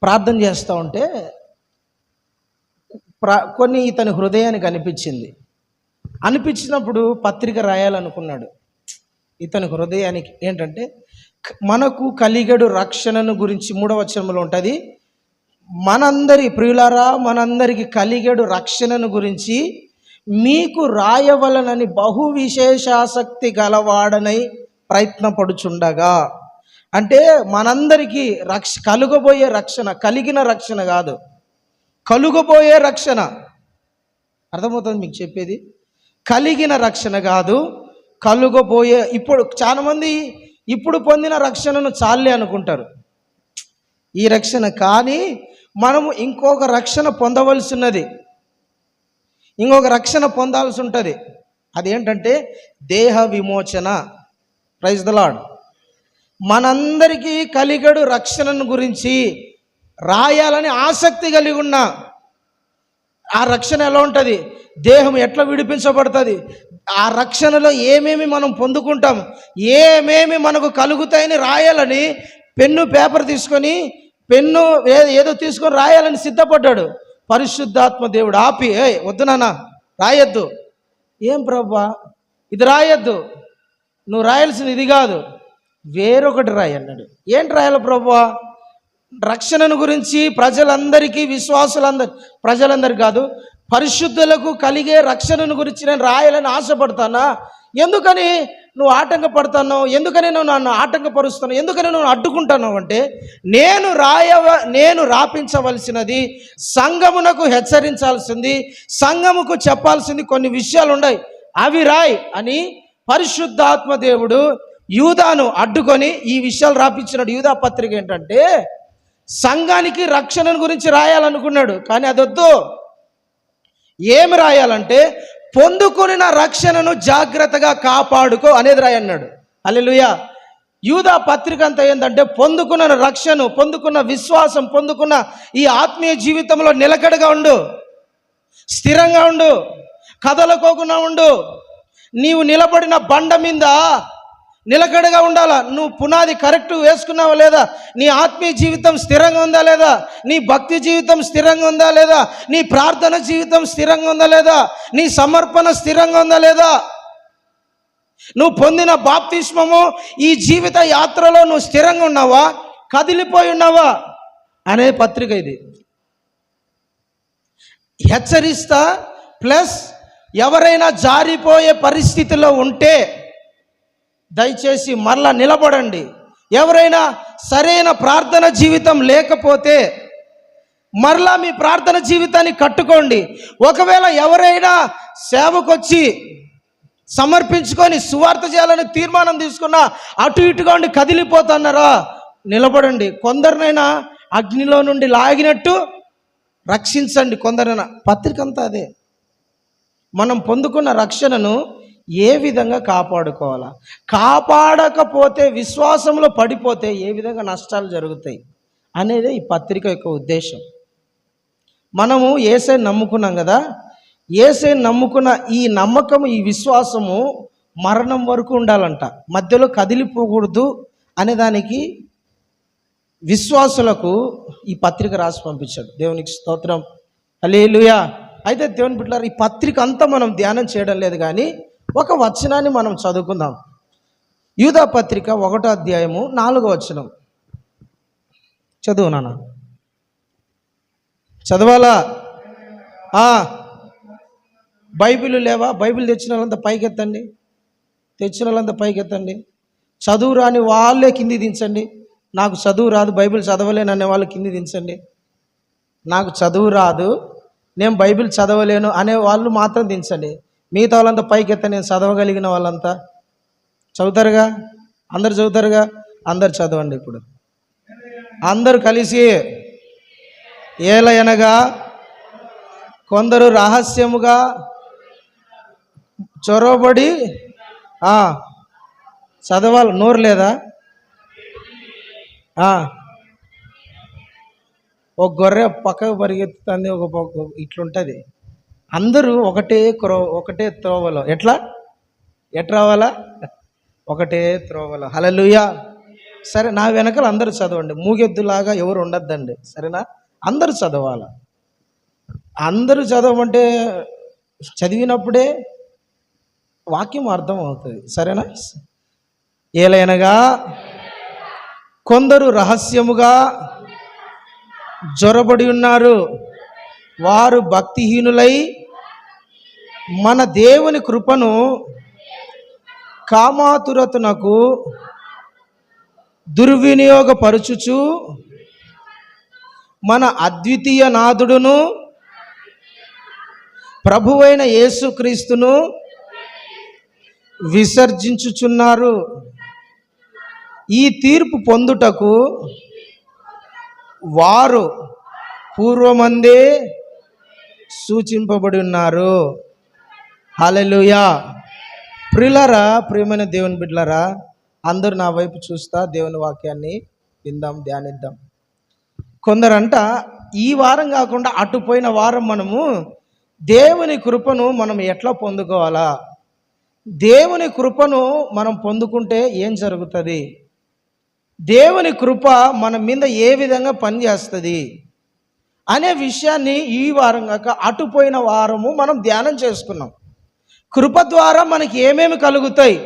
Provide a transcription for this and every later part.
ప్రార్థన చేస్తూ ఉంటే కొన్ని ఇతని హృదయానికి అనిపించినప్పుడు పత్రిక రాయాలనుకున్నాడు. ఇతని హృదయానికి ఏంటంటే, మనకు కలిగడు రక్షణను గురించి 3వ వచనంలో ఉంటుంది, మనందరి ప్రియులారా మనందరికి కలిగడు రక్షణను గురించి మీకు రాయవలనని బహు విశేషాసక్తి గలవాడనై ప్రయత్నపడుచుండగా. అంటే మనందరికీ కలుగబోయే రక్షణ, కలిగిన రక్షణ కాదు, కలుగబోయే రక్షణ. అర్థమవుతుంది మీకు చెప్పేది? కలిగిన రక్షణ కాదు, కలుగబోయే. ఇప్పుడు చాలామంది ఇప్పుడు పొందిన రక్షణను చాలే అనుకుంటారు, ఈ రక్షణ. కానీ మనము ఇంకొక రక్షణ పొందవలసినది, ఇంకొక రక్షణ పొందాల్సి ఉంటుంది. అదేంటంటే దేహ విమోచన. Praise the Lord. మనందరికీ కలిగడు రక్షణను గురించి రాయాలని ఆసక్తి కలిగి ఉన్నా, ఆ రక్షణ ఎలా ఉంటుంది, దేహం ఎట్లా విడిపించబడుతుంది, ఆ రక్షణలో ఏమేమి మనం పొందుకుంటాం, ఏమేమి మనకు కలుగుతాయని రాయాలని పెన్ను పేపర్ తీసుకొని, పెన్ను ఏదో తీసుకొని రాయాలని సిద్ధపడ్డాడు. పరిశుద్ధాత్మ దేవుడు ఆపి, వద్దు నాన్న రాయొద్దు. ఏం ప్రభా ఇది రాయొద్దు, నువ్వు రాయాల్సింది ఇది కాదు, వేరొకటి రాయి అన్నాడు. ఏంటి రాయాలి ప్రభువా? రక్షణను గురించి ప్రజలందరికీ, ప్రజలందరికీ కాదు, పరిశుద్ధులకు కలిగే రక్షణను గురించి నేను రాయాలని ఆశపడతానా? ఎందుకని నువ్వు ఆటంకపడతావు? ఎందుకని నువ్వు నన్ను ఆటంకపరుస్తున్నావు? ఎందుకని నువ్వు అడ్డుకుంటున్నావు అంటే, నేను రాపించవలసినది, సంఘమునకు హెచ్చరించాల్సింది, సంఘముకు చెప్పాల్సింది కొన్ని విషయాలు ఉన్నాయి, అవి రాయి అని పరిశుద్ధాత్మ దేవుడు యూదాను అడ్డుకొని ఈ విషయాలు రాపించినాడు. యూదా పత్రిక ఏంటంటే సంఘానికి రక్షణ గురించి రాయాలనుకున్నాడు, కానీ అదొద్దు. ఏమి రాయాలంటే పొందుకున్న రక్షణను జాగ్రత్తగా కాపాడుకో అనేది రాయన్నాడు. హల్లెలూయా. యూదా పత్రిక అంతా ఏంటంటే పొందుకున్న రక్షణ, పొందుకున్న విశ్వాసం, పొందుకున్న ఈ ఆత్మీయ జీవితంలో నిలకడగా ఉండు, స్థిరంగా ఉండు, కదలకోకుండా ఉండు. నీవు నిలబడిన బండ మీద నిలకడగా ఉండాలా. నువ్వు పునాది కరెక్ట్ వేసుకున్నావా లేదా, నీ ఆత్మీయ జీవితం స్థిరంగా ఉందా లేదా, నీ భక్తి జీవితం స్థిరంగా ఉందా లేదా, నీ ప్రార్థన జీవితం స్థిరంగా ఉందా లేదా, నీ సమర్పణ స్థిరంగా ఉందా లేదా, నువ్వు పొందిన బాప్తిస్మము ఈ జీవిత యాత్రలో నువ్వు స్థిరంగా ఉన్నావా, కదిలిపోయి ఉన్నావా అనే పత్రిక ఇది. హెచ్చరిస్తా. ప్లస్ ఎవరైనా జారిపోయే పరిస్థితిలో ఉంటే దయచేసి మరలా నిలబడండి. ఎవరైనా సరైన ప్రార్థన జీవితం లేకపోతే మరలా మీ ప్రార్థన జీవితాన్ని కట్టుకోండి. ఒకవేళ ఎవరైనా సేవకొచ్చి సమర్పించుకొని సువార్త చేయాలని తీర్మానం తీసుకున్నా అటు ఇటుగా ఉండి కదిలిపోతున్నారా, నిలబడండి. కొందరినైనా అగ్నిలో నుండి లాగినట్టు రక్షించండి, కొందరైనా. పత్రిక అంతా అదే. మనం పొందుకున్న రక్షణను ఏ విధంగా కాపాడుకోవాలా, కాపాడకపోతే విశ్వాసంలో పడిపోతే ఏ విధంగా నష్టాలు జరుగుతాయి అనేది ఈ పత్రిక యొక్క ఉద్దేశం. మనము యేసయ్యను నమ్ముకున్నాం కదా, యేసయ్యను నమ్ముకున్న ఈ నమ్మకం, ఈ విశ్వాసము మరణం వరకు ఉండాలంట, మధ్యలో కదిలిపోకూడదు అనే దానికి విశ్వాసులకు ఈ పత్రిక రాసి పంపించాడు. దేవునికి స్తోత్రం. హల్లెలూయా. అయితే దేవుని బిడ్డలారా, ఈ పత్రిక అంతా మనం ధ్యానం చేయడం లేదు, కానీ ఒక వచనాన్ని మనం చదువుకుందాం. యూదా పత్రిక 1వ అధ్యాయము 4వ వచనం. చదువు నాన్న, చదవాలా? బైబిల్ లేవా? బైబిల్ తెచ్చిన వాళ్ళంతా పైకెత్తండి, తెచ్చిన వాళ్ళంతా పైకెత్తండి. చదువు రాని వాళ్ళే కింది దించండి. నాకు చదువు రాదు, బైబిల్ చదవలేను అనే వాళ్ళు కింది దించండి. నాకు చదువు రాదు, నేను బైబిల్ చదవలేను అనే వాళ్ళు మాత్రం దించండి. మిగతా వాళ్ళంతా పైకెత్త, నేను చదవగలిగిన వాళ్ళంతా చదువుతారుగా, అందరు చదువుతారుగా, అందరు చదవండి. ఇప్పుడు అందరూ కలిసి, ఏలయనగా కొందరు రహస్యముగా చొరవబడి చదవాలి. నోరు లేదా? ఒక గొర్రె పక్కకు పరిగెత్తుతుంది, ఒక పక్క ఇట్లుంటుంది. అందరూ ఒకటే త్రోవలో. ఎట్లా రావాలా? ఒకటే త్రోవలో. హల్లెలూయా. సరే, నా వెనకాల అందరూ చదవండి. మూగెద్దులాగా ఎవరు ఉండద్దండి, సరేనా? అందరూ చదవాలి. అందరూ చదవమంటే చదివినప్పుడే వాక్యం అర్థం అవుతుంది, సరేనా? ఏలైనగా కొందరు రహస్యముగా జొరబడి ఉన్నారు, వారు భక్తిహీనులై మన దేవుని కృపను కామాతురతనకు దుర్వినియోగపరచుచు మన అద్వితీయ నాథుడును ప్రభువైన యేసుక్రీస్తును విసర్జించుచున్నారు. ఈ తీర్పు పొందుటకు వారు పూర్వమందే సూచింపబడి ఉన్నారు. హల్లెలూయా. ప్రియులారా, ప్రియమైన దేవుని బిడ్డలారా, అందరూ నా వైపు చూస్తా దేవుని వాక్యాన్ని విందాం, ధ్యానిద్దాం. కొందరంట ఈ వారం కాకుండా అటుపోయిన వారం మనము దేవుని కృపను మనం ఎట్లా పొందుకోవాలా, దేవుని కృపను మనం పొందుకుంటే ఏం జరుగుతుంది, దేవుని కృప మన మీద ఏ విధంగా పనిచేస్తుంది అనే విషయాన్ని ఈ వారం కాక అటుపోయిన వారము మనం ధ్యానం చేసుకున్నాం. కృప ద్వారా మనకి ఏమేమి కలుగుతాయి,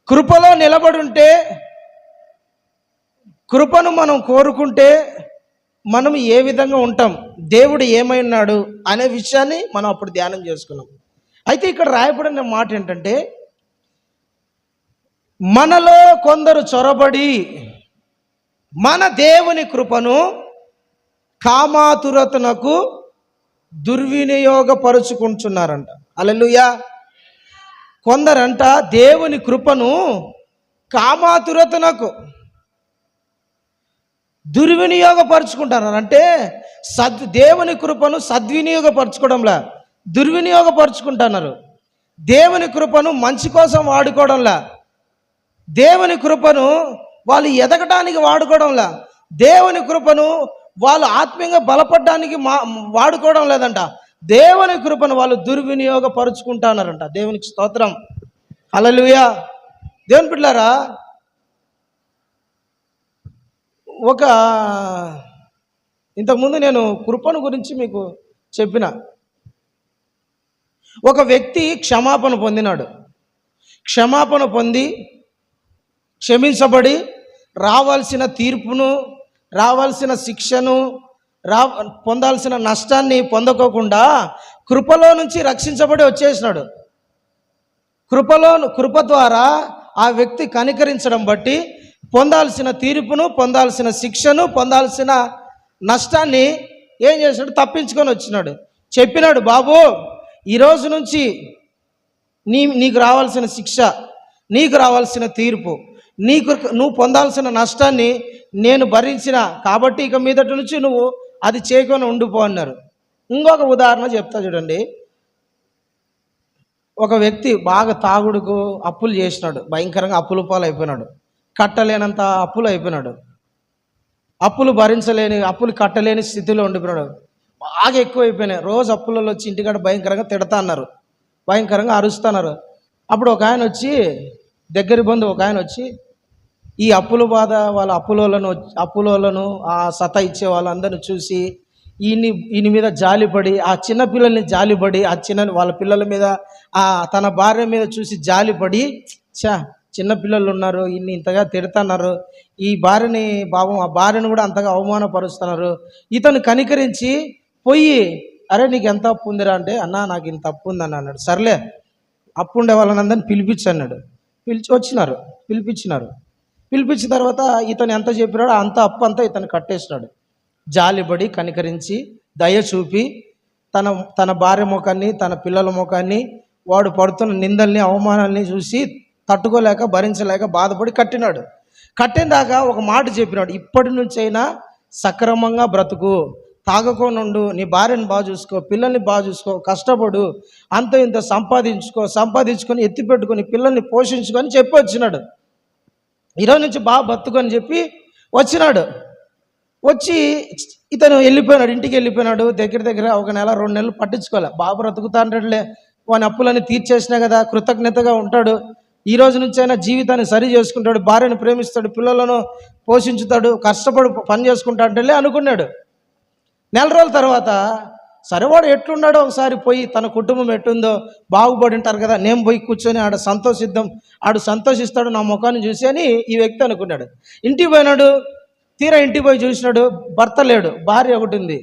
కృపలో నిలబడుంటే, కృపను మనం కోరుకుంటే మనం ఏ విధంగా ఉంటాం, దేవుడు ఏమై ఉన్నాడు అనే విషయాన్ని మనం అప్పుడు ధ్యానం చేసుకున్నాం. అయితే ఇక్కడ రాయబడిన మాట ఏంటంటే, మనలో కొందరు చొరబడి మన దేవుని కృపను కామాతురతనకు దుర్వినియోగపరుచుకుంటున్నారంట. హల్లెలూయా. కొందరంట దేవుని కృపను కామాతురతనకు దుర్వినియోగపరుచుకుంటారు. అంటే దేవుని కృపను సద్వినియోగపరచుకోవడంలా దుర్వినియోగపరుచుకుంటున్నారు. దేవుని కృపను మంచి కోసం వాడుకోవడంలా, దేవుని కృపను వాళ్ళు ఎదగడానికి వాడుకోవడంలా, దేవుని కృపను వాళ్ళు ఆత్మీయంగా బలపడడానికి వాడుకోవడం లేదంట. దేవుని కృపను వాళ్ళు దుర్వినియోగపరుచుకుంటున్నారంట. దేవునికి స్తోత్రం. హల్లెలూయా. దేవుని బిడ్డలారా, ఇంతకుముందు నేను కృపను గురించి మీకు చెప్పిన. ఒక వ్యక్తి క్షమాపణ పొందినాడు. క్షమాపణ పొంది క్షమించబడి రావాల్సిన తీర్పును, రావాల్సిన శిక్షను, పొందాల్సిన నష్టాన్ని పొందకోకుండా కృపలో నుంచి రక్షించబడి వచ్చేసినాడు. కృప ద్వారా ఆ వ్యక్తి కనికరించడం బట్టి పొందాల్సిన తీర్పును, పొందాల్సిన శిక్షను, పొందాల్సిన నష్టాన్ని ఏం చేసినాడు, తప్పించుకొని వచ్చినాడు. చెప్పినాడు, బాబు ఈరోజు నుంచి నీకు రావాల్సిన శిక్ష, నీకు రావాల్సిన తీర్పు, నువ్వు పొందాల్సిన నష్టాన్ని నేను భరించిన కాబట్టి ఇక మీదటి నుంచి నువ్వు అది చేయకొని ఉండిపో అన్నారు. ఇంకొక ఉదాహరణ చెప్తా చూడండి. ఒక వ్యక్తి బాగా తాగుడుకు అప్పులు చేసినాడు, భయంకరంగా అప్పుల పాలు అయిపోయినాడు, కట్టలేనంత అప్పులు అయిపోయినాడు, అప్పులు భరించలేని, అప్పులు కట్టలేని స్థితిలో ఉండిపోయినాడు. బాగా ఎక్కువ అయిపోయినాయి. రోజు అప్పులలో వచ్చి ఇంటికాడ భయంకరంగా తిడతా అన్నారు, భయంకరంగా అరుస్తున్నారు. అప్పుడు ఒక ఆయన వచ్చి, దగ్గర బంధువు ఒక ఆయన వచ్చి, ఈ అప్పుల బాధ వాళ్ళ అప్పులను ఆ సత ఇచ్చే వాళ్ళందరిని చూసి ఈయన మీద జాలిపడి, ఆ చిన్నపిల్లల్ని జాలిపడి, వాళ్ళ పిల్లల మీద, తన భార్య మీద చూసి జాలిపడి, చిన్నపిల్లలు ఉన్నారు, ఈయన్ని ఇంతగా తిడుతున్నారు, ఈ భార్యని ఆ భార్యను కూడా అంతగా అవమానపరుస్తున్నారు. ఇతను కనికరించి పోయి, అరే నీకు ఎంత అప్పు ఉందిరా అంటే, అన్నా నాకు ఇంత అప్పు ఉందని అన్నాడు. సర్లే అప్పు ఉండే వాళ్ళని అందరిని పిలిపించి అన్నాడు. పిలిపించిన తర్వాత ఇతను ఎంత చెప్పినాడో అంత అప్పు అంతా ఇతను కట్టేసినాడు. జాలిపడి కనికరించి దయ చూపి తన భార్య ముఖాన్ని, తన పిల్లల ముఖాన్ని, వాడు పడుతున్న నిందల్ని, అవమానాల్ని చూసి తట్టుకోలేక, భరించలేక బాధపడి కట్టినాడు. కట్టిన దాకా ఒక మాట చెప్పినాడు, ఇప్పటి నుంచైనా సక్రమంగా బ్రతుకు, తాగకోనుండు, నీ భార్యను బాగా చూసుకో, పిల్లల్ని బాగా చూసుకో, కష్టపడు, అంత ఇంత సంపాదించుకొని ఎత్తిపెట్టుకొని పిల్లల్ని పోషించుకొని చెప్పి వచ్చినాడు. ఈరోజు నుంచి బాగా బతుకొని చెప్పి వచ్చినాడు. వచ్చి ఇతను వెళ్ళిపోయినాడు, ఇంటికి వెళ్ళిపోయినాడు. దగ్గర 1 నెల 2 నెలలు పట్టించుకోలే. బాబు బ్రతుకుతా అంటాడులే, వాని అప్పులన్నీ తీర్చేసినా కదా, కృతజ్ఞతగా ఉంటాడు. ఈ రోజు నుంచి అయినా జీవితాన్ని సరి చేసుకుంటాడు, భార్యను ప్రేమిస్తాడు, పిల్లలను పోషించుతాడు, కష్టపడి పని చేసుకుంటాడంటే అనుకున్నాడు. నెల రోజుల తర్వాత సరే వాడు ఎట్లున్నాడో ఒకసారి పోయి తన కుటుంబం ఎట్టుందో బాగుపడి ఉంటారు కదా, నేను పోయి కూర్చొని ఆడు సంతోషిస్తాడు నా ముఖాన్ని చూసి అని ఈ వ్యక్తి అనుకున్నాడు. ఇంటికి పోయినాడు. తీరా ఇంటికి పోయి చూసినాడు, భర్త లేడు, భార్య ఒకటి ఉంది,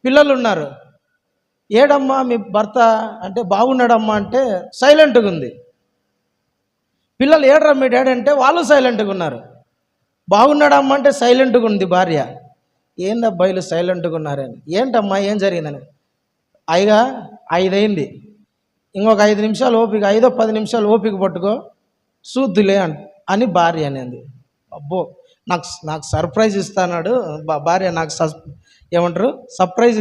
పిల్లలు ఉన్నారు. ఏడమ్మా మీ భర్త అంటే బాగున్నాడమ్మా అంటే సైలెంట్గా ఉంది. పిల్లలు ఏడరా మీ డాడీ అంటే వాళ్ళు సైలెంట్గా ఉన్నారు. బాగున్నాడమ్మా అంటే సైలెంట్గా ఉంది భార్య. ఏందబ్బా వీళ్ళు సైలెంట్గా ఉన్నారని, ఏంటమ్మా ఏం జరిగిందని, అయ్యగా 5 అయింది, ఇంకొక 5 నిమిషాలు ఓపిక, 5-10 నిమిషాలు ఓపిక పట్టుకో చూద్దులే అని భార్య అనేది. అబ్బో నాకు సర్ప్రైజ్ ఇస్తాడు భార్య, నాకు ఏమంటారు సర్ప్రైజ్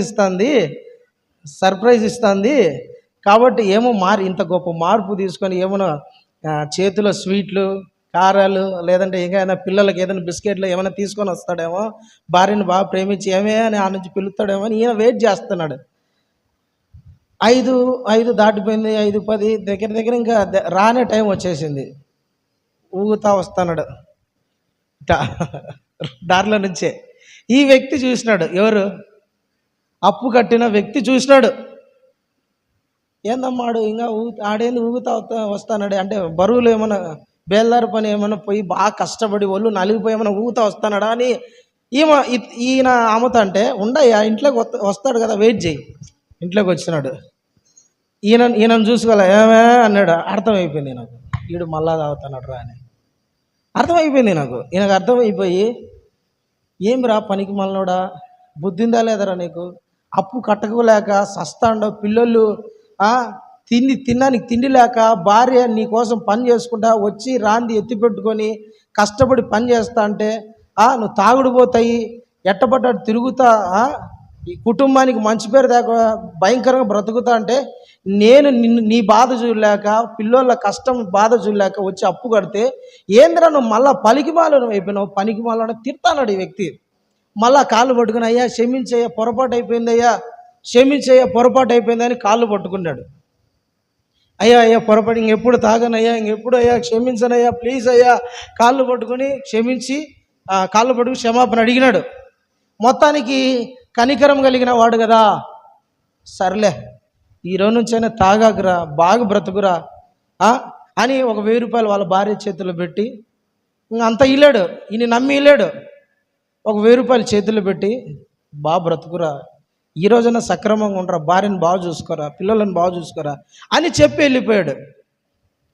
ఇస్తుంది కాబట్టి ఏమో ఇంత గొప్ప మార్పు తీసుకొని ఏమైనా చేతిలో స్వీట్లు కారాలు లేదంటే ఇంకైనా పిల్లలకి ఏదైనా బిస్కెట్లు ఏమైనా తీసుకొని వస్తాడేమో, భార్యను బాగా ప్రేమించి ఏమే అని ఆ నుంచి పిలుస్తాడేమో అని ఈయన వెయిట్ చేస్తున్నాడు. 5 దాటిపోయింది, 5:10 దగ్గర ఇంకా రానే టైం వచ్చేసింది. ఊగుతా వస్తున్నాడు దారిలో నుంచే. ఈ వ్యక్తి చూసినాడు, ఎవరు అప్పు కట్టిన వ్యక్తి చూసినాడు. ఏందమ్మాడు ఇంకా ఆడేంది ఊగుతా వస్తాడు అంటే బరువులు ఏమైనా బేల్దారి పని ఏమైనా పోయి బాగా కష్టపడి ఒళ్ళు నలిగిపోయి ఏమైనా ఊగుతా వస్తాడా అని ఈయన అమ్మత అంటే ఉండయ్యా ఇంట్లోకి వస్తాడు కదా వెయిట్ చేయి. ఇంట్లోకి వచ్చినాడు. ఈయనను చూసుకోలే ఏమే అన్నాడు. అర్థమైపోయింది నాకు, వీడు మళ్ళా తాగుతున్నాడు రా అని అర్థమైపోయింది నాకు. ఈయనకు అర్థమైపోయి ఏమిరా పనికి మళ్ళోడా, బుద్ధిందా లేదరా నీకు, అప్పు కట్టకోలేక సస్తాండో, పిల్లలు తినడానికి తిండి లేక భార్య నీ కోసం పని చేసుకుంటా వచ్చి రాంది ఎత్తి పెట్టుకొని కష్టపడి పని చేస్తా అంటే నువ్వు తాగుడు పోతాయి ఎట్టబడ్డాడు తిరుగుతా ఈ కుటుంబానికి మంచి పేరు దాకా భయంకరంగా బ్రతుకుతా అంటే నేను నీ బాధ చూడలేక పిల్లోళ్ళ కష్టం బాధ చూడలేక వచ్చి అప్పు కడితే ఏంద్రా నువ్వు మళ్ళా పలికిమాలను అయిపోయినావు, పనికిమాలను తిడతాడు ఈ వ్యక్తి. మళ్ళా కాళ్ళు పట్టుకుని అయ్యా క్షమించయ్యా పొరపాటు అయిపోయిందయ్యా, క్షమించయ్యా పొరపాటు అయిపోయిందని కాళ్ళు పట్టుకున్నాడు. అయ్యా పొరపాటు ఇంకెప్పుడు తాగనయ్యా, ఇంకెప్పుడు అయ్యా క్షమించనయ్యా ప్లీజ్ అయ్యా కాళ్ళు పట్టుకుని క్షమాపణ అడిగినాడు. మొత్తానికి కనికరం కలిగిన వాడు కదా, సర్లే ఈరోజు నుంచైనా తాగాకురా బాగా బ్రతుకురా అని ఒక 1000 రూపాయలు వాళ్ళ భార్య చేతిలో పెట్టి అంత ఇల్లాడు. ఈయన నమ్మి ఇల్లాడు. ఒక 1000 రూపాయలు చేతిలో పెట్టి బాగా బ్రతుకురా, ఈ రోజైనా సక్రమంగా ఉండరా, భార్యను బాగా చూసుకోరా, పిల్లలను బాగా చూసుకోరా అని చెప్పి వెళ్ళిపోయాడు.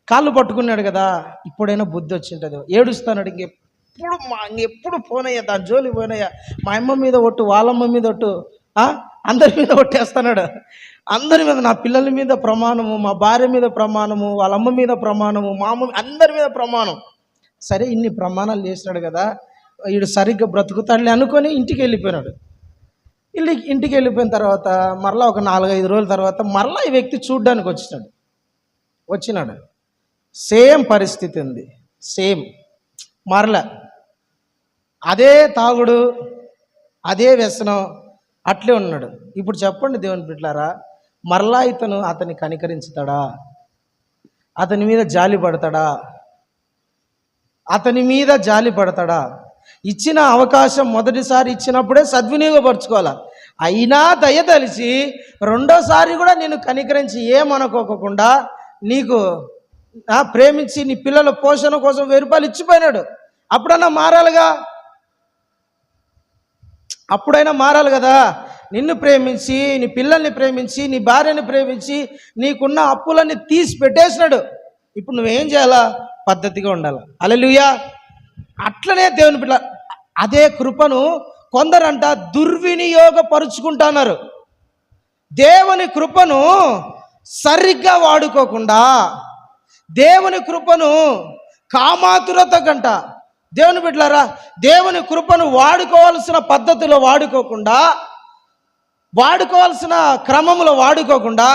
కాళ్ళు పట్టుకున్నాడు కదా, ఇప్పుడైనా బుద్ధి వచ్చింటుంది. ఏడుస్తాడు. ఇంకెప్పుడు పోనయ్యా దాని జోలి పోయినయ్యా, మా అమ్మ మీద ఒట్టు వాళ్ళమ్మ మీద ఒట్టు అందరి మీద ఒట్టేస్తున్నాడు. అందరి మీద, నా పిల్లల మీద ప్రమాణము, మా భార్య మీద ప్రమాణము, వాళ్ళమ్మ మీద ప్రమాణము, మా అమ్మ అందరి మీద ప్రమాణం. సరే ఇన్ని ప్రమాణాలు చేసినాడు కదా, వీడు సరిగ్గా బ్రతుకుతాడులే అనుకొని ఇంటికి వెళ్ళిపోయినాడు. ఇంటికి వెళ్ళిపోయిన తర్వాత మరలా ఒక 4-5 రోజుల తర్వాత మరలా ఈ వ్యక్తి చూడ్డానికి వచ్చినాడు. సేమ్ పరిస్థితి ఉంది, సేమ్ మరలా అదే తాగుడు, అదే వ్యసనం, అట్లే ఉన్నాడు. ఇప్పుడు చెప్పండి దేవుని బిడ్డలారా, మరలా అతన్ని కనికరించుతాడా, అతని మీద జాలి పడతాడా? ఇచ్చిన అవకాశం మొదటిసారి ఇచ్చినప్పుడే సద్వినియోగపరచుకోవాలి. అయినా దయతలిసి రెండోసారి కూడా నేను కనికరించి ఏమనుకోకుండా నీకు ప్రేమించి నీ పిల్లల పోషణ కోసం 1000 రూపాయలు ఇచ్చిపోయినాడు. అప్పుడైనా మారాలి కదా. నిన్ను ప్రేమించి, నీ పిల్లల్ని ప్రేమించి, నీ భార్యని ప్రేమించి, నీకున్న అప్పులన్నీ తీసి పెట్టేసినాడు. ఇప్పుడు నువ్వేం చేయాలా? పద్ధతిగా ఉండాలి. హల్లెలూయా. అట్లనే దేవుని బిడ్డ అదే కృపను కొందరంట దుర్వినియోగపరుచుకుంటున్నారు. దేవుని కృపను సరిగ్గా వాడుకోకుండా, దేవుని కృపను కామాతురత కంట, దేవుని బిడ్డలారా దేవుని కృపను వాడుకోవాల్సిన పద్ధతిలో వాడుకోకుండా, వాడుకోవాల్సిన క్రమంలో వాడుకోకుండా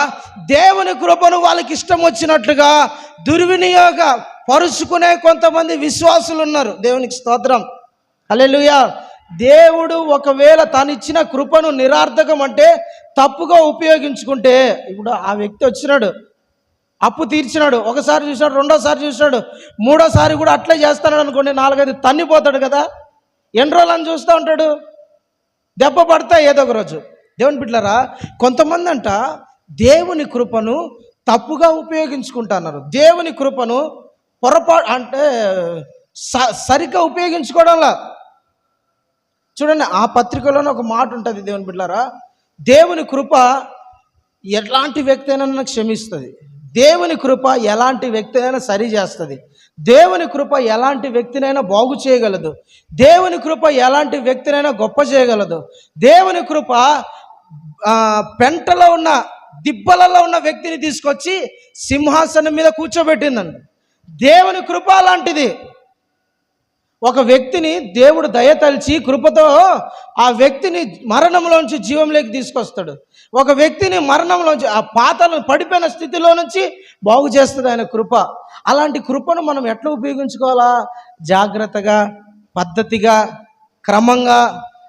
దేవుని కృపను వాళ్ళకి ఇష్టం వచ్చినట్లుగా దుర్వినియోగ పరుచుకునే కొంతమంది విశ్వాసులు ఉన్నారు. దేవునికి స్తోత్రం. హల్లెలూయా. దేవుడు ఒకవేళ తనిచ్చిన కృపను నిరార్థకం అంటే తప్పుగా ఉపయోగించుకుంటే, ఇప్పుడు ఆ వ్యక్తి వచ్చినాడు, అప్పు తీర్చినాడు, ఒకసారి చూసినాడు, రెండోసారి చూసినాడు, మూడోసారి కూడా అట్లే చేస్తున్నాడు అనుకోండి, 4-5 తన్నిపోతాడు కదా. ఎన్ని రోజులు అని చూస్తూ ఉంటాడు, దెబ్బ పడతాయి ఏదో ఒక రోజు. దేవుని బిడ్డలారా, కొంతమంది అంట దేవుని కృపను తప్పుగా ఉపయోగించుకుంటున్నారు. దేవుని కృపను అంటే సరిగ్గా ఉపయోగించుకోవడంలా. చూడండి, ఆ పత్రికలోనే ఒక మాట ఉంటుంది దేవుని బిడ్డలారా, దేవుని కృప ఎలాంటి వ్యక్తి అయినా క్షమిస్తుంది, దేవుని కృప ఎలాంటి వ్యక్తి అయినా సరి చేస్తుంది, దేవుని కృప ఎలాంటి వ్యక్తినైనా బాగు చేయగలదు, దేవుని కృప ఎలాంటి వ్యక్తినైనా గొప్ప చేయగలదు. దేవుని కృప పెంటలో ఉన్న దిబ్బలలో ఉన్న వ్యక్తిని తీసుకొచ్చి సింహాసనం మీద కూర్చోబెట్టిందండి. దేవుని కృప అలాంటిది. ఒక వ్యక్తిని దేవుడు దయతలిచి కృపతో ఆ వ్యక్తిని మరణంలోంచి జీవంలోకి తీసుకొస్తాడు. ఒక వ్యక్తిని మరణంలోంచి, ఆ పాతలు పడిపోయిన స్థితిలో నుంచి బాగు చేస్తుంది ఆయన కృప. అలాంటి కృపను మనం ఎట్లా ఉపయోగించుకోవాలా? జాగ్రత్తగా, పద్ధతిగా, క్రమంగా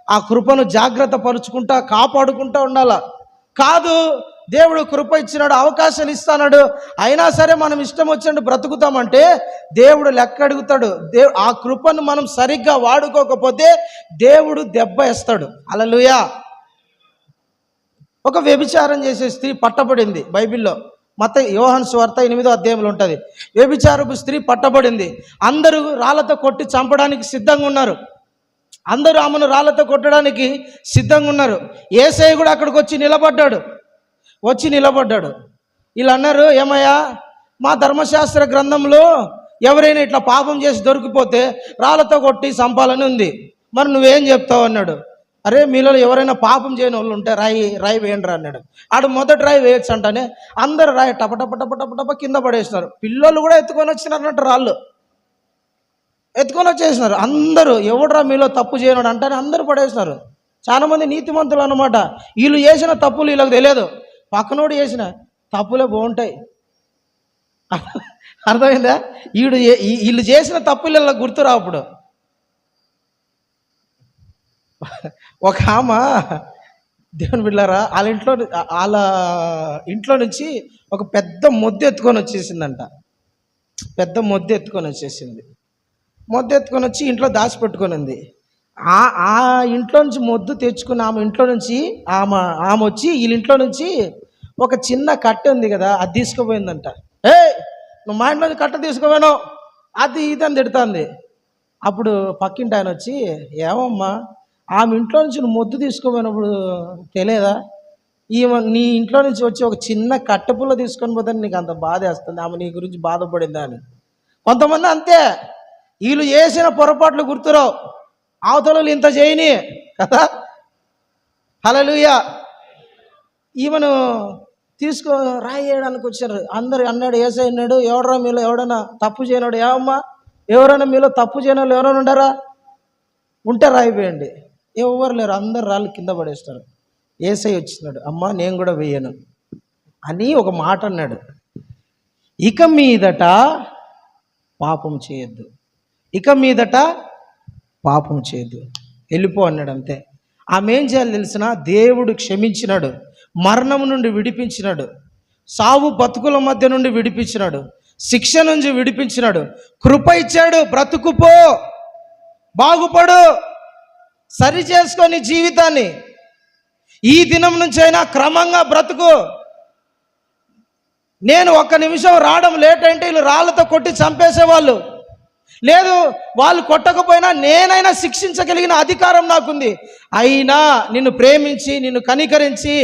ఆ కృపను జాగ్రత్త పరుచుకుంటా, కాపాడుకుంటూ ఉండాలా. కాదు, దేవుడు కృప ఇచ్చినాడు, అవకాశాలు ఇస్తాడు, అయినా సరే మనం ఇష్టం వచ్చినట్టు బ్రతుకుతామంటే దేవుడు లెక్క అడుగుతాడు. ఆ కృపను మనం సరిగ్గా వాడుకోకపోతే దేవుడు దెబ్బ వేస్తాడు. హల్లెలూయా. ఒక వ్యభిచారం చేసే స్త్రీ పట్టబడింది బైబిల్లో. యోహాను సువార్త 8వ అధ్యాయంలో ఉంటుంది. వ్యభిచారపు స్త్రీ పట్టబడింది. అందరూ రాళ్లతో కొట్టి చంపడానికి సిద్ధంగా ఉన్నారు. అందరూ ఆమెను రాళ్లతో కొట్టడానికి సిద్ధంగా ఉన్నారు. యేసయ్య కూడా అక్కడికి వచ్చి నిలబడ్డాడు. వీళ్ళు అన్నారు, ఏమయ్యా, మా ధర్మశాస్త్ర గ్రంథంలో ఎవరైనా ఇట్లా పాపం చేసి దొరికిపోతే రాళ్లతో కొట్టి చంపాలని ఉంది, మరి నువ్వేం చెప్తావు అన్నాడు. అరే, మీలో ఎవరైనా పాపం చేయని వాళ్ళు ఉంటే రాయి వేయండి అన్నాడు. ఆడు మొదటి రాయి వేయచ్చు అంటానే అందరు రాయి టప కింద పడేసినారు. పిల్లలు కూడా ఎత్తుకొని వచ్చినారు అన్నట్టు, రాళ్ళు ఎత్తుకొని వచ్చేసినారు. అందరూ ఎవడురా మీలో తప్పు చేయనాడు అంటానే అందరూ పడేసినారు. చాలామంది నీతిమంతులు అన్నమాట. వీళ్ళు చేసిన తప్పులు వీళ్ళకి తెలియదు, పక్కనోడు చేసిన తప్పులే బాగుంటాయి. అర్థమైందా? వీళ్ళు చేసిన తప్పులు ఇలా గుర్తురావు. అప్పుడు ఒక ఆమె, దేవుని బిడ్డలారా, వాళ్ళ ఇంట్లో నుంచి ఒక పెద్ద మొద్దు ఎత్తుకొని వచ్చేసిందంట. మొద్దు ఎత్తుకొని వచ్చి ఇంట్లో దాచిపెట్టుకునింది. ఆ ఇంట్లో నుంచి మొద్దు తెచ్చుకుని ఆమె ఇంట్లో నుంచి ఆమె వచ్చి వీళ్ళ ఇంట్లో నుంచి ఒక చిన్న కట్టె ఉంది కదా, అది తీసుకుపోయిందంట. నువ్వు మా ఇంట్లో కట్ట తీసుకుపోయాను, అది ఇది అని తిడుతుంది. అప్పుడు పక్కింటి ఆయన వచ్చి, ఏమమ్మా, ఆమె ఇంట్లో నుంచి నువ్వు మొద్దు తీసుకుపోయినప్పుడు తెలియదా? నీ ఇంట్లో నుంచి వచ్చి ఒక చిన్న కట్టెపుల్ల తీసుకొని పోతే నీకు అంత బాధ వేస్తుంది, ఆమె నీ గురించి బాధపడిందా అని. కొంతమంది అంతే, వీళ్ళు చేసిన పొరపాట్లు గుర్తురావు, అవతలు ఇంత చేయని కదా. హల్లెలూయా. ఈమెను రాయడానికి వచ్చారు. అందరు అన్నాడు, యేసయ్య అన్నాడు, ఎవడరా మీలో ఎవడన్నా తప్పు చేయనాడు? ఏమమ్మా, ఎవరైనా మీలో తప్పు చేయని వాళ్ళు ఎవరైనా ఉండారా? ఉంటే రాయిపోయండి. ఎవరు లేరు, అందరు రాళ్ళు కింద పడేస్తారు. యేసయ్య వచ్చినాడు, అమ్మా నేను కూడా వేయను అని ఒక మాట అన్నాడు. ఇక మీదట పాపం చేయొద్దు, వెళ్ళిపో అన్నాడు. అంతే. ఆమె ఏం చేయాలి తెలిసిన? దేవుడు క్షమించినాడు, మరణం నుండి విడిపించినాడు, సావు బతుకుల మధ్య నుండి విడిపించినాడు, శిక్ష నుంచి విడిపించినాడు, కృప ఇచ్చాడు. బ్రతుకుపో, బాగుపడు, సరి చేసుకొని జీవితాన్ని. ఈ దినం నుంచి అయినా క్రమంగా బ్రతుకు. నేను 1 నిమిషం రావడం లేట్ అంటే వీళ్ళు రాళ్ళతో కొట్టి చంపేసేవాళ్ళు. లేదు, వాళ్ళు కొట్టకపోయినా నేనైనా శిక్షించగలిగిన అధికారం నాకుంది. అయినా నిన్ను ప్రేమించి, నిన్ను కనికరించి,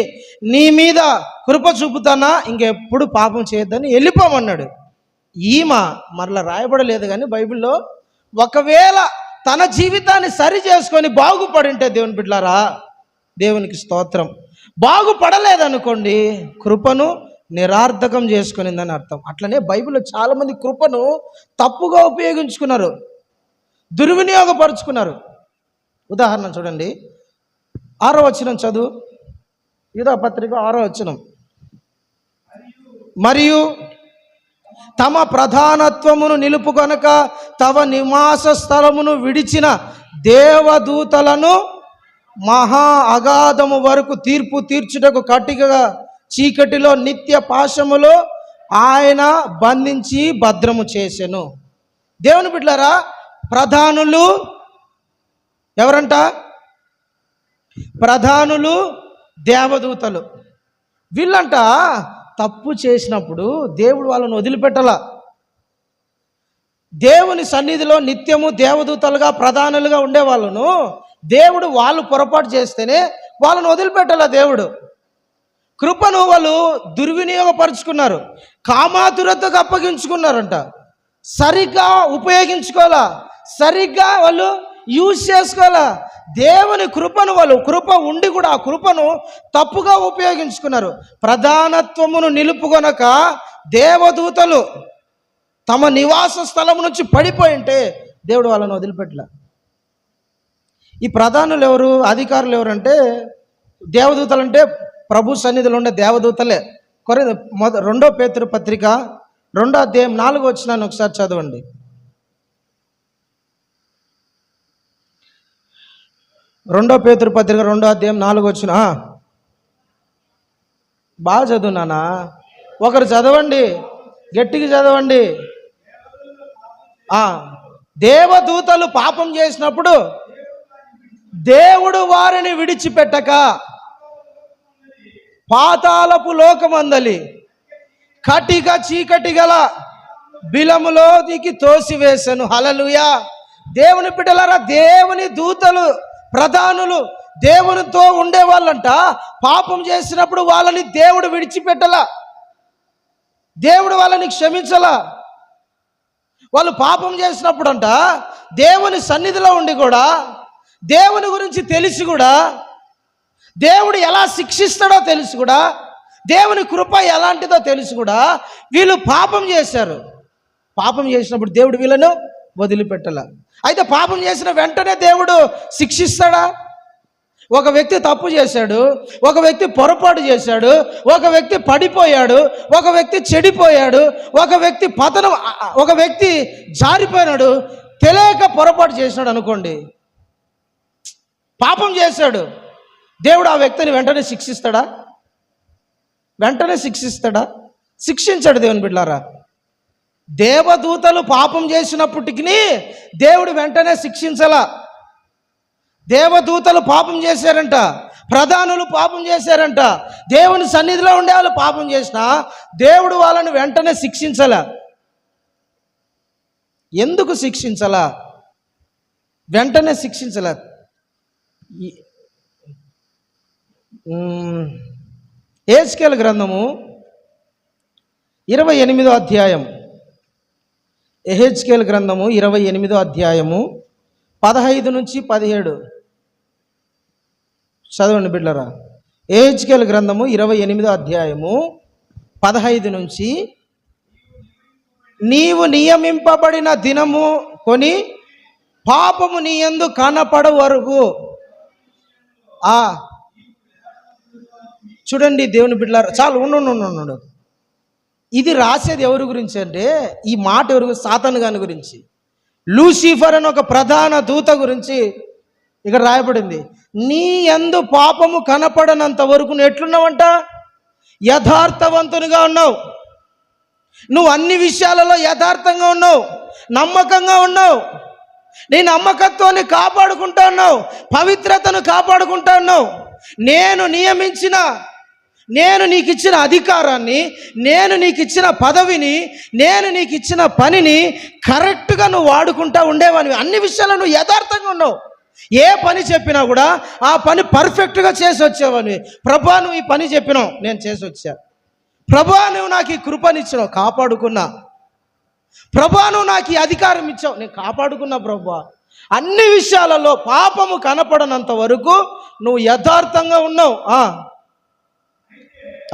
నీ మీద కృప చూపుతానా, ఇంకెప్పుడు పాపం చేయొద్దని వెళ్ళిపోమన్నాడు. ఈమె మరలా రాయబడలేదు కానీ బైబిల్లో, ఒకవేళ తన జీవితాన్ని సరి చేసుకొని బాగుపడింటే, దేవుని బిడ్డలారా, దేవునికి స్తోత్రం, బాగుపడలేదనుకోండి, కృపను నిరార్థకం చేసుకునిందని అర్థం. అట్లనే బైబిల్లో చాలామంది కృపను తప్పుగా ఉపయోగించుకున్నారు, దుర్వినియోగపరుచుకున్నారు. ఉదాహరణ చూడండి, 6వ వచనం చదువు, యూదా పత్రిక 6వ వచనం. మరియు తమ ప్రధానత్వమును నిలుపుకొనక తమ నివాస స్థలమును విడిచిన దేవదూతలను మహా అగాధము వరకు తీర్పు తీర్చుటకు కట్టిగా చీకటిలో నిత్య పాశములో ఆయన బంధించి భద్రము చేసెను. దేవుని బిడ్డలారా, ప్రధానులు ఎవరంట? ప్రధానులు, దేవదూతలు. వీళ్ళంట తప్పు చేసినప్పుడు దేవుడు వాళ్ళని వదిలిపెట్టలా. దేవుని సన్నిధిలో నిత్యము దేవదూతలుగా ప్రధానులుగా ఉండే వాళ్ళను దేవుడు వాళ్ళు పొరపాటు చేస్తేనే వాళ్ళని వదిలిపెట్టాల. దేవుడు కృపను వాళ్ళు దుర్వినియోగపరుచుకున్నారు, కామాతురతకు అప్పగించుకున్నారంట. సరిగ్గా ఉపయోగించుకోవాలా, సరిగ్గా వాళ్ళు యూజ్ చేసుకోవాలా. దేవుని కృపను వాళ్ళు, కృప ఉండి కూడా ఆ కృపను తప్పుగా ఉపయోగించుకున్నారు. ప్రధానత్వమును నిలుపుకొనక దేవదూతలు తమ నివాస స్థలం నుంచి పడిపోయి ఉంటే దేవుడు వాళ్ళని వదిలిపెట్టలే. ఈ ప్రధానులు ఎవరు, అధికారులు ఎవరంటే దేవదూతలు అంటే ప్రభు సన్నిధిలో ఉండే దేవదూతలే. 2 పేతురు పత్రిక 2వ అధ్యాయం 4వ వచనాన్ని ఒకసారి చదవండి. 2 పేతురు పత్రిక 2వ అధ్యాయం 4వ వచనం. బాగా చదువునానా, ఒకరు చదవండి, గట్టిగా చదవండి. దేవదూతలు పాపం చేసినప్పుడు దేవుడు వారిని విడిచిపెట్టక పాతాళపు లోకమందలి కటిక చీకటి గల బిలములోనికి తోసివేసెను. హల్లెలూయా. దేవుని బిడ్డలారా, దేవుని దూతలు, ప్రధానులు దేవునితో ఉండేవాళ్ళంట. పాపం చేసినప్పుడు వాళ్ళని దేవుడు విడిచిపెట్టలా, దేవుడు వాళ్ళని క్షమించలా. వాళ్ళు పాపం చేసినప్పుడు అంట దేవుని సన్నిధిలో ఉండి కూడా, దేవుని గురించి తెలిసి కూడా, దేవుడు ఎలా శిక్షిస్తాడో తెలిసి కూడా, దేవుని కృప ఎలాంటిదో తెలిసి కూడా వీళ్ళు పాపం చేశారు. పాపం చేసినప్పుడు దేవుడు వీళ్ళను వదిలిపెట్టలా. అయితే పాపం చేసిన వెంటనే దేవుడు శిక్షిస్తాడా? ఒక వ్యక్తి తప్పు చేశాడు, ఒక వ్యక్తి పొరపాటు చేశాడు, ఒక వ్యక్తి పడిపోయాడు, ఒక వ్యక్తి చెడిపోయాడు, ఒక వ్యక్తి జారిపోయినాడు, తెలియక పొరపాటు చేసినాడు అనుకోండి, పాపం చేశాడు. దేవుడు ఆ వ్యక్తిని వెంటనే శిక్షిస్తాడా? వెంటనే శిక్షిస్తాడా? శిక్షించాడు. దేవుని బిడ్డలారా, దేవదూతలు పాపం చేసినప్పటికీ దేవుడు వెంటనే శిక్షించలా. దేవదూతలు పాపం చేశారంట, ప్రధానులు పాపం చేశారంట, దేవుని సన్నిధిలో ఉండే వాళ్ళు పాపం చేసినా దేవుడు వాళ్ళని వెంటనే శిక్షించలా. ఎందుకు శిక్షించలా? వెంటనే శిక్షించలా. యెహెజ్కేలు గ్రంథము 28వ అధ్యాయం, యెహెజ్కేలు గ్రంథము 28వ అధ్యాయము 15 నుంచి 17 చదవండి బిడ్డలారా. యెహెజ్కేలు గ్రంథము 28వ అధ్యాయము 15 నుంచి, నీవు నియమింపబడిన దినము కొని పాపము నీ యందు కనపడు వరకు. చూడండి దేవుని బిడ్డలారా, చాలు ఉండు. ఇది రాసేది ఎవరి గురించి అంటే, ఈ మాట ఎవరి గురించి? సాతాను గాని గురించి. లూసిఫర్ అని ఒక ప్రధాన దూత గురించి ఇక్కడ రాయబడింది. నీ యందు పాపము కనపడనంత వరకు నువ్వు ఎట్లున్నావంట? యథార్థవంతునిగా ఉన్నావు. నువ్వు అన్ని విషయాలలో యథార్థంగా ఉన్నావు, నమ్మకంగా ఉన్నావు. నీ నమ్మకత్వాన్ని కాపాడుకుంటా ఉన్నావు, పవిత్రతను కాపాడుకుంటా ఉన్నావు. నేను నీకు ఇచ్చిన అధికారాన్ని, నేను నీకు ఇచ్చిన పదవిని, నేను నీకు ఇచ్చిన పనిని కరెక్ట్గా నువ్వు వాడుకుంటా ఉండేవానివి. అన్ని విషయాల్లో నువ్వు యథార్థంగా ఉన్నావు. ఏ పని చెప్పినా కూడా ఆ పని పర్ఫెక్ట్గా చేసి వచ్చేవానివి. ప్రభా, నువ్వు ఈ పని చెప్పినావు, నేను చేసి వచ్చా. ప్రభా, నువ్వు నాకు ఈ కృపనిచ్చినావు, కాపాడుకున్నా. ప్రభా, నువ్వు నాకు ఈ అధికారం ఇచ్చావు, నేను కాపాడుకున్నా. ప్రభా, అన్ని విషయాలలో పాపము కనపడనంత వరకు నువ్వు యథార్థంగా ఉన్నావు.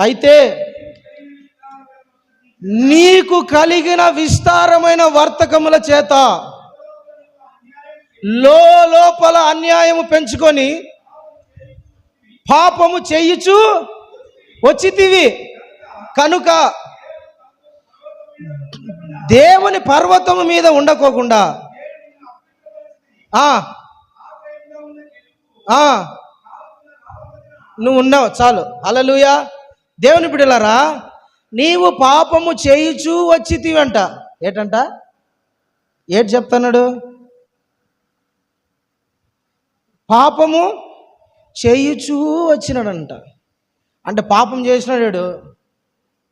అయితే నీకు కలిగిన విస్తారమైన వర్తకముల చేత లోపల అన్యాయము పెంచుకొని పాపము చేయుచు వచ్చితివి కనుక దేవుని పర్వతము మీద ఉండకోకుండా నువ్వు ఉన్నావు. చాలు. హల్లెలూయా. దేవుని బిడ్డలారా, నీవు పాపము చేయుచూ వచ్చితివంట. ఏటంట? ఏటి చెప్తున్నాడు? పాపము చేయుచూ వచ్చినాడంట. అంటే పాపం చేసినాడు,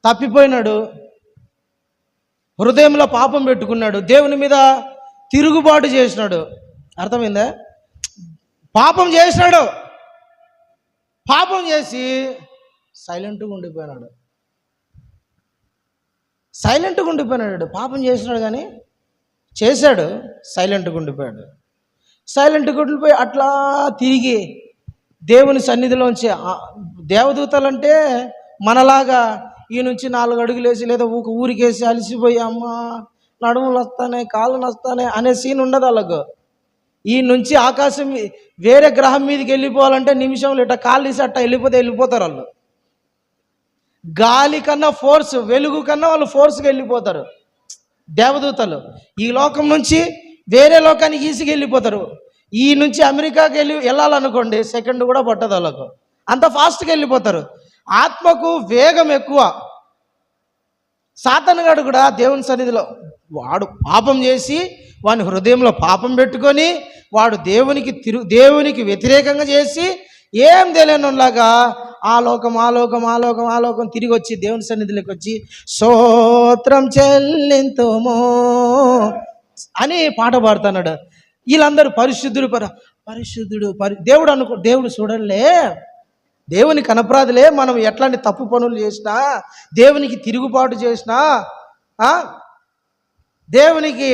తప్పిపోయినాడు, హృదయంలో పాపం పెట్టుకున్నాడు, దేవుని మీద తిరుగుబాటు చేసినాడు. అర్థమైందా? పాపం చేసినాడు, పాపం చేసి సైలెంట్గా ఉండిపోయినాడు. పాపం చేసినాడు కానీ చేశాడు, సైలెంట్గా ఉండిపోయాడు. సైలెంట్గా ఉండిపోయి అట్లా తిరిగి దేవుని సన్నిధిలోంచి, దేవదూతలంటే మనలాగా ఈ నుంచి 4 అడుగులు వేసి లేదా ఊరికేసి అలసిపోయి అమ్మ నడుములు వస్తానే కాళ్ళు వస్తానే అనే సీన్ ఉండదు వాళ్ళకు. ఈ నుంచి ఆకాశం వేరే గ్రహం మీదకి వెళ్ళిపోవాలంటే నిమిషంలో ఇట్లా కాళ్ళు తీసి అట్లా వెళ్ళిపోతారు వాళ్ళు. గాలి కన్నా ఫోర్స్, వెలుగు కన్నా వాళ్ళు ఫోర్స్గా వెళ్ళిపోతారు దేవదూతలు. ఈ లోకం నుంచి వేరే లోకానికి ఈజీగా వెళ్ళిపోతారు. ఈ నుంచి అమెరికాకి వెళ్ళాలనుకోండి, సెకండ్ కూడా పట్టదు వాళ్ళకు, అంత ఫాస్ట్గా వెళ్ళిపోతారు. ఆత్మకు వేగం ఎక్కువ. సాతానుగాడు కూడా దేవుని సన్నిధిలో వాడు పాపం చేసి వాని హృదయంలో పాపం పెట్టుకొని వాడు దేవునికి వ్యతిరేకంగా చేసి ఏం తెలియనులాగా ఆలోకం తిరిగి వచ్చి దేవుని సన్నిధిలోకి వచ్చి స్తోత్రం చెల్లింతుము అని పాట పాడుతున్నాడు. వీళ్ళందరూ పరిశుద్ధుడు దేవుడు చూడలే, దేవుని కనపరాదులే. మనం ఎట్లాంటి తప్పు పనులు చేసినా, దేవునికి తిరుగుబాటు చేసినా, దేవునికి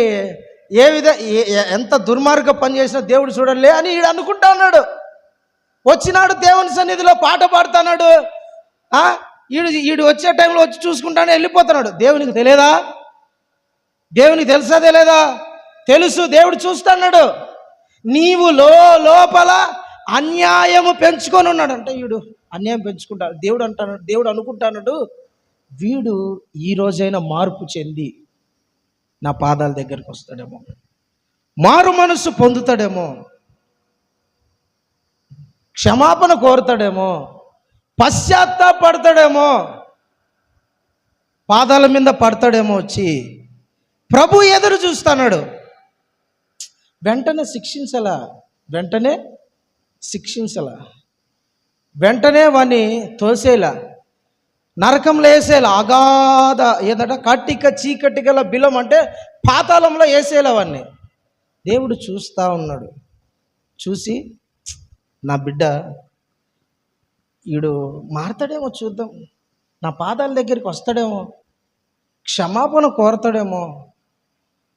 ఎంత దుర్మార్గ పని చేసినా దేవుడు చూడలే అని ఈడు అనుకుంటా ఉన్నాడు. వచ్చినాడు దేవుని సన్నిధిలో పాట పాడుతున్నాడు. ఈడు వచ్చే టైంలో వచ్చి చూసుకుంటానే వెళ్ళిపోతున్నాడు. దేవునికి తెలియదా? దేవునికి తెలుసా తెలియదా? తెలుసు. దేవుడు చూస్తున్నాడు. నీవు లోపల అన్యాయము పెంచుకొని ఉన్నాడు. అంటే వీడు అన్యాయం పెంచుకుంటాడు. దేవుడు అనుకుంటాడు, వీడు ఈ రోజైనా మార్పు చెంది నా పాదాల దగ్గరికి వస్తాడేమో, మారు మనస్సు పొందుతాడేమో, క్షమాపణ కోరుతాడేమో, పశ్చాత్తాపడతాడేమో, పాదాల మీద పడతాడేమో, వచ్చి ప్రభు ఎదురు చూస్తున్నాడు. వెంటనే శిక్షించలా, వెంటనే వాడిని తోసేలా, నరకంలో వేసేలా, అగాధ ఏదట కట్టిక చీకటి గల బిలం అంటే పాతాళంలో వేసేలా వాడిని దేవుడు చూస్తూ ఉన్నాడు. చూసి నా బిడ్డ వీడు మారతాడేమో, చూద్దాం, నా పాదాల దగ్గరికి వస్తాడేమో, క్షమాపణ కోరతాడేమో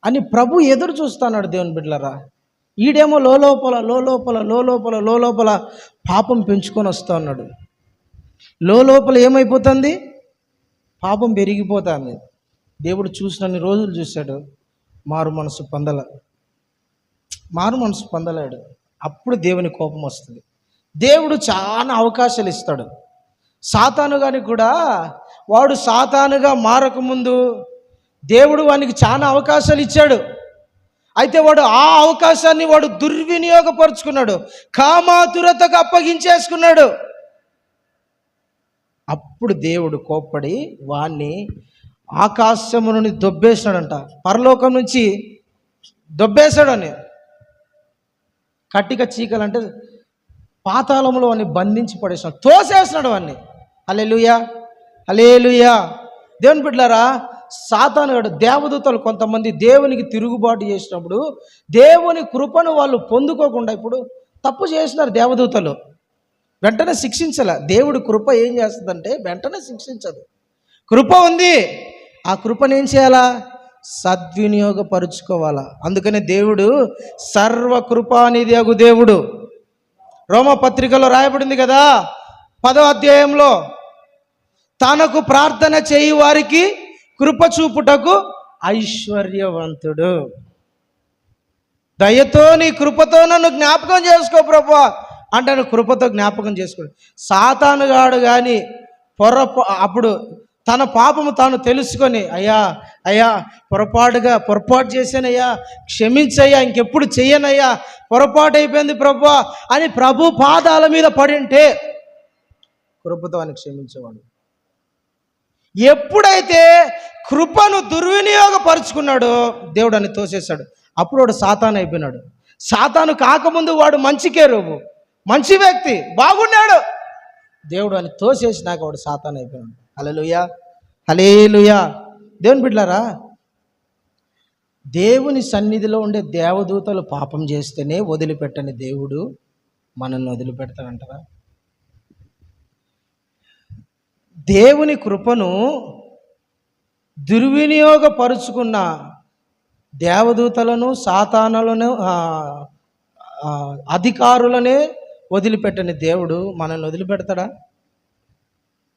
అని ప్రభు ఎదురు చూస్తున్నాడు. దేవుని బిడ్డలారా, ఈడేమో లోలోపల పాపం పెంచుకొని వస్తూ ఉన్నాడు. లోపల ఏమైపోతుంది? పాపం పెరిగిపోతుంది. దేవుడు చూసినన్ని రోజులు చూశాడు, మారు మనసు పొందలేడు. అప్పుడు దేవుని కోపం వస్తుంది. దేవుడు చాలా అవకాశాలు ఇస్తాడు. సాతానుగానికి కూడా, వాడు సాతానుగా మారకముందు దేవుడు వానికి చాలా అవకాశాలు ఇచ్చాడు. అయితే వాడు ఆ అవకాశాన్ని దుర్వినియోగపరుచుకున్నాడు, కామాతురతకు అప్పగించేసుకున్నాడు. అప్పుడు దేవుడు కోప్పడి వాణ్ణి ఆకాశము నుండి దొబ్బేశాడంట, పరలోకం నుంచి దొబ్బేశాడని. కట్టిక చీకలంటే పాతాళంలో వాడిని బంధించి పడేసాడు, తోసేసినాడు వాడిని. హల్లెలూయా. దేవుని బిడ్డలారా, సాతానుగాడు, దేవదూతలు కొంతమంది దేవునికి తిరుగుబాటు చేసినప్పుడు దేవుని కృపను వాళ్ళు పొందుకోకుండా, ఇప్పుడు తప్పు చేసినారు దేవదూతలు, వెంటనే శిక్షించాల. దేవుడి కృప ఏం చేస్తుందంటే వెంటనే శిక్షించదు. కృప ఉంది, ఆ కృపను ఏం చేయాలా? సద్వినియోగపరుచుకోవాలా. అందుకనే దేవుడు సర్వకృపానిధి అగు దేవుడు. రోమపత్రికలో రాయబడింది కదా, 10వ అధ్యాయంలో, తనకు ప్రార్థన చేయి వారికి కృప చూపుటకు ఐశ్వర్యవంతుడు. దయతో నీ కృపతో నన్ను జ్ఞాపకం చేసుకో ప్రభువా అంటే కృపతో జ్ఞాపకం చేసుకోండి. సాతానుగాడు కానీ అప్పుడు తన పాపము తాను తెలుసుకొని, అయ్యా పొరపాటు చేశానయ్యా, క్షమించయ్యా, ఇంకెప్పుడు చెయ్యనయ్యా, పొరపాటు అయిపోయింది ప్రభువా అని ప్రభు పాదాల మీద పడింటే కృపతో అని క్షమించేవాడు. ఎప్పుడైతే కృపను దుర్వినియోగపరుచుకున్నాడో దేవుడు అని తోసేశాడు. అప్పుడు వాడు సాతాను అయిపోయినాడు. సాతాను కాకముందు వాడు మంచి కేరుబు, మంచి వ్యక్తి, బాగున్నాడు. దేవుడు అని తోసేసినాక వాడు సాతాను అయిపోయినాడు. హల్లెలూయా, హల్లెలూయా. దేవుని బిడ్డలారా, దేవుని సన్నిధిలో ఉండే దేవదూతలు పాపం చేస్తేనే వదిలిపెట్టని దేవుడు మనల్ని వదిలిపెడతాడంటారా? దేవుని కృపను దుర్వినియోగపరుచుకున్న దేవదూతలను, సాతానులను, అధికారులనే వదిలిపెట్టని దేవుడు మనల్ని వదిలిపెడతాడా?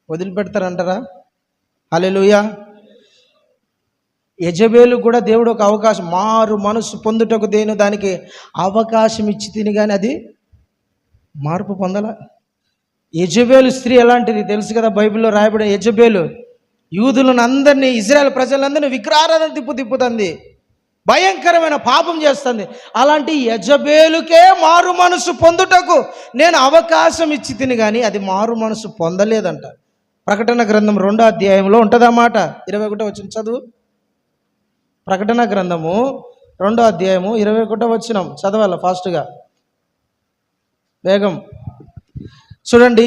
వదిలిపెడతారంటారా? హల్లెలూయా. యెజబేలు కూడా దేవుడు ఒక అవకాశం, మారు మనసు పొందుటకు దేని దానికి అవకాశం ఇచ్చి తిని, కానీ అది మార్పు పొందల. యెజబేలు స్త్రీ ఎలాంటిది తెలుసు కదా, బైబిల్లో రాయబడిన యెజబేలు యూదులను అందరినీ, ఇజ్రాయెల్ ప్రజలందరినీ విగ్రహారాధన తిప్పుతుంది, భయంకరమైన పాపం చేస్తుంది. అలాంటి యెజబేలుకే మారు మనసు పొందుటకు నేను అవకాశం ఇచ్చి తిని, కానీ అది మారు మనసు పొందలేదంట. ప్రకటన గ్రంథం 2వ అధ్యాయంలో ఉంటుంది ఆ మాట. 21వ వచనం చదువు. ప్రకటన గ్రంథము 2వ అధ్యాయము 21వ వచనం చదవాలి ఫాస్ట్గా, వేగం చూడండి.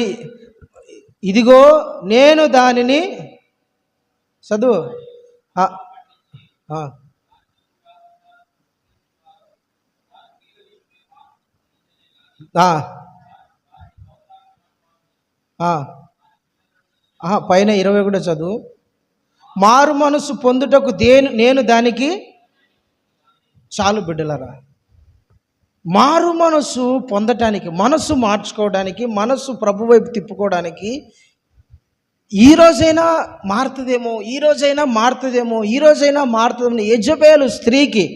ఇదిగో నేను దానిని చదువు. పైన 21 చదువు. మారు మనసు పొందుటకు నేను దానికి, చాలు బిడ్డలరా, మారు మనసు పొందటానికి, మనసు మార్చుకోవడానికి, మనసు ప్రభు వైపు తిప్పుకోవడానికి ఈ రోజైనా మారుతుందేమో, ఈ రోజైనా మారుతుందేమో. యెజబేలు స్త్రీకి,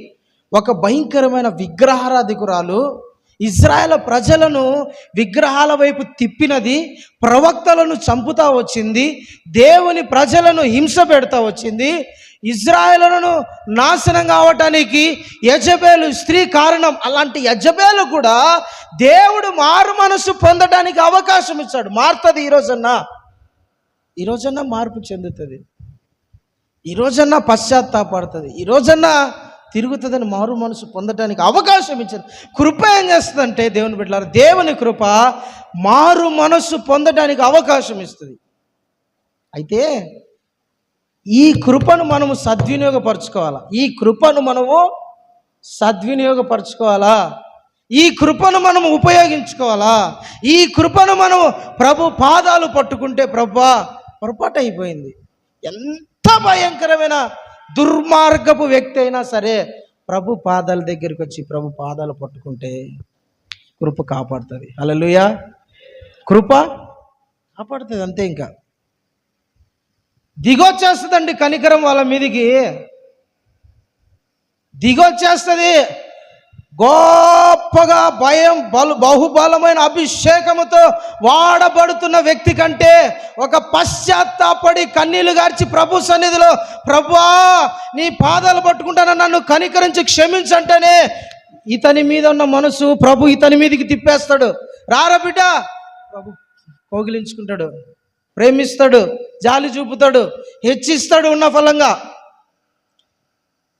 ఒక భయంకరమైన విగ్రహారాధికురాలు, ఇజ్రాయేల్ ప్రజలను విగ్రహాల వైపు తిప్పినది, ప్రవక్తలను చంపుతా వచ్చింది, దేవుని ప్రజలను హింస పెడతా వచ్చింది. ఇజ్రాయేలును నాశనం కావటానికి యెజబేలు స్త్రీ కారణం. అలాంటి యెజబేలు కూడా దేవుడు మారు మనసు పొందడానికి అవకాశం ఇచ్చాడు. మారుతుంది. ఈరోజన్నా మార్పు చెందుతుంది, ఈరోజన్నా పశ్చాత్తాపడుతుంది, ఈరోజన్నా తిరుగుతుందని మారు మనసు పొందడానికి అవకాశం ఇచ్చింది. కృప ఏం చేస్తుందంటే, దేవుని బిడ్డలారా, దేవుని కృప మారు మనసు పొందడానికి అవకాశం ఇస్తుంది. అయితే ఈ కృపను మనము సద్వినియోగపరచుకోవాలా, ఈ కృపను మనము ఉపయోగించుకోవాలా. ఈ కృపను మనము ప్రభు పాదాలు పట్టుకుంటే, ప్రభువా పొరపాటు అయిపోయింది, ఎంత భయంకరమైన దుర్మార్గపు వ్యక్తి అయినా సరే ప్రభు పాదాల దగ్గరికి వచ్చి ప్రభు పాదాలు పట్టుకుంటే కృప కాపాడుతుంది. హల్లెలూయా. కృప కాపాడుతుంది, అంతే. ఇంకా దిగొచ్చేస్తుందండి కనికరం వాళ్ళ మీదికి, దిగొచ్చేస్తుంది. గొప్పగా బహుబలమైన అభిషేకముతో వాడబడుతున్న వ్యక్తి కంటే, ఒక పశ్చాత్తాపడి కన్నీళ్లు గార్చి ప్రభు సన్నిధిలో, ప్రభువా నీ పాదాలు పట్టుకుంటాను, నన్ను కనికరించి క్షమించంటేనే ఇతని మీద ఉన్న మనసు ప్రభు ఇతని మీదకి తిప్పేస్తాడు. రారా బిడ్డ, ప్రభు కోగిలించుకుంటాడు, ప్రేమిస్తాడు, జాలి చూపుతాడు, హెచ్చిస్తాడు ఉన్న ఫలంగా.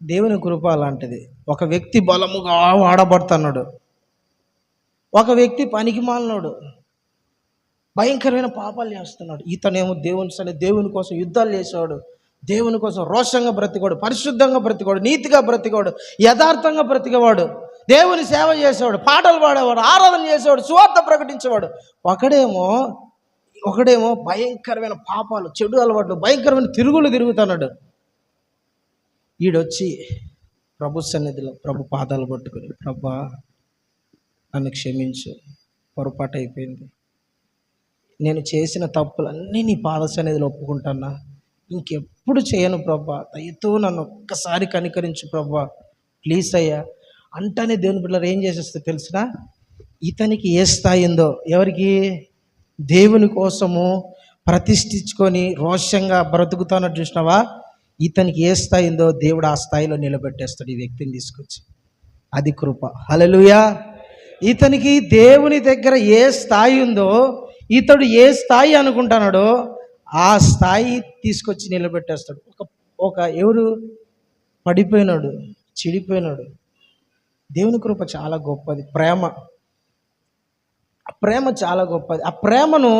దేవుని కృప అలాంటిది. ఒక వ్యక్తి బలముగా వాడబడుతున్నాడు, ఒక వ్యక్తి పనికి మాలినోడు, భయంకరమైన పాపాలు చేస్తున్నాడు. ఇతనేమో దేవుని కోసం యుద్ధాలు చేసేవాడు, దేవుని కోసం రోషంగా బ్రతికోడు, పరిశుద్ధంగా బ్రతికోడు, నీతిగా బ్రతికోడు, యథార్థంగా బ్రతికేవాడు, దేవుని సేవ చేసేవాడు, పాటలు పాడేవాడు, ఆరాధన చేసేవాడు, సువార్త ప్రకటించేవాడు. ఒకడేమో భయంకరమైన పాపాలు, చెడు అలవాట్లు, భయంకరమైన తిరుగుతున్నాడు. ఈడొచ్చి ప్రభు సన్నిధిలో ప్రభు పాదాలు పట్టుకుని, ప్రభువా నన్ను క్షమించు, పొరపాటు అయిపోయింది, నేను చేసిన తప్పులన్నీ నీ పాద సన్నిధిలో ఒప్పుకుంటున్నా, ఇంకెప్పుడు చేయను ప్రభువా, దయతో నన్ను ఒక్కసారి కనికరించు ప్రభువా, ప్లీజ్ అయ్యా అంటనే దేవుని బిడ్డలు ఏం చేసేస్తే తెలిసిన, ఇతనికి ఏ స్థాయి ఉందో, ఎవరికి, దేవుని కోసము ప్రతిష్ఠించుకొని రోషంగా బ్రతుకుతానని చూసినావా, ఇతనికి ఏ స్థాయి ఉందో దేవుడు ఆ స్థాయిలో నిలబెట్టేస్తాడు ఈ వ్యక్తిని తీసుకొచ్చి. అది కృప. హల్లెలూయా. ఇతనికి దేవుని దగ్గర ఏ స్థాయి ఉందో, ఇతడు ఏ స్థాయి అనుకుంటున్నాడో ఆ స్థాయి తీసుకొచ్చి నిలబెట్టేస్తాడు. ఒక ఒక ఎవరు పడిపోయినాడు, చెడిపోయినాడు. దేవుని కృప చాలా గొప్పది. ప్రేమ చాలా గొప్పది. ఆ ప్రేమను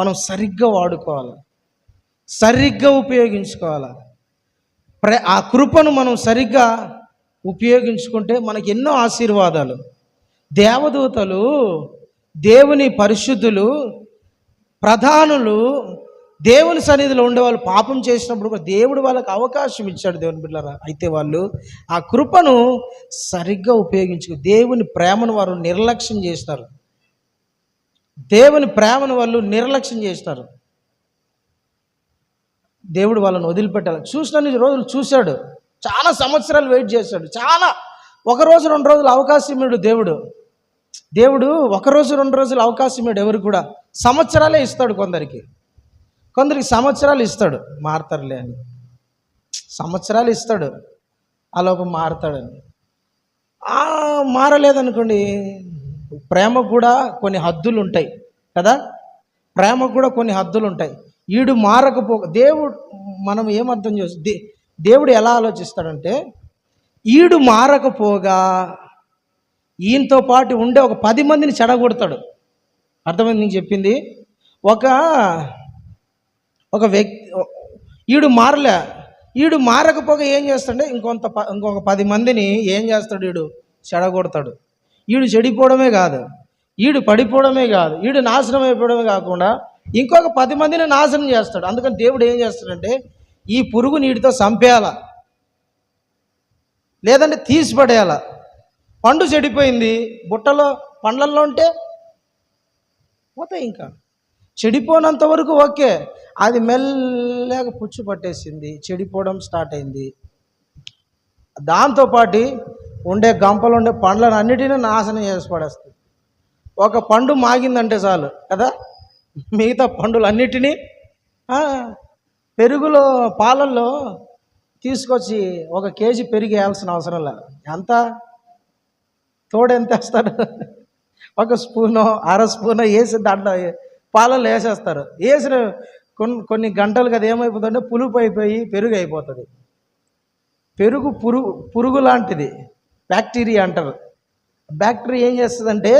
మనం సరిగ్గా వాడుకోవాలి, సరిగ్గా ఉపయోగించుకోవాలి. ఆ కృపను మనం సరిగ్గా ఉపయోగించుకుంటే మనకి ఎన్నో ఆశీర్వాదాలు. దేవదూతలు, దేవుని పరిశుద్ధులు, ప్రధానులు, దేవుని సన్నిధిలో ఉండేవాళ్ళు పాపం చేసినప్పుడు కూడా దేవుడు వాళ్ళకి అవకాశం ఇచ్చాడు దేవుని బిడ్డలారా. అయితే వాళ్ళు ఆ కృపను సరిగ్గా ఉపయోగించుకు దేవుని ప్రేమను వారు నిర్లక్ష్యం చేస్తారు. దేవుని ప్రేమను వాళ్ళు నిర్లక్ష్యం చేస్తారు. దేవుడు వాళ్ళని వదిలిపెట్టాలి. చూసినన్ని రోజులు చూశాడు, చాలా సంవత్సరాలు వెయిట్ చేశాడు. చాలా, 1 రోజు 2 రోజులు అవకాశం ఇవ్వడు దేవుడు 1 రోజు 2 రోజులు అవకాశం ఇవ్వడు. ఎవరికి కూడా సంవత్సరాలే ఇస్తాడు. కొందరికి సంవత్సరాలు ఇస్తాడు, మారతారులే అని. సంవత్సరాలు ఇస్తాడు, ఆలోపు మారతాడని. మారలేదనుకోండి, ప్రేమకు కూడా కొన్ని హద్దులు ఉంటాయి కదా. ప్రేమకు కూడా కొన్ని హద్దులు ఉంటాయి. ఈడు దేవుడు, మనం ఏమర్థం చేస్తుంది, దేవుడు ఎలా ఆలోచిస్తాడంటే, ఈడు మారకపోగా ఈయనతో పాటు ఉండే ఒక 10 మందిని చెడగొడతాడు. అర్థమైంది నీకు చెప్పింది? ఒక వ్యక్తి, ఈడు మారకపోగా ఏం చేస్తాడంటే ఇంకొక 10 మందిని ఏం చేస్తాడు, ఈడు చెడగొడతాడు. ఈడు చెడిపోవడమే కాదు, ఈడు పడిపోవడమే కాదు, ఈడు నాశనం అయిపోవడమే కాకుండా ఇంకొక 10 మందిని నాశనం చేస్తాడు. అందుకని దేవుడు ఏం చేస్తాడంటే, ఈ పురుగు నీటితో చంపేయాల, లేదంటే తీసిపడేయాల. పండు చెడిపోయింది, బుట్టలో పండ్లల్లో ఉంటే పోతాయి. ఇంకా చెడిపోయినంత వరకు ఓకే, అది మెల్లగా పుచ్చు పట్టేసింది, చెడిపోవడం స్టార్ట్ అయింది. దాంతోపాటు ఉండే గంపలు ఉండే పండ్లను అన్నిటినీ నాశనం చేసి పడేస్తుంది. ఒక పండు మాగిందంటే చాలు కదా, మిగతా పండులు అన్నిటినీ పెరుగులో, పాలల్లో తీసుకొచ్చి 1 కేజీ పెరుగు వేయాల్సిన అవసరం లేదు. ఎంత తోడెంత వేస్తారు, 1 స్పూనో 1/2 స్పూనో వేసి దాంట్లో పాలల్లో వేసేస్తారు. వేసిన కొన్ని గంటలకు అది ఏమైపోతుందంటే పులుపు అయిపోయి పెరుగు అయిపోతుంది. పెరుగు పురుగు లాంటిది, బ్యాక్టీరియా అంటారు. బ్యాక్టీరియా ఏం చేస్తుందంటే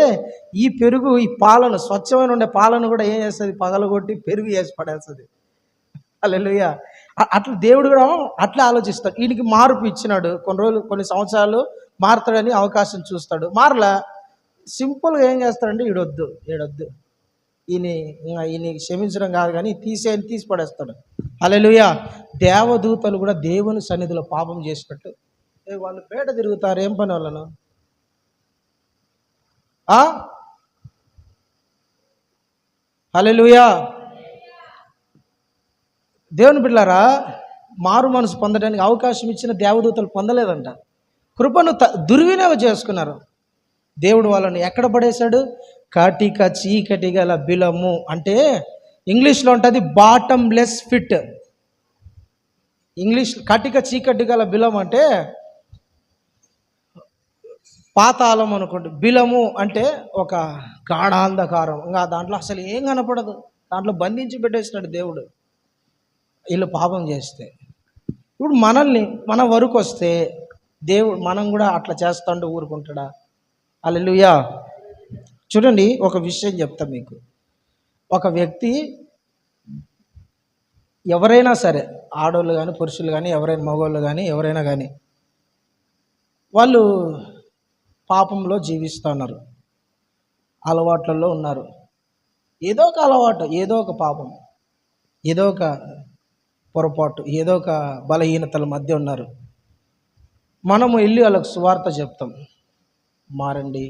ఈ పెరుగు, ఈ పాలను, స్వచ్ఛమైన ఉండే పాలను కూడా ఏం చేస్తుంది, పగలగొట్టి పెరుగు చేసి పడేస్తుంది. హల్లెలూయా. అట్లా దేవుడు కూడా అట్లా ఆలోచిస్తాడు. వీడికి మార్పు ఇచ్చినాడు, కొన్ని సంవత్సరాలు మారుతాడని అవకాశం చూస్తాడు. మారలా, సింపుల్గా ఏం చేస్తాడంటే ఈడొద్దు ఈయన క్షమించడం కాదు కానీ తీసి పడేస్తాడు. హల్లెలూయా. దేవదూతలు కూడా దేవుని సన్నిధిలో పాపం చేసినట్టు వాళ్ళు బయట తిరుగుతారు. ఏం పని వాళ్ళను? హల్లెలూయా. దేవుని బిడ్డలారా, మారు మనసు పొందడానికి అవకాశం ఇచ్చిన దేవదూతలు పొందలేదంట. కృపను దుర్వినియోగం చేసుకున్నారు. దేవుడు వాళ్ళని ఎక్కడ పడేశాడు? కాటిక చీకటి గల బిలము, అంటే ఇంగ్లీష్లో ఉంటుంది బాటమ్లెస్ ఫిట్. ఇంగ్లీష్ కటిక చీకటి గల బిలం అంటే పాతాళం అనుకోండి. బిలము అంటే ఒక గాఢాంధకారం, ఇంకా దాంట్లో అసలు ఏం కనపడదు. దాంట్లో బంధించి పెట్టేసినాడు దేవుడు వీళ్ళు పాపం చేస్తే. ఇప్పుడు మన వరకు వస్తే దేవుడు మనం కూడా అట్లా చేస్తాండు ఊరుకుంటాడా? హల్లెలూయా. చూడండి, ఒక విషయం చెప్తా మీకు. ఒక వ్యక్తి, ఎవరైనా సరే, ఆడవాళ్ళు కానీ పురుషులు కానీ ఎవరైనా, మగవాళ్ళు కానీ ఎవరైనా కానీ, వాళ్ళు పాపంలో జీవిస్తున్నారు, అలవాట్లలో ఉన్నారు. ఏదో ఒక అలవాటు, ఏదో ఒక పాపం, ఏదో ఒక పొరపాటు, ఏదో ఒక బలహీనతల మధ్య ఉన్నారు. మనము వెళ్ళి వాళ్ళకు సువార్త చెప్తాం, మారండి,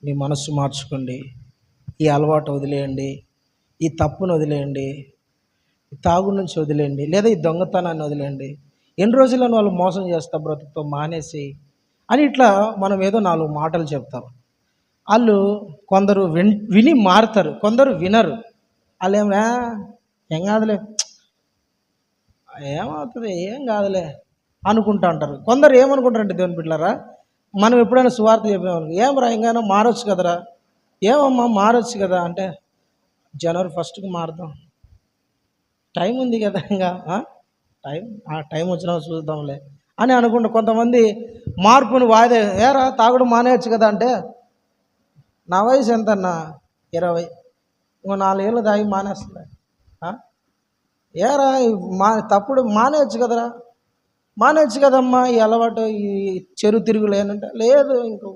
మీ మనస్సు మార్చుకోండి, ఈ అలవాటు వదిలేయండి, ఈ తప్పును వదిలేయండి, ఈ తాగు నుంచి వదిలేయండి, లేదా ఈ దొంగతనాన్ని వదిలేయండి, ఎన్ని రోజులను వాళ్ళు మోసం చేస్తా బ్రతుకుతో మానేసి అని ఇట్లా మనం ఏదో 4 మాటలు చెప్తాం. వాళ్ళు కొందరు విని మారుతారు, కొందరు వినరు. వాళ్ళు ఏం కాదులే, ఏమవుతుంది, ఏం కాదులే అనుకుంటా అంటారు. కొందరు ఏమనుకుంటారంటే దేవుని బిడ్డలారా, మనం ఎప్పుడైనా సువార్త చెప్పినామనుకో, ఏమరా ఇంకైనా మారొచ్చు కదరా, ఏమమ్మా మారొచ్చు కదా అంటే, జనవరి 1కి మారుదాం, టైం ఉంది కదా ఇంకా టైం వచ్చినా చూద్దాంలే అని అనుకుంటా. కొంతమంది మార్పుని వాయిదా, ఏరా తాగుడు మానేయచ్చు కదా అంటే, నా వయసు ఎంతన్నా 20, ఇంకో 4 ఏళ్ళు తాగి మానేస్తా. ఏరా తప్పుడు మానేయచ్చు కదరా, మానేయచ్చు కదమ్మా ఈ అలవాటు, ఈ చెరు తిరుగులు ఏంటంటే, లేదు ఇంకో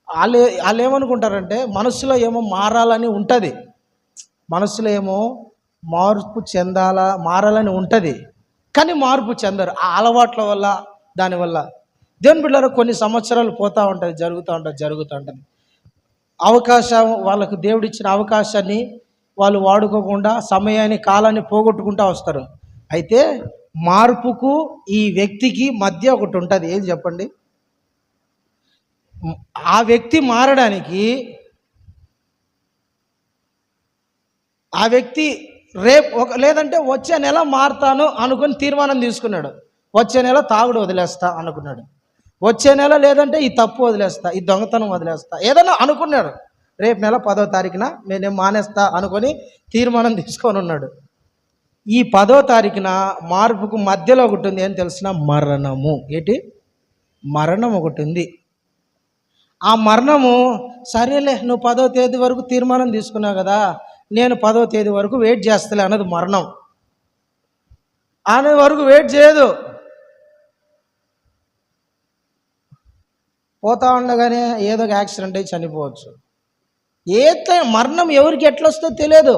వాళ్ళు ఏమనుకుంటారంటే మనసులో ఏమో మారాలని ఉంటుంది, మనసులో ఏమో మార్పు మారాలని ఉంటుంది, కానీ మార్పు చెందరు ఆ అలవాట్ల వల్ల. దానివల్ల దేవుని బిడ్డలారా కొన్ని సంవత్సరాలు పోతూ ఉంటుంది, జరుగుతూ ఉంటుంది. అవకాశం, వాళ్ళకు దేవుడిచ్చిన అవకాశాన్ని వాళ్ళు వాడుకోకుండా సమయాన్ని, కాలాన్ని పోగొట్టుకుంటూ వస్తారు. అయితే మార్పుకు ఈ వ్యక్తికి మధ్య ఒకటి ఉంటుంది. ఏం చెప్పండి? ఆ వ్యక్తి మారడానికి, ఆ వ్యక్తి లేదంటే వచ్చే నెల మారుతాను అనుకుని తీర్మానం తీసుకున్నాడు. వచ్చే నెల తాగుడు వదిలేస్తా అనుకున్నాడు. వచ్చే నెల లేదంటే ఈ తప్పు వదిలేస్తా, ఈ దొంగతనం వదిలేస్తా, ఏదైనా అనుకున్నాడు. రేపు నెల 10వ తారీఖున నేనేం మానేస్తా అనుకొని తీర్మానం తీసుకొని ఉన్నాడు. ఈ 10వ తారీఖున మార్పుకు మధ్యలో ఒకటి ఉంది. ఏం తెలిసిన? మరణము. మరణం ఒకటి ఉంది. ఆ మరణము, సరేలే నువ్వు 10వ తేదీ వరకు తీర్మానం తీసుకున్నావు కదా, నేను 10వ తేదీ వరకు వెయిట్ చేస్తలే అన్నది మరణం. అనే వరకు వెయిట్ చేయదు. పోతా ఉండగానే ఏదో ఒక యాక్సిడెంట్ అయి చనిపోవచ్చు. మరణం ఎవరికి ఎట్లా వస్తుందో తెలియదు.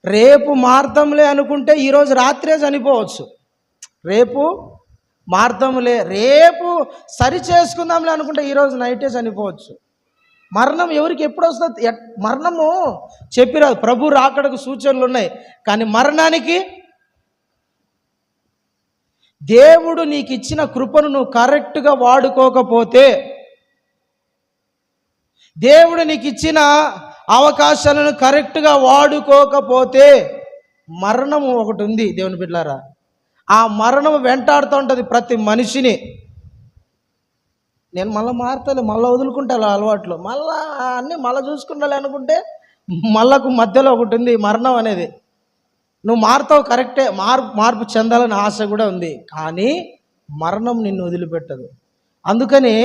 రేపు మార్తంలే అనుకుంటే ఈరోజు రాత్రే చనిపోవచ్చు. రేపు మార్తంలే, రేపు సరి చేసుకుందాంలే అనుకుంటే ఈరోజు నైటే చనిపోవచ్చు. మరణం ఎవరికి ఎప్పుడు వస్తుంది? మరణము చెప్పిరాదు. ప్రభు రాకడకు సూచనలు ఉన్నాయి, కానీ మరణానికి దేవుడు నీకు ఇచ్చిన కృపను నువ్వు కరెక్ట్గా వాడుకోకపోతే, దేవుడు నీకు ఇచ్చిన అవకాశాలను కరెక్ట్గా వాడుకోకపోతే మరణం ఒకటి ఉంది. దేవుని బిడ్డలారా, ఆ మరణం వెంటాడుతూ ఉంటుంది ప్రతి మనిషిని. నేను మళ్ళీ మారుతాను, మళ్ళీ వదులుకుంటాను అలవాట్లు, మళ్ళీ చూసుకుంటాలి అనుకుంటే మళ్ళకు మధ్యలో ఒకటి ఉంది మరణం అనేది. నువ్వు మారుతావు కరెక్టే, మార్పు చెందాలని ఆశ కూడా ఉంది, కానీ మరణం నిన్ను వదిలిపెట్టదు. అందుకని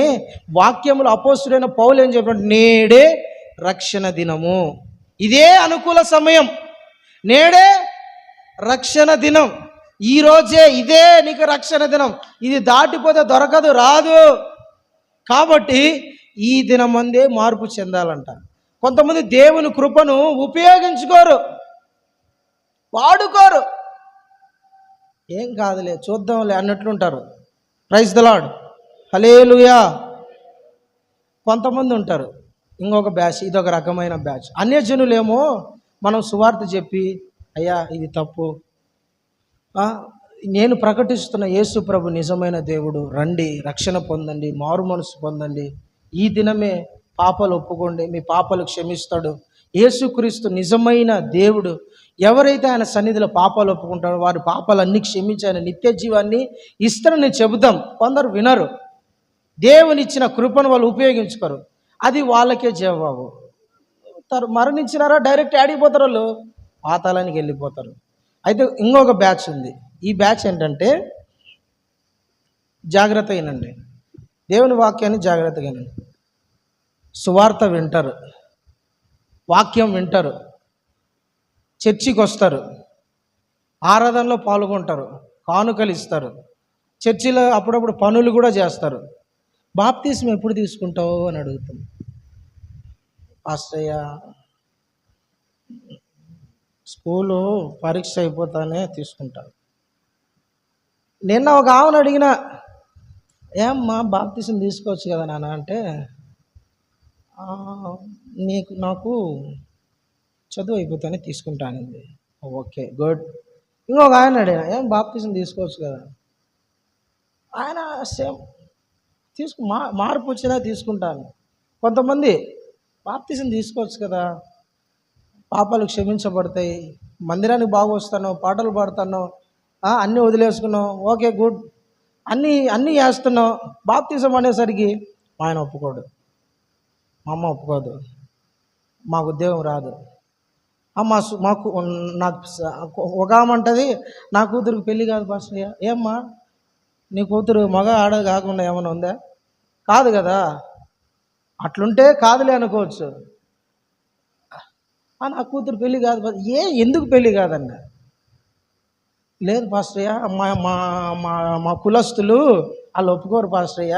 వాక్యములు అపోస్తుడైన పౌలు ఏం చెప్పాడు? నేడే రక్షణ దినము, ఇదే అనుకూల సమయం, నేడే రక్షణ దినం, ఈరోజే ఇదే నీకు రక్షణ దినం. ఇది దాటిపోతే దొరకదు, రాదు. కాబట్టి ఈ దినమందే మార్పు చెందాలంట. కొంతమంది దేవుని కృపను ఉపయోగించుకోరు, వాడుకోరు. ఏం కాదులే, చూద్దాంలే అన్నట్లుంటారు. ప్రైజ్ ద లార్డ్, హల్లెలూయా. కొంతమంది ఉంటారు, ఇంకొక బ్యాచ్, ఇదొక రకమైన బ్యాచ్. అన్యజనులేమో మనం సువార్త చెప్పి, అయ్యా ఇది తప్పు, నేను ప్రకటిస్తున్న యేసు ప్రభు నిజమైన దేవుడు, రండి రక్షణ పొందండి, మారు మనసు పొందండి, ఈ దినమే పాపాలు ఒప్పుకోండి, మీ పాపాలు క్షమిస్తాడు, యేసుక్రీస్తు నిజమైన దేవుడు. ఎవరైతే ఆయన సన్నిధిలో పాపాలు ఒప్పుకుంటారో వారి పాపాలన్నీ క్షమించి ఆయన నిత్య జీవాన్ని ఇస్తారని చెబుతాం. కొందరు వినరు, దేవుని ఇచ్చిన కృపను వాళ్ళు ఉపయోగించుకోరు. అది వాళ్ళకే జవాబు. మరణించినారా డైరెక్ట్ ఆడిపోతారు, వాళ్ళు పాతాళానికి వెళ్ళిపోతారు. అయితే ఇంకొక బ్యాచ్ ఉంది. ఈ బ్యాచ్ ఏంటంటే, జాగ్రత్త వినండి, దేవుని వాక్యాన్ని జాగ్రత్తగా వినండి. సువార్త వింటారు, వాక్యం వింటారు, చర్చికి వస్తారు, ఆరాధనలో పాల్గొంటారు, కానుకలు ఇస్తారు, చర్చిలో అప్పుడప్పుడు పనులు కూడా చేస్తారు. బాప్తిస్మం ఎప్పుడు తీసుకుంటావు అని అడుగుతాం. పాస్టయ్య, స్కూలు పరీక్ష అయిపోతానే తీసుకుంటాను. నిన్న ఒక ఆమెను అడిగిన, ఏమ్మా బాప్తిస్మం తీసుకోవచ్చు కదా నాన్న అంటే, నాకు చదువు అయిపోతానే తీసుకుంటానండి. Okay good. ఇంకొక ఆయన అడిగిన, ఏం బాప్తిస్మం తీసుకోవచ్చు కదా, ఆయన సేమ్ మార్పు వచ్చినా తీసుకుంటాను. కొంతమంది బాప్తిస్మం తీసుకోవచ్చు కదా, పాపాలు క్షమించబడతాయి, మందిరానికి బాగా వస్తాను, పాటలు పాడుతాను, అన్నీ వదిలేసుకున్నావు, ఓకే గుడ్, అన్నీ చేస్తున్నావు, బాప్తిజం అనేసరికి మా ఆయన ఒప్పుకోడు, మా అమ్మ ఒప్పుకోదు, మాకు ఉద్యోగం రాదు, మాకు నాకు ఒక ఆమె అంటది, నా కూతురికి పెళ్ళి కాదు పాస్టయ్య. ఏమ్మా నీ కూతురు మగ ఆడ కాకుండా ఏమైనా ఉందా? కాదు కదా. అట్లుంటే కాదులే అనుకోవచ్చు. నా కూతురు పెళ్ళి కాదు. ఎందుకు పెళ్ళి కాదన్న? లేదు పాస్టయ్య, మా మా మా మా కులస్తులు వాళ్ళు ఒప్పుకోరు పాస్టయ్య.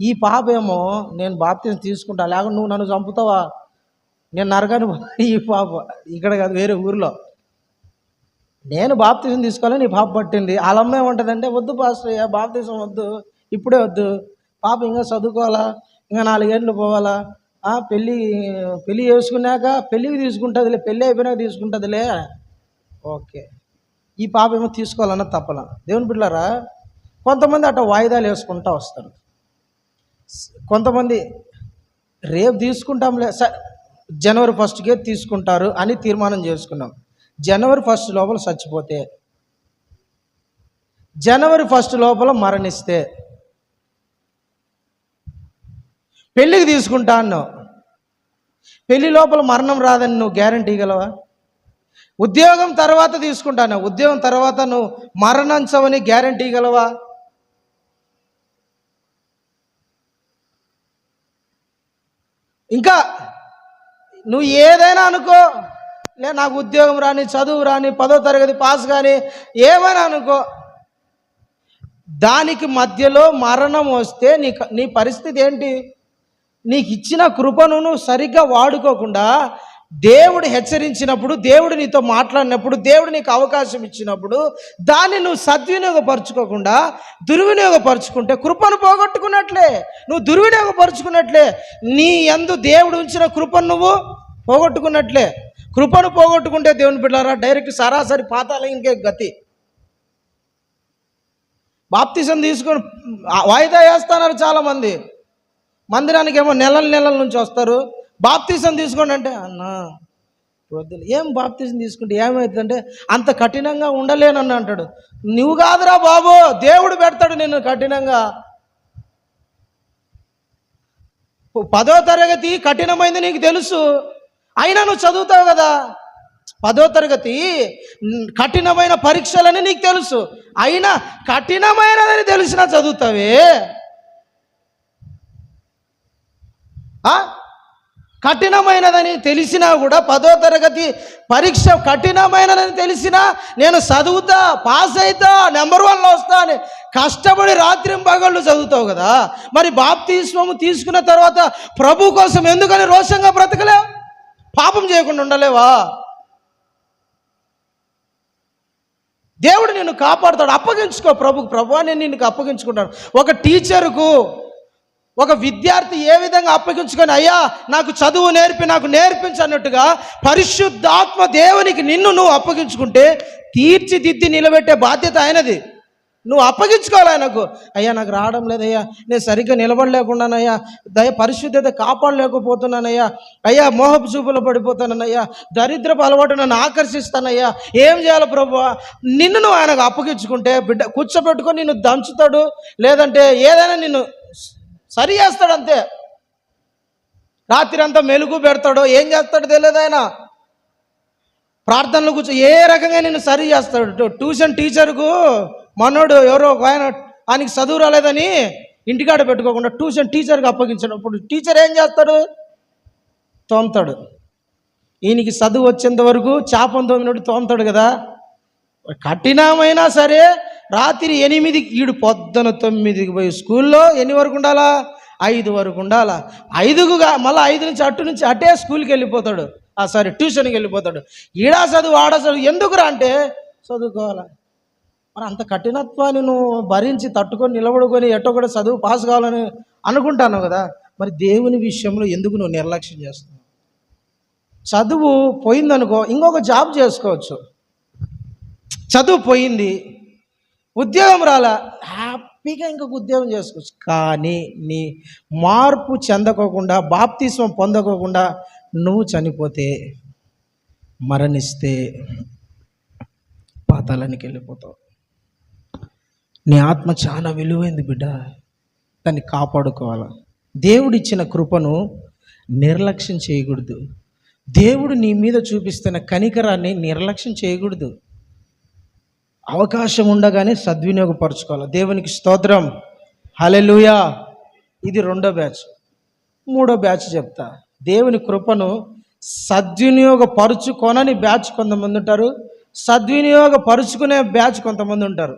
ఈ పాప ఏమో నేను బాప్తిజం తీసుకుంటా, లేకుండా నువ్వు నన్ను చంపుతావా, నేను నరకాను. ఈ పాప ఇక్కడ కాదు, వేరే ఊరిలో. నేను బాప్తిజం తీసుకోవాలి, నీ పాప పట్టింది. వాళ్ళమ్మ ఏమంటుందంటే, వద్దు పాస్టయ్య, బాప్తిజం వద్దు, ఇప్పుడే వద్దు, పాప ఇంకా చదువుకోవాలా, ఇంకా 4 ఏళ్ళు పోవాలా, పెళ్ళి చేసుకున్నాక పెళ్ళికి తీసుకుంటుందిలే, పెళ్ళి అయిపోయినాక తీసుకుంటుందిలే. ఓకే, ఈ పాప ఏమో తీసుకోవాలన్న తప్పల. దేవుని బిడ్డలారా, కొంతమంది అట్లా వాయిదాలు వేసుకుంటూ వస్తారు. కొంతమంది రేపు తీసుకుంటాంలే, జనవరి 1కే తీసుకుంటారు అని తీర్మానం చేసుకున్నాం. జనవరి 1 లోపల చచ్చిపోతే, జనవరి 1 లోపల మరణిస్తే పెళ్ళికి తీసుకుంటా అన్నావు, పెళ్ళి లోపల మరణం రాదని నువ్వు గ్యారంటీ ఇవ్వగలవా? ఉద్యోగం తర్వాత తీసుకుంటాను, ఉద్యోగం తర్వాత నువ్వు మరణించవని గ్యారంటీ ఇవ్వగలవా? ఇంకా నువ్వు ఏదైనా అనుకో, నాకు ఉద్యోగం రాని, చదువు రాని, 10వ తరగతి పాస్ కానీ ఏమైనా అనుకో, దానికి మధ్యలో మరణం వస్తే నీ పరిస్థితి ఏంటి? నీకు ఇచ్చిన కృపను నువ్వు సరిగ్గా వాడుకోకుండా, దేవుడు హెచ్చరించినప్పుడు, దేవుడు నీతో మాట్లాడినప్పుడు, దేవుడు నీకు అవకాశం ఇచ్చినప్పుడు దాన్ని నువ్వు సద్వినియోగపరచుకోకుండా దుర్వినియోగపరుచుకుంటే కృపను పోగొట్టుకున్నట్లే, నువ్వు దుర్వినియోగపరుచుకున్నట్లే. నీ యందు దేవుడు ఉంచిన కృపను నువ్వు పోగొట్టుకున్నట్లే. కృపను పోగొట్టుకుంటే దేవుని బిడ్డలారా, డైరెక్ట్ సరాసరి పాతాళంకే గతి. బాప్తిజం తీసుకొని వాయిదా వేస్తున్నారు చాలామంది. మందిరానికి ఏమో నెలల నుంచి వస్తారు, బాప్తిజం తీసుకోండి అంటే, అన్నా వద్దులే. ఏం బాప్తిజం తీసుకుంటే ఏమవుతుందంటే, అంత కఠినంగా ఉండలేనని అంటాడు. నువ్వు కాదురా బాబు, దేవుడు పెడతాడు నిన్ను కఠినంగా. 10వ తరగతి కఠినమైంది నీకు తెలుసు, అయినా నువ్వు చదువుతావు కదా. 10వ తరగతి కఠినమైన పరీక్షలని నీకు తెలుసు, అయినా కఠినమైనదని తెలిసినా చదువుతావే. కఠినమైనదని తెలిసినా కూడా, 10వ తరగతి పరీక్ష కఠినమైనదని తెలిసినా నేను చదువుతా, పాస్ అవుతా, నెంబర్ 1లో వస్తా అని కష్టపడి రాత్రింపగళ్ళు చదువుతావు కదా. మరి బాప్తిస్మము తీసుకున్న తర్వాత ప్రభు కోసం ఎందుకని రోషంగా బ్రతకలేవు? పాపం చేయకుండా ఉండలేవా? దేవుడు నిన్ను కాపాడుతాడు. అప్పగించుకో ప్రభుకు. ప్రభు నేను నిన్ను అప్పగించుకుంటాను. ఒక టీచరుకు ఒక విద్యార్థి ఏ విధంగా అప్పగించుకొని, అయ్యా నాకు చదువు నేర్పి, నాకు నేర్పించన్నట్టుగా పరిశుద్ధాత్మ దేవునికి నువ్వు అప్పగించుకుంటే తీర్చిదిద్ది నిలబెట్టే బాధ్యత ఆయనది. నువ్వు అప్పగించుకోవాలి ఆయనకు. అయ్యా నాకు రావడం లేదయ్యా, నేను సరిగ్గా నిలబడలేకున్నానయ్యా, పరిశుద్ధత కాపాడలేకపోతున్నానయ్యా, అయ్యా మోహపు చూపులో పడిపోతానయ్యా, దరిద్రపు అలవాటు నన్ను ఆకర్షిస్తానయ్యా, ఏం చేయాలి ప్రభువా? నువ్వు ఆయనకు అప్పగించుకుంటే బిడ్డ కూర్చోబెట్టుకొని నిన్ను దంచుతాడు, లేదంటే ఏదైనా నిన్ను సరి చేస్తాడు అంతే. రాత్రి అంతా మెలుగు పెడతాడో ఏం చేస్తాడో తెలియదు ఆయన. ప్రార్థనలు కూర్చో ఏ రకంగా నేను సరి చేస్తాడు. ట్యూషన్ టీచర్కు మనోడు ఎవరో ఒక ఆయనకి చదువు రాలేదని ఇంటికాడ పెట్టుకోకుండా ట్యూషన్ టీచర్కి అప్పగించినప్పుడు టీచర్ ఏం చేస్తాడు? తోముతాడు. ఈయనకి చదువు వచ్చేంత వరకు చేపను తోమినట్టు తోముతాడు కదా. కఠినమైనా సరే రాత్రి 8, ఈడు పొద్దున 9కి పోయి స్కూల్లో ఎన్ని వరకు ఉండాలా? 5 వరకు ఉండాలా. 5కు మళ్ళీ 5 నుంచి అటు నుంచి అటే స్కూల్కి వెళ్ళిపోతాడు, ట్యూషన్కి వెళ్ళిపోతాడు. ఈడా చదువు ఆడ చదువు ఎందుకురా అంటే చదువుకోవాలా. మరి అంత కఠినత్వాన్ని నువ్వు భరించి తట్టుకొని నిలబడుకొని ఎట్టో కూడా చదువు పాస్ కావాలని అనుకుంటాను కదా. మరి దేవుని విషయంలో ఎందుకు నువ్వు నిర్లక్ష్యం చేస్తున్నావు? చదువు పోయిందనుకో, ఇంకొక జాబ్ చేసుకోవచ్చు. చదువు పోయింది, ఉద్యోగం రాలా, హ్యాపీగా ఇంకొక ఉద్యోగం చేసుకోవచ్చు. కానీ నీ మార్పు చెందకోకుండా, బాప్తిస్మం పొందకోకుండా నువ్వు చనిపోతే, మరణిస్తే పాతాళానికి వెళ్ళిపోతావు. నీ ఆత్మ చాలా విలువైంది బిడ్డ, దాన్ని కాపాడుకోవాలి. దేవుడిచ్చిన కృపను నిర్లక్ష్యం చేయకూడదు. దేవుడు నీ మీద చూపిస్తున్న కనికరాన్ని నిర్లక్ష్యం చేయకూడదు. అవకాశం ఉండగానే సద్వినియోగపరచుకోవాలి. దేవునికి స్తోత్రం, హల్లెలూయా. ఇది 2వ బ్యాచ్. 3వ బ్యాచ్ చెప్తా. దేవుని కృపను సద్వినియోగపరుచుకోనని బ్యాచ్ కొంతమంది ఉంటారు, సద్వినియోగపరుచుకునే బ్యాచ్ కొంతమంది ఉంటారు.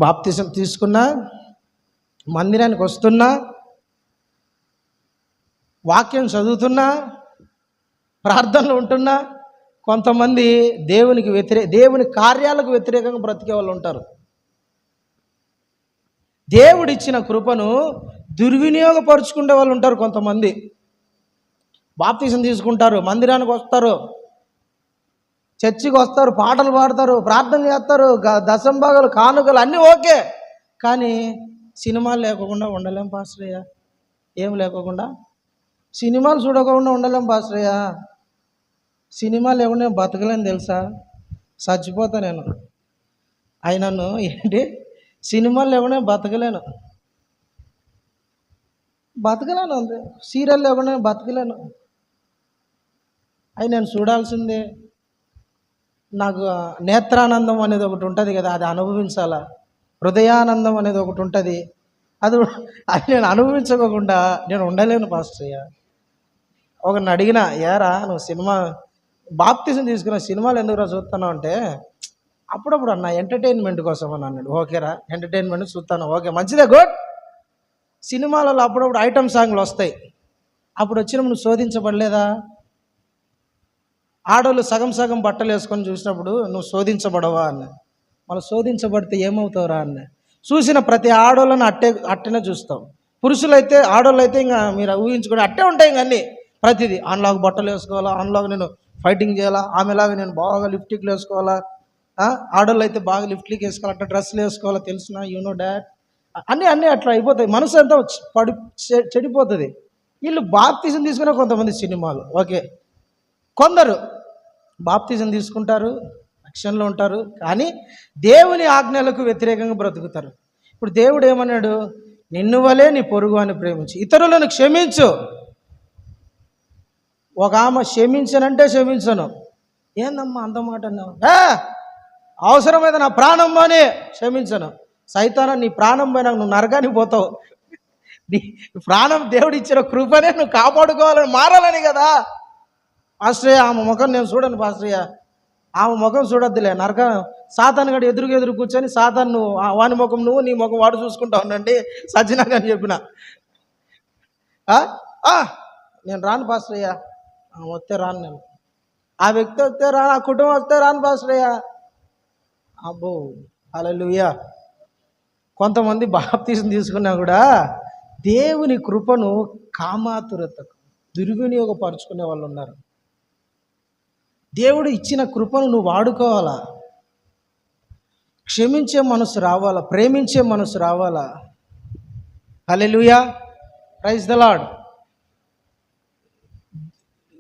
బాప్తిసం తీసుకున్నా, మందిరానికి వస్తున్నా, వాక్యం చదువుతున్నా, ప్రార్థనలు ఉంటున్నా, కొంతమంది దేవుని కార్యాలకు వ్యతిరేకంగా బ్రతికే వాళ్ళు ఉంటారు. దేవుడిచ్చిన కృపను దుర్వినియోగపరుచుకునే వాళ్ళు ఉంటారు. కొంతమంది బాప్తిసం తీసుకుంటారు, మందిరానికి వస్తారు, చర్చికి వస్తారు, పాటలు పాడతారు, ప్రార్థన చేస్తారు, దశంభాగాలు, కానుకలు అన్నీ ఓకే. కానీ సినిమాలు లేకుండా ఉండలేం పాస్టరయ్య. ఏం లేకుండా సినిమాలు చూడకుండా ఉండలేం పాస్టరయ్య. సినిమాలు లేకుండా నేను బతకలేను తెలుసా, చచ్చిపోతా నేను. అయినను ఏంటి, సినిమాలు లేకుండా బతకలేను అంతే. సీరియల్ లేకుండా బతకలేను. అవి నేను చూడాల్సిందే. నాకు నేత్రానందం అనేది ఒకటి ఉంటుంది కదా, అది అనుభవించాలా. హృదయానందం అనేది ఒకటి ఉంటుంది, అది నేను అనుభవించకుండా నేను ఉండలేను పాస్టర్య్య. ఒకరిని అడిగినా, ఏరా నువ్వు సినిమా బాప్తిజం తీసుకున్న సినిమాలు ఎందుకురా చూస్తున్నావు అంటే, అప్పుడప్పుడు అన్న ఎంటర్టైన్మెంట్ కోసం అని అన్నాడు. ఓకేరా, ఎంటర్టైన్మెంట్ చూస్తాను, ఓకే మంచిదే, గుడ్. సినిమాలలో అప్పుడప్పుడు ఐటమ్ సాంగ్లు వస్తాయి, అప్పుడు వచ్చినప్పుడు నువ్వు శోధించబడలేదా? ఆడోళ్ళు సగం సగం బట్టలు వేసుకొని చూసినప్పుడు నువ్వు శోధించబడవా అన్న. మళ్ళీ శోధించబడితే ఏమవుతావురా అన్న. చూసిన ప్రతి ఆడోళ్ళని అట్టనే చూస్తావు. పురుషులైతే, ఆడోళ్ళు అయితే ఇంకా మీరు ఊహించుకొని అట్టే ఉంటాయి. ఇంక అన్నీ ప్రతిదీ ఆన్లాగా బట్టలు వేసుకోవాలా, ఆన్లాగా నేను ఫైటింగ్ చేయాలా, ఆమెలాగా నేను బాగా లిప్టిక్లు వేసుకోవాలా, ఆడోళ్ళు అయితే బాగా లిప్టిక్ వేసుకోవాలి, అట్లా డ్రెస్సులు వేసుకోవాలా, తెలిసిన నో డాట్ అన్నీ అట్లా అయిపోతాయి. మనసు అంతా చెడిపోతుంది. వీళ్ళు బాప్తిజం తీసుకునే కొంతమంది సినిమాలు ఓకే. కొందరు బాప్తిజం తీసుకుంటారు, రక్షణలో ఉంటారు, కానీ దేవుని ఆజ్ఞలకు వ్యతిరేకంగా బ్రతుకుతారు. ఇప్పుడు దేవుడు ఏమన్నాడు, నిన్ను వలే నీ పొరుగు అని ప్రేమించి ఇతరులను క్షమించు. ఒక ఆమె క్షమించనంటే క్షమించను. ఏందమ్మా అంత మాట అన్నావు? అవసరమైతే నా ప్రాణం పోనీ క్షమించను. సైతానా, నీ ప్రాణం పోయినా నువ్వు నరకానికి పోతావు. నీ ప్రాణం దేవుడు ఇచ్చిన కృపనే నువ్వు కాపాడుకోవాలని, మారాలని కదా. పాస్టరయ్య ఆమె ముఖం నేను చూడను పాస్టరయ్య, ఆమె ముఖం చూడొద్దులే, నరక సాతాను గడు ఎదురు కూర్చొని సాతాను నువ్వు వాని ముఖం నువ్వు, నీ ముఖం వాడు చూసుకుంటా ఉండండి సజ్జనాగా అని చెప్పిన. నేను రాను పాస్టరయ్య, వస్తే రాను, నేను ఆ వ్యక్తి వస్తే రాను, ఆ కుటుంబం వస్తే రాను పాస్టరయ్య. అబ్బో హల్లెలూయా. కొంతమంది బాప్తిజం తీసుకున్నా కూడా దేవుని కృపను కామాతురతకు దుర్వినియోగపరుచుకునే వాళ్ళు ఉన్నారు. దేవుడు ఇచ్చిన కృపను నువ్వు వాడుకోవాలా, క్షమించే మనసు రావాలా, ప్రేమించే మనసు రావాలా. హల్లెలూయా, ప్రైజ్ ద లార్డ్.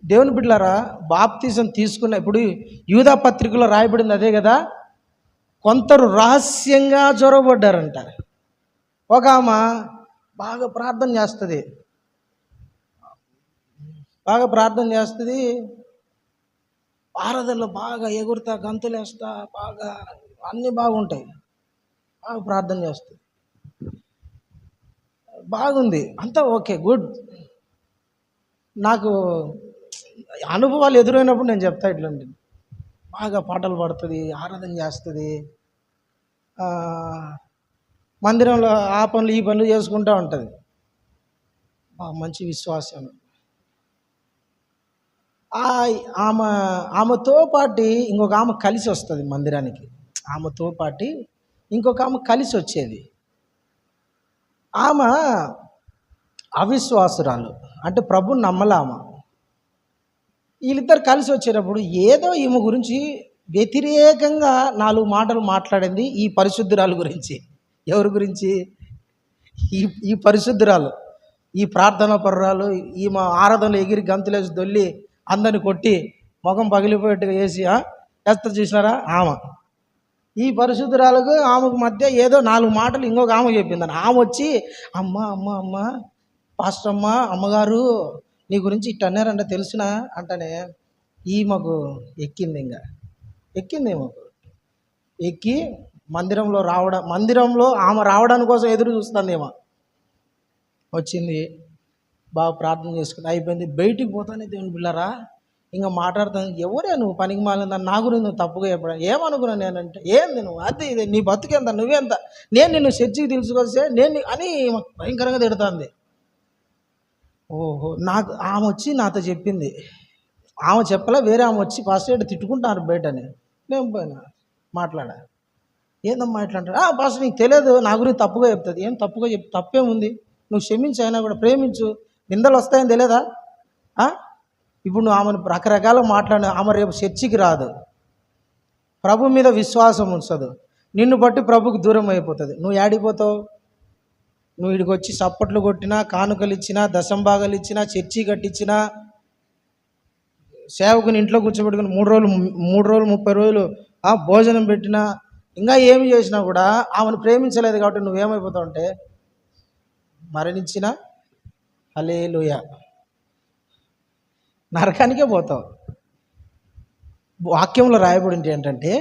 దేవుని బిడ్డలారా, బాప్తిజం తీసుకున్న ఇప్పుడు యూదా పత్రికలో రాయబడింది అదే కదా. కొందరు రహస్యంగా జొరబడ్డారంట. ఒక ఆమె బాగా ప్రార్థన చేస్తుంది, ఆరాధనలో బాగా ఎగురుతా, గంతులేస్తా, బాగా అన్నీ బాగుంటాయి, బాగా ప్రార్థన చేస్తుంది, బాగుంది, అంతా ఓకే, గుడ్. నాకు అనుభవాలు ఎదురైనప్పుడు నేను చెప్తా, ఇట్లాంటి బాగా పాటలు పాడుతుంది, ఆరాధన చేస్తుంది, మందిరంలో ఆ పనులు ఈ పనులు చేసుకుంటూ ఉంటుంది, మంచి విశ్వాసం. ఆమెతో పాటు ఇంకొక ఆమె కలిసి వస్తుంది మందిరానికి, ఆమెతో పాటు ఇంకొక ఆమె కలిసి వచ్చేది. ఆమె అవిశ్వాసురాలు, అంటే ప్రభుని నమ్మలే ఆమె. వీళ్ళిద్దరు కలిసి వచ్చేటప్పుడు ఏదో ఈమె గురించి వ్యతిరేకంగా 4 మాటలు మాట్లాడింది ఈ పరిశుద్ధురాలు గురించి. ఎవరి గురించి? ఈ పరిశుద్ధురాలు, ఈ ప్రార్థనా పరురాలు, ఈమె ఆరాధనలు ఎగిరి గంతులేసి దొల్లి అందరిని కొట్టి ముఖం పగిలిపోయేట్టుగా వేసి చేస్తారు చూసినారా ఆమె. ఈ పరిశుద్ధురాలకు ఆమెకు మధ్య ఏదో 4 మాటలు ఇంకొక ఆమె చెప్పిందని. ఆమె వచ్చి అమ్మ పాస్టర్ అమ్మ, అమ్మగారు నీ గురించి ఇట్ట అన్నారంట తెలుసునా అంటనే ఈమెకు ఎక్కింది ఈమెకు ఎక్కి మందిరంలో ఆమె రావడానికి కోసం ఎదురు చూస్తుంది ఏమో. వచ్చింది, బాగా ప్రార్థన చేసుకుని అయిపోయింది. బయటికి పోతానే దేవుని పిల్లరా ఇంకా మాట్లాడుతాను, ఎవరే నువ్వు పనికి మాలిందని నా గురించి నువ్వు తప్పుగా చెప్పడం ఏమనుకున్నాను నేనంటే, ఏంది నువ్వు అది ఇది నీ బతుకెంత నువ్వెంత, నేను నిన్ను చర్చికి తీసుకొస్తే నేను అని భయంకరంగా తిడుతుంది. ఓహో, ఆమె వచ్చి నాతో చెప్పింది, ఆమె చెప్పలే, వేరే ఆమె వచ్చి పాస్టర్ తిట్టుకుంటారు బయటని. నేను పోయినా మాట్లాడా, ఏందమ్మా ఇట్లాంటాడు, పాస్టర్ నీకు తెలియదు నా గురించి తప్పుగా చెప్తుంది. ఏం తప్పుగా తప్పేముంది, నువ్వు క్షమించు, అయినా కూడా ప్రేమించు, నిందలు వస్తాయని తెలియదా? ఇప్పుడు నువ్వు ఆమెను రకరకాల మాట్లాడిన ఆమె రేపు చర్చికి రాదు, ప్రభు మీద విశ్వాసం ఉంచదు, నిన్ను బట్టి ప్రభుకు దూరం అయిపోతుంది. నువ్వు ఏడిపోతావు? నువ్వు ఇడికి వచ్చి చప్పట్లు కొట్టినా, కానుకలు ఇచ్చినా, దశంభాగాలు ఇచ్చినా, చర్చి కట్టించినా, సేవకుని ఇంట్లో కూర్చోబెట్టుకుని 3 రోజులు 30 రోజులు భోజనం పెట్టినా, ఇంకా ఏమి చేసినా కూడా ఆమెను ప్రేమించలేదు కాబట్టి నువ్వేమైపోతావు అంటే మరణించిన హల్లెలూయా నరకానికే పోతావు. వాక్యంలో రాయబడింది ఏంటంటే,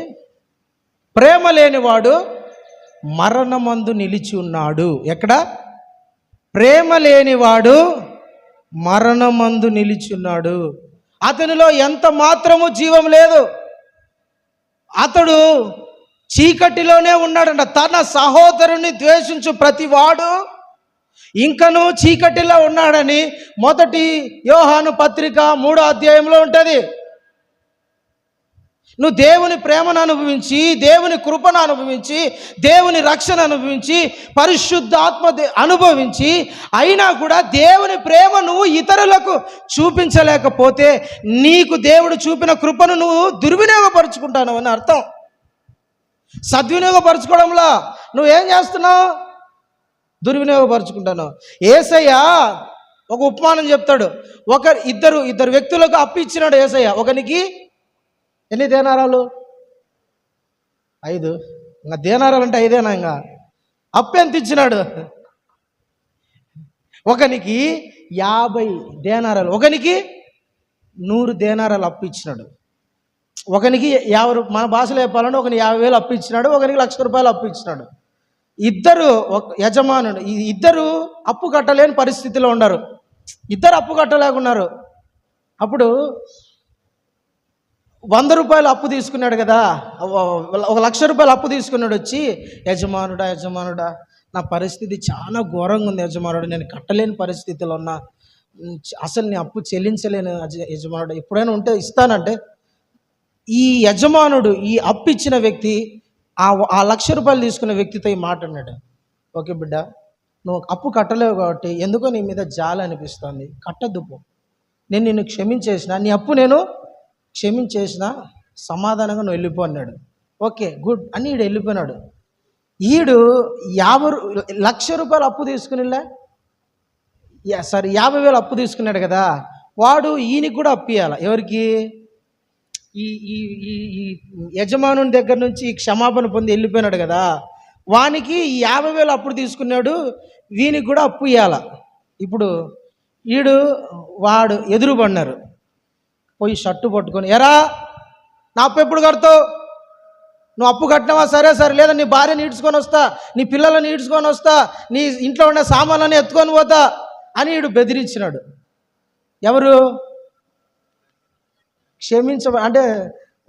ప్రేమ లేనివాడు మరణమందు నిలిచి ఉన్నాడు. ఎక్కడ? ప్రేమ లేనివాడు మరణమందు నిలిచి ఉన్నాడు. అతనిలో ఎంత మాత్రము జీవం లేదు, అతడు చీకటిలోనే ఉన్నాడంట. తన సహోదరుని ద్వేషించు ప్రతివాడు ఇంకనూ చీకటిలో ఉన్నాడని 1 యోహాను పత్రిక 3వ అధ్యాయంలో ఉంటుంది. నువ్వు దేవుని ప్రేమను అనుభవించి, దేవుని కృపను అనుభవించి, దేవుని రక్షణ అనుభవించి, పరిశుద్ధాత్మ అనుభవించి, అయినా కూడా దేవుని ప్రేమ నువ్వు ఇతరులకు చూపించలేకపోతే నీకు దేవుడు చూపిన కృపను నువ్వు దుర్వినియోగపరుచుకుంటాను అని అర్థం. సద్వినియోగపరచుకోవడంలో నువ్వేం చేస్తున్నావు? దుర్వినియోగపరుచుకుంటాను. యేసయ్య ఒక ఉపమానం చెప్తాడు. ఇద్దరు వ్యక్తులకు అప్పు ఇచ్చినాడు యేసయ్య. ఒకనికి ఎన్ని దేనారాలు? 5. ఇంకా దేనారాలు అంటే 5 ఇంకా అప్పు ఎంత ఇచ్చినాడు? ఒకనికి 50 దేనారాలు, ఒకనికి 100 దేనారాలు అప్పు ఇచ్చినాడు. ఒకనికి 50, మన భాషలో చెప్పాలంటే ఒకనికి 50,000 అప్పు ఇచ్చినాడు, ఒకనికి ₹1,00,000 అప్పు ఇచ్చినాడు. యజమానుడు ఇద్దరు అప్పు కట్టలేని పరిస్థితిలో ఉన్నారు. ఇద్దరు అప్పు కట్టలేకున్నారు. అప్పుడు ₹100 అప్పు తీసుకున్నాడు కదా, ₹1,00,000 అప్పు తీసుకున్నాడు. వచ్చి యజమానుడా నా పరిస్థితి చాలా ఘోరంగా ఉంది యజమానుడు, నేను కట్టలేని పరిస్థితిలో ఉన్నా, అసలు నీ అప్పు చెల్లించలేను యజమానుడు, ఎప్పుడైనా ఉంటే ఇస్తానంటే, ఈ యజమానుడు ఈ అప్పు ఇచ్చిన వ్యక్తి ఆ ₹1,00,000 తీసుకున్న వ్యక్తితో ఈ మాట అన్నాడు, ఓకే బిడ్డ, నువ్వు అప్పు కట్టలేవు కాబట్టి ఎందుకో నీ మీద జాలి అనిపిస్తుంది, కట్టద్దు పో, నేను నిన్ను క్షమించేసిన, నీ అప్పు నేను క్షమించేసిన, సమాధానంగా నువ్వు వెళ్ళిపో అన్నాడు. ఓకే గుడ్ అని ఈడు వెళ్ళిపోయినాడు. ఈడు ₹1,00,000 అప్పు తీసుకునిలే, సారీ 50,000 అప్పు తీసుకున్నాడు కదా, వాడు ఈయనకి కూడా అప్పు ఇవ్వాలి. ఎవరికి? ఈ ఈ ఈ యజమానుని దగ్గర నుంచి క్షమాపణ పొంది వెళ్ళిపోయినాడు కదా, వానికి 50,000 అప్పుడు తీసుకున్నాడు, వీనికి కూడా అప్పు ఇవ్వాల. ఇప్పుడు వాడు ఎదురు పడినారు. పోయి షర్టు పట్టుకొని, ఎరా నా అప్పు ఎప్పుడు కడతావు, నువ్వు అప్పు కట్టినావా, సరే లేదా నీ భార్యని ఈడ్చుకొని వస్తా, నీ పిల్లలని ఈడ్చుకొని వస్తా, నీ ఇంట్లో ఉన్న సామాన్లని ఎత్తుకొని పోతా అని వీడు బెదిరించినాడు. ఎవరు? అంటే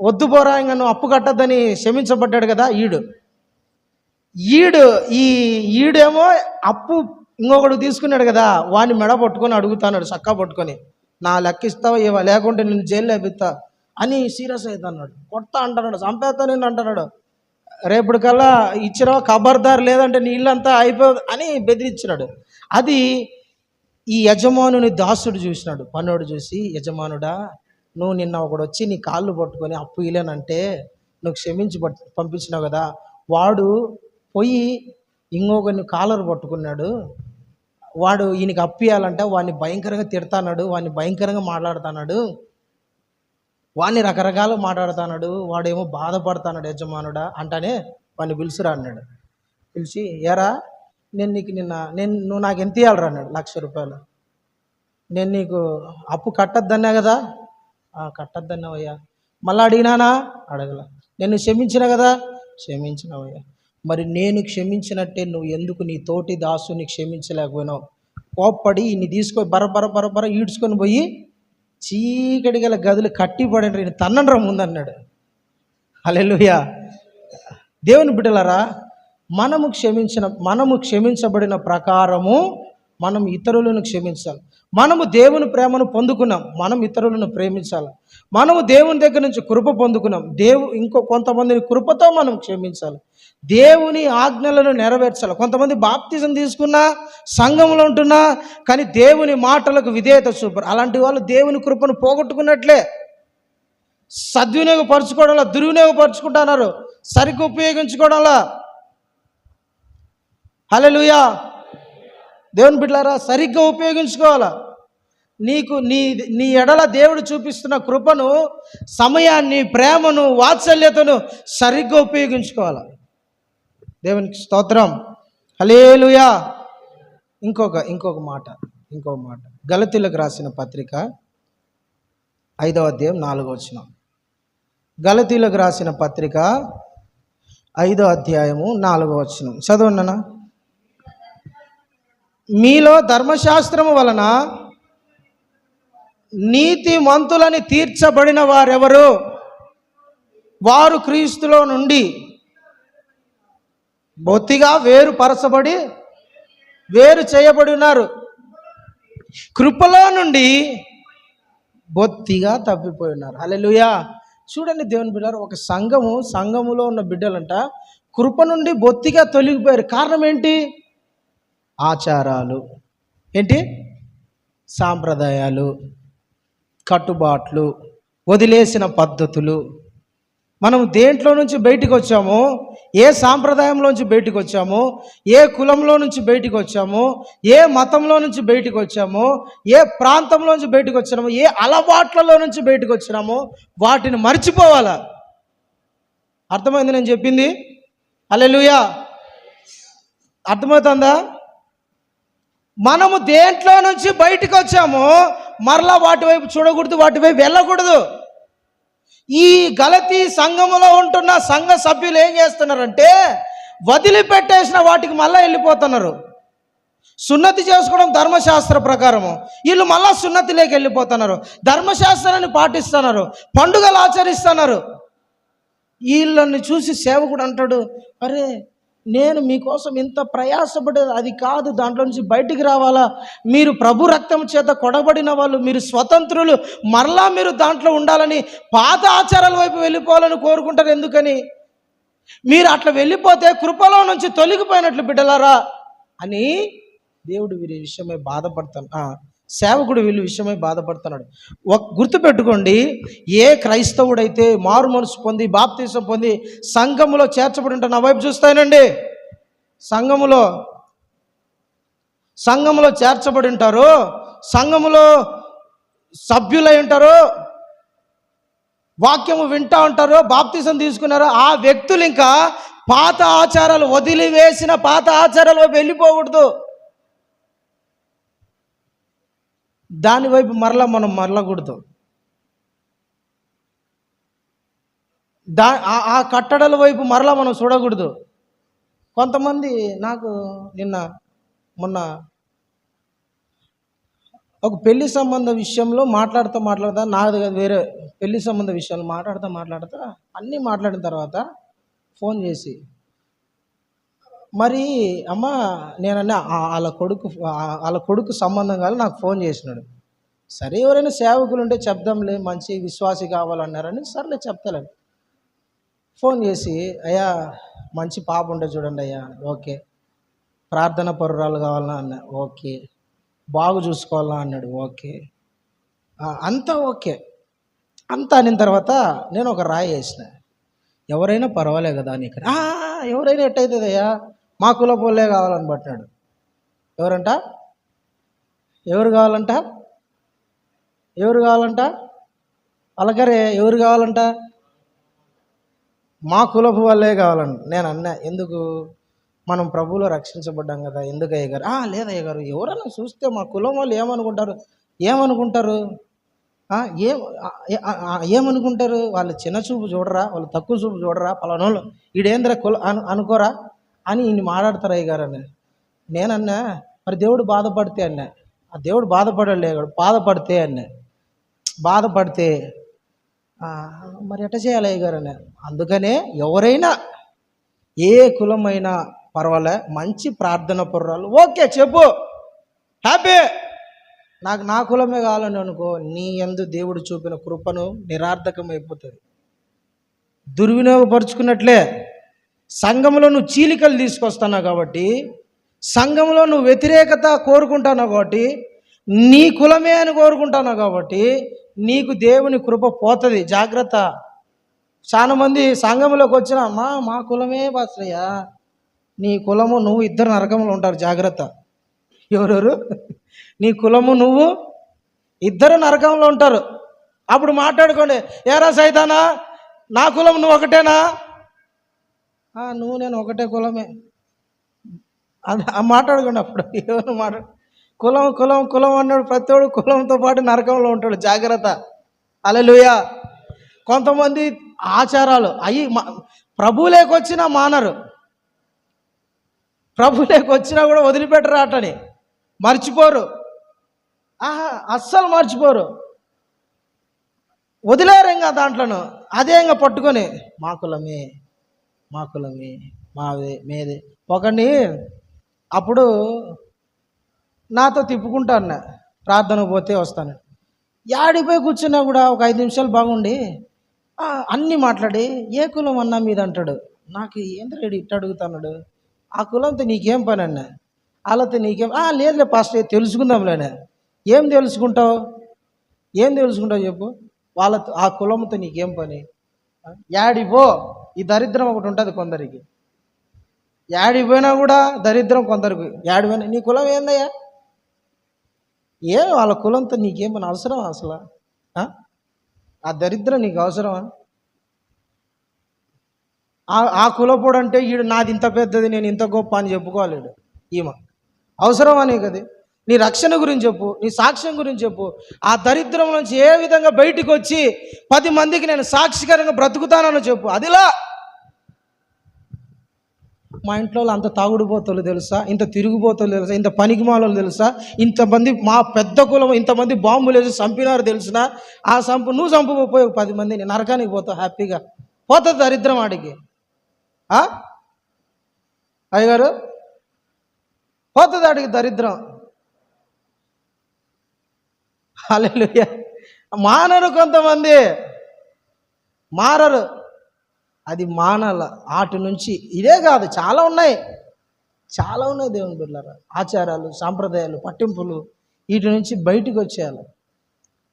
వద్దు పోరా, ఇంకా నువ్వు అప్పు కట్టద్దని క్షమించబడ్డాడు కదా ఈడేమో అప్పు ఇంకొకడు తీసుకున్నాడు కదా, వాడిని మెడ పట్టుకొని అడుగుతాడు, చక్కా పట్టుకొని, నా లెక్క ఇస్తావా ఇవ్వ, లేకుంటే నేను జైల్లో వేపిస్తా అని సీరియస్ అవుతున్నాడు. కొడతా అంటున్నాడు, చంపేస్తా నేను అంటున్నాడు, రేపటికల్లా ఇచ్చినా ఖబర్దార్, లేదంటే నీ ఇల్లంతా అయిపోదు అని బెదిరించినాడు. అది ఈ యజమానుని దాసుడు చూసినాడు. పనుడు చూసి, యజమానుడా నువ్వు నిన్న ఒకడు వచ్చి నీ కాళ్ళు పట్టుకొని అప్పు ఇలేనంటే నువ్వు క్షమించి పంపించినావు కదా, వాడు పోయి ఇంకొకరిని కాలర్ పట్టుకున్నాడు, వాడు ఈయనకి అప్పు ఇవ్వాలంటే వాడిని భయంకరంగా తిడతాడు, వాడిని భయంకరంగా మాట్లాడుతున్నాడు, వాడిని రకరకాలు మాట్లాడుతున్నాడు, వాడేమో బాధపడుతున్నాడు యజమానుడా అంటానే వాడిని పిలుచురా అన్నాడు. పిలిచి, ఏరా నేను నీకు నువ్వు నాకు ఎంత ఇవ్వాలరా అన్నాడు. ₹1,00,000. నేను నీకు అప్పు కట్టద్దన్నా కదా, కట్టద్దన్నావయ్యా. మళ్ళీ అడిగినానా? అడగల. నేను క్షమించిన కదా, క్షమించినవయ్యా. మరి నేను క్షమించినట్టే నువ్వు ఎందుకు నీ తోటి దాసుని క్షమించలేకపోయినావు? కోప్పడి ఇన్ని తీసుకొని బర ఈడ్చుకొని పోయి చీకటి గల గదులు కట్టిపడండి, నేను తన్నండ్రా ముందన్నాడు. హల్లెలూయా. దేవుని బిడ్డలారా, మనము క్షమించబడిన ప్రకారము మనం ఇతరులను క్షమించాలి. మనము దేవుని ప్రేమను పొందుకున్నాం, మనం ఇతరులను ప్రేమించాలి. మనము దేవుని దగ్గర నుంచి కృప పొందుకున్నాం, కొంతమందిని కృపతో మనం క్షమించాలి. దేవుని ఆజ్ఞలను నెరవేర్చాలి. కొంతమంది బాప్తిజం తీసుకున్నా, సంఘంలో ఉంటున్నా, కానీ దేవుని మాటలకు విధేయత చూపరు. అలాంటి వాళ్ళు దేవుని కృపను పోగొట్టుకున్నట్లే. సద్వినియోగపరచుకోవడంలో దుర్వినియోగపరచుకుంటున్నారు, సరిగ్గా ఉపయోగించుకోవడంలో. హల్లెలూయా. దేవుని బిడ్డలారా, సరిగ్గా ఉపయోగించుకోవాలా. నీ ఎడల దేవుడు చూపిస్తున్న కృపను, సమయాన్ని, ప్రేమను, వాత్సల్యతను సరిగ్గా ఉపయోగించుకోవాలి. దేవునికి స్తోత్రం. హల్లెలూయా. ఇంకొక మాట. గలతీయులకు రాసిన పత్రిక 5వ అధ్యాయం 4వ వచనం. గలతీయులకు రాసిన పత్రిక 5వ అధ్యాయము 4వ వచనం చదవండి. మీలో ధర్మశాస్త్రము వలన నీతిమంతులని తీర్చబడిన వారెవరు? వారు క్రీస్తులో నుండి బొత్తిగా వేరు చేయబడి ఉన్నారు, కృపలో నుండి బొత్తిగా తప్పిపోయి ఉన్నారు. హల్లెలూయా. చూడండి దేవుని బిడ్డలారా, ఒక సంఘములో ఉన్న బిడ్డలంట కృప నుండి బొత్తిగా తొలగిపోయారు. కారణం ఏంటి? ఆచారాలు, సాంప్రదాయాలు, కట్టుబాట్లు, వదిలేసిన పద్ధతులు. మనం దేంట్లో నుంచి బయటికి వచ్చామో, ఏ సాంప్రదాయంలోంచి బయటికి వచ్చామో, ఏ కులంలో నుంచి బయటికి వచ్చామో, ఏ మతంలో నుంచి బయటికి వచ్చామో, ఏ ప్రాంతంలోంచి బయటికి వచ్చినామో, ఏ అలవాట్లలో నుంచి బయటికి వచ్చినామో వాటిని మర్చిపోవాలా. అర్థమైంది నేను చెప్పింది? హల్లెలూయా. అర్థమవుతుందా? మనము దేంట్లో నుంచి బయటికి వచ్చామో మరలా వాటి వైపు చూడకూడదు, వాటి వైపు వెళ్ళకూడదు. ఈ గలతీ సంఘములో ఉంటున్న సంఘ సభ్యులు ఏం చేస్తున్నారంటే, వదిలిపెట్టేసిన వాటికి మళ్ళీ వెళ్ళిపోతున్నారు. సున్నతి చేసుకోవడం ధర్మశాస్త్ర ప్రకారము, వీళ్ళు మళ్ళా సున్నతిలోకి వెళ్ళిపోతున్నారు. ధర్మశాస్త్రాన్ని పాటిస్తున్నారు, పండుగలు ఆచరిస్తున్నారు. వీళ్ళని చూసి సేవకుడు అంటాడు, అరే నేను మీకోసం ఇంత ప్రయాసపడేది అది కాదు, దాంట్లో నుంచి బయటికి రావాలా. మీరు ప్రభు రక్తం చేత కొడబడిన వాళ్ళు, మీరు స్వతంత్రులు, మరలా మీరు దాంట్లో ఉండాలని, పాత ఆచారాల వైపు వెళ్ళిపోవాలని కోరుకుంటారు. ఎందుకని? మీరు అట్లా వెళ్ళిపోతే కృపలో నుంచి తొలగిపోయినట్లు బిడ్డలారా అని దేవుడు వీరి విషయమై సేవకుడు వీళ్ళ విషయమై బాధపడుతున్నాడు. గుర్తుపెట్టుకోండి, ఏ క్రైస్తవుడైతే మారు మనసు పొంది బాప్తిసం పొంది సంఘములో చేర్చబడి ఉంటారు, నా వైపు చూస్తానండి, సంఘములో చేర్చబడి ఉంటారు, సంఘములో సభ్యులై ఉంటారు, వాక్యము వింటా ఉంటారు, బాప్తిసం తీసుకున్నారు. ఆ వ్యక్తులు ఇంకా పాత ఆచారాలు, వదిలివేసిన పాత ఆచారాలు వైపు వెళ్ళిపోకూడదు. దాని వైపు మనం మరలకూడదు. ఆ కట్టడల వైపు మరలా మనం చూడకూడదు. కొంతమంది నాకు మొన్న ఒక పెళ్లి సంబంధ విషయంలో మాట్లాడుతా నాది వేరే పెళ్లి సంబంధ విషయాలు మాట్లాడుతా అన్నీ మాట్లాడిన తర్వాత ఫోన్ చేసి, మరి అమ్మ నేనన్నా వాళ్ళ కొడుకు సంబంధం కాదు, నాకు ఫోన్ చేసినాడు. సరే ఎవరైనా సేవకులు ఉంటే చెప్దాంలే, మంచి విశ్వాసి కావాలన్నారని సర్లే చెప్తాను. ఫోన్ చేసి, అయ్యా మంచి పాప ఉంటే చూడండి అయ్యా, ఓకే. ప్రార్థన పరురాలు కావాలన్నా అన్నా, ఓకే. బాగు చూసుకోవాలా అన్నాడు, ఓకే. అంతా ఓకే. అంతా అనిన తర్వాత నేను ఒక రాయి వేసిన, ఎవరైనా పర్వాలే కదా అని. ఇక్కడ ఎవరైనా ఎట్టయితుందయ్యా, మా కులపోలే కావాలని పట్టినాడు. ఎవరు కావాలంట అలాగరే ఎవరు కావాలంట? మా కులపు వాళ్ళే కావాలంట. నేను అన్నా, ఎందుకు? మనం ప్రభువులో రక్షించబడ్డాం కదా, ఎందుకు అయ్యగారు? లేదయ్య గారు, ఎవరైనా చూస్తే మా కులం వాళ్ళు ఏమనుకుంటారు? ఏమనుకుంటారు? ఆ, ఏం ఏమనుకుంటారు? వాళ్ళు చిన్న చూపు చూడరా, వాళ్ళు తక్కువ చూపు చూడరా, పలానోళ్ళు ఈడేంద్ర కుల అనుకోరా అని ఇన్ని మాట్లాడతారు అయ్యగారు అని. నేనన్నా మరి దేవుడు బాధపడితే అన్నా, ఆ దేవుడు బాధపడలేడు, బాధపడితే అన్నా, బాధపడితే మరి ఎట్ట చేయాలి అయ్యగారు అన్నా. అందుకనే ఎవరైనా ఏ కులమైనా పర్వాలే, మంచి ప్రార్థన పరురాలు ఓకే చెప్పు, హ్యాపీ, నాకు నా కులమే కావాలని అనుకో, నీ యందు దేవుడు చూపిన కృపను నిరార్థకం అయిపోతుంది. దుర్వినియోగపరుచుకున్నట్లే. సంఘంలో నువ్వు చీలికలు తీసుకొస్తున్నావు కాబట్టి, సంఘంలో నువ్వు వ్యతిరేకత కోరుకుంటున్నావు కాబట్టి, నీ కులమే అని కోరుకుంటున్నావు కాబట్టి నీకు దేవుని కృప పోతుంది. జాగ్రత్త. చాలా మంది సంఘంలోకి వచ్చిన మా కులమే బాసయ్యా, నీ కులము నువ్వు ఇద్దరు నరకంలో ఉంటారు. జాగ్రత్త. ఎవరెవరు? నీ కులము నువ్వు ఇద్దరు నరకంలో ఉంటారు. అప్పుడు మాట్లాడుకోండి, ఏరా సైతానా, నా కులం నువ్వు ఒకటేనా? నువ్వు నేను ఒకటే కులమే. అది మాట్లాడుకోండి. అప్పుడు ఎవరు మాట్లాడు, కులం కులం కులం అన్నాడు ప్రతివాడు కులంతో పాటు నరకంలో ఉంటాడు. జాగ్రత్త. హల్లెలూయా. కొంతమంది ఆచారాలు అవి ప్రభువులేకొచ్చినా మానరు, ప్రభువులేకొచ్చినా కూడా వదిలిపెట్టరు, అటని మర్చిపోరు. అస్సలు మర్చిపోరు, వదిలేరు ఇంకా దాంట్లోనూ. అదే ఇంకా పట్టుకొని మా కులమే మా కులమే మాదే మేదే. ఒకడిని అప్పుడు నాతో తిప్పుకుంటాను, ప్రార్థన పోతే వస్తాను. యాడిపోయి కూర్చున్నా కూడా ఒక 5 నిమిషాలు బాగుండి అన్నీ మాట్లాడి ఏ కులం అన్నా మీద అంటాడు. నాకు ఏంద్రేడు ఇట్ట అడుగుతున్నాడు, ఆ కులంతో నీకేం పని అన్నా, వాళ్ళతో నీకేం లేదులే పాస్టర్ తెలుసుకుందాంలేనే. ఏం తెలుసుకుంటావు చెప్పు, వాళ్ళతో ఆ కులంతో నీకేం పని? యాడిపో. ఈ దరిద్రం ఒకటి ఉంటుంది కొందరికి, యాడిపోయినా కూడా దరిద్రం కొందరికి. యాడిపోయినా నీ కులం ఏందయ్యా, వాళ్ళ కులంతో నీకేం పని? అవసరం అసలు? ఆ దరిద్రం నీకు అవసరమా? ఆ కులపోడు అంటే ఈడు నాది ఇంత పెద్దది, నేను ఇంత గొప్ప అని చెప్పుకోలేడు. ఈమె అవసరమా నీకు? అది నీ రక్షణ గురించి చెప్పు, నీ సాక్ష్యం గురించి చెప్పు. ఆ దరిద్రం నుంచి ఏ విధంగా బయటికి వచ్చి 10 మందికి నేను సాక్షికరంగా బ్రతుకుతానని చెప్పు. అదిలా మా ఇంట్లో అంత తాగుడుపోతలు తెలుసా, ఇంత తిరుగుబోతలు తెలుసా, ఇంత పనికిమాలలు తెలుసా, ఇంతమంది మా పెద్ద కులం ఇంతమంది బాంబులు వేసి చంపినారు తెలిసిన, ఆ నువ్వు చంపకపోయి 10 మందిని నరకానికి పోతావు. హ్యాపీగా పోతుంది దరిద్రం ఆడికి. అయ్యగారు పోతుంది ఆడికి దరిద్రం. హల్లెలూయా. మానరు, కొంతమంది మారరు. అది మానాల. వాటి నుంచి ఇదే కాదు, చాలా ఉన్నాయి దేవుని బిడ్డలారా. ఆచారాలు, సాంప్రదాయాలు, పట్టింపులు, వీటి నుంచి బయటికి వచ్చేయాలి.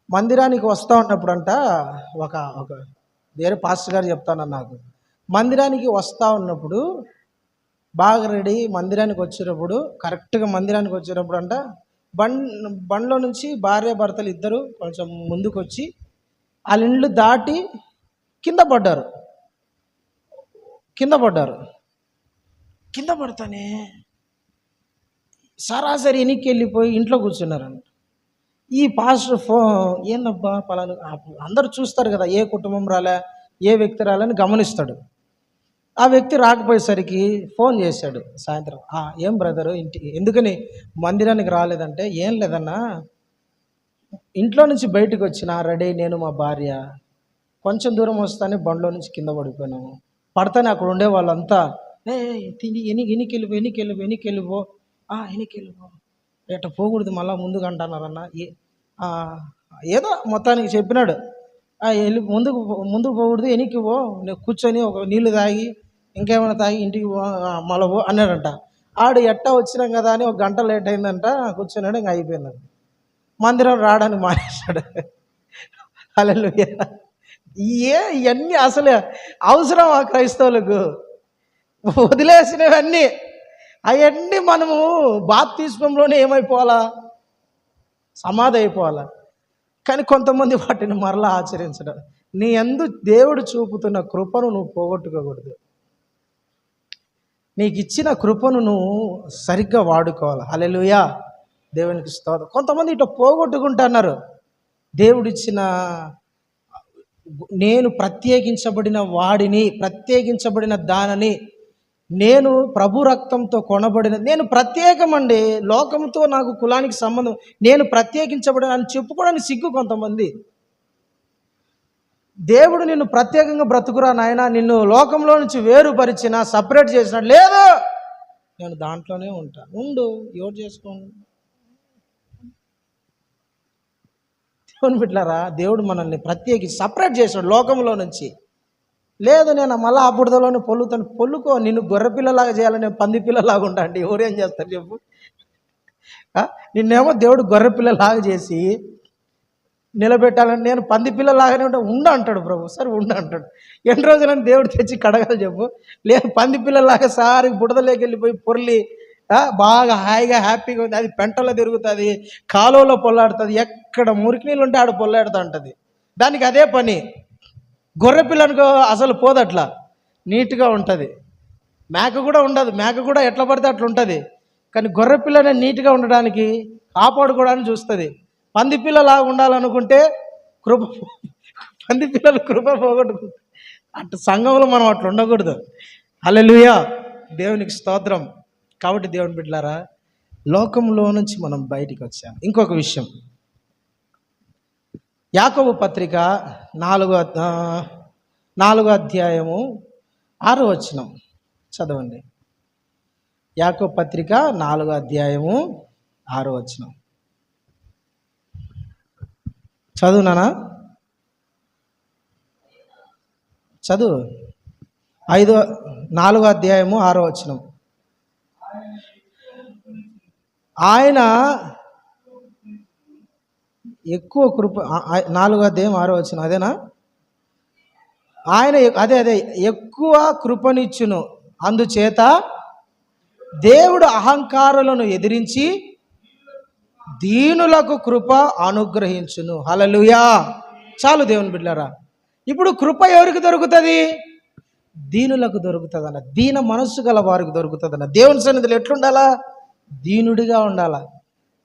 మందిరానికి వస్తూ ఉన్నప్పుడంట ఒక వేరే పాస్టర్ గారు చెప్తానన్నారు నాకు. మందిరానికి వస్తూ ఉన్నప్పుడు బాగా రెడీ, మందిరానికి వచ్చేటప్పుడు కరెక్ట్గా మందిరానికి వచ్చేటప్పుడు అంట బండ్లో నుంచి భార్య భర్తలు ఇద్దరు కొంచెం ముందుకు వచ్చి వాళ్ళ ఇండ్లు దాటి కింద పడ్డారు. కింద పడతానే సరాసరి వెనక్కి వెళ్ళిపోయి ఇంట్లో కూర్చున్నారంట. ఈ పాస్టర్ ఏందబ్బా పలాను, అందరూ చూస్తారు కదా, ఏ కుటుంబం రాలే, ఏ వ్యక్తి రాలని గమనిస్తాడు. ఆ వ్యక్తి రాకపోయేసరికి ఫోన్ చేశాడు సాయంత్రం. ఏం బ్రదరు ఎందుకని మందిరానికి రాలేదంటే, ఏం లేదన్నా, ఇంట్లో నుంచి బయటకు వచ్చిన రెడీ నేను మా భార్య కొంచెం దూరం వస్తానే బండ్లో నుంచి కింద పడిపోయినాము. పడతానే అక్కడ ఉండే వాళ్ళంతా ఎనికెళ్ళిపో ఎట్ట పోకూడదు మళ్ళీ ముందుకు అంటున్నారన్న. ఏదో మొత్తానికి చెప్పినాడు, ముందుకు పోకూడదు, వెనక్కి పో, నేను కూర్చొని ఒక నీళ్లు తాగి ఇంకేమైనా తాగి ఇంటికి మళ్ళీ పో అన్నాడంట. ఆడు ఎట్టా వచ్చినాం కదా అని 1 గంట లేట్ అయిందంట, కూర్చున్నాడు. ఇంకా అయిపోయిందంట, మందిరం రావడానికి మానేశాడు. హల్లెలూయా. ఇవన్నీ అసలు అవసరం ఆ క్రైస్తవులకు? వదిలేసినవన్నీ అవన్నీ మనము బాప్తిస్మంలోనే ఏమైపోవాలా, సమాధి అయిపోవాలా. కానీ కొంతమంది వాటిని మరలా ఆచరించడం. నీ యందు దేవుడు చూపుతున్న కృపను నువ్వు పోగొట్టుకోకూడదు. నీకు ఇచ్చిన కృపను నువ్వు సరిగ్గా వాడుకోవాలి. హల్లెలూయా. దేవునికి స్తోత్రం. కొంతమంది ఇట్లా పోగొట్టుకుంటున్నారు. దేవుడిచ్చిన నేను ప్రత్యేకించబడిన వాడిని, ప్రత్యేకించబడిన దానని, నేను ప్రభు రక్తంతో కొనబడిన, నేను ప్రత్యేకమండి, లోకంతో నాకు కులానికి సంబంధం, నేను ప్రత్యేకించబడిన అని చెప్పుకోవడానికి సిగ్గు కొంతమంది. దేవుడు నిన్ను ప్రత్యేకంగా బ్రతుకురా నాయన, నిన్ను లోకంలో నుంచి వేరుపరిచిన, సపరేట్ చేసిన, లేదు నేను దాంట్లోనే ఉంటా. ఉండు, ఎవరు చేసుకోండి. దేవుని బిడ్డలారా, దేవుడు మనల్ని ప్రత్యేకించి సపరేట్ చేశాడు లోకంలో నుంచి. లేదు నేను మళ్ళీ ఆ బుడదలోనే పొల్లుతాను. పొల్లుకో, నిన్ను గొర్రెపిల్లలాగా చేయాలని పంది పిల్లలాగా ఉంటా అంటే ఎవరేం చేస్తారు చెప్పు? నిన్నేమో దేవుడు గొర్రెపిల్లలాగా చేసి నిలబెట్టాలని నేను పంది పిల్లలాగానే ఉంటా అంటాడు ప్రభు. సరే ఉండ అంటాడు. ఎన్ని రోజులని దేవుడు తెచ్చి కడగాలి చెప్పు? లేదు పంది పిల్లలాగా సారి బుడదలోకి వెళ్ళిపోయి పొర్లి బాగా హాయిగా హ్యాపీగా ఉంది. అది పెంటలో తిరుగుతుంది, కాలువలో పొల్లాడుతుంది, ఎక్కడ మురికి నీళ్ళు ఉంటే ఆడ పొల్లాడుతూ ఉంటుంది. దానికి అదే పని. గొర్రె పిల్లనుకో అసలు పోదట్లా, నీట్గా ఉంటుంది. మేక కూడా ఉండదు, మేక కూడా ఎట్లా పడితే అట్లా ఉంటుంది. కానీ గొర్రె పిల్లనే నీట్గా ఉండడానికి, కాపాడుకోవడానికి చూస్తుంది. పంది పిల్లలాగా ఉండాలనుకుంటే పంది పిల్లలు కృప పోగొట్టుకుంటారు. అటు సంఘంలో మనం అట్లా ఉండకూడదు. హల్లెలూయా, దేవునికి స్తోత్రం. కాబట్టి దేవుని బిడ్డలారా, లోకంలో నుంచి మనం బయటికి వచ్చాం. ఇంకొక విషయం, యాకోబు పత్రిక 4వ అధ్యాయము 6వ వచనం చదవండి. యాకోబు పత్రిక 4వ అధ్యాయము 6వ వచనం చదువునానా? చదువు. 4వ అధ్యాయము 6వ వచనం. ఆయన ఎక్కువ కృప, 4వ అధ్యాయం 6వ వచనం అదేనా? ఆయన అదే ఎక్కువ కృపనిచ్చును, అందుచేత దేవుడు అహంకారులను ఎదిరించి దీనులకు కృప అనుగ్రహించును. హల్లెలూయా. చాలు దేవుని బిడ్డలారా. ఇప్పుడు కృప ఎవరికి దొరుకుతుంది? దీనులకు దొరుకుతుందన్న, దీన మనస్సు గల వారికి దొరుకుతుందన్న. దేవుని సన్నిధిలో ఎట్లుండాలా? దీనుడిగా ఉండాలా.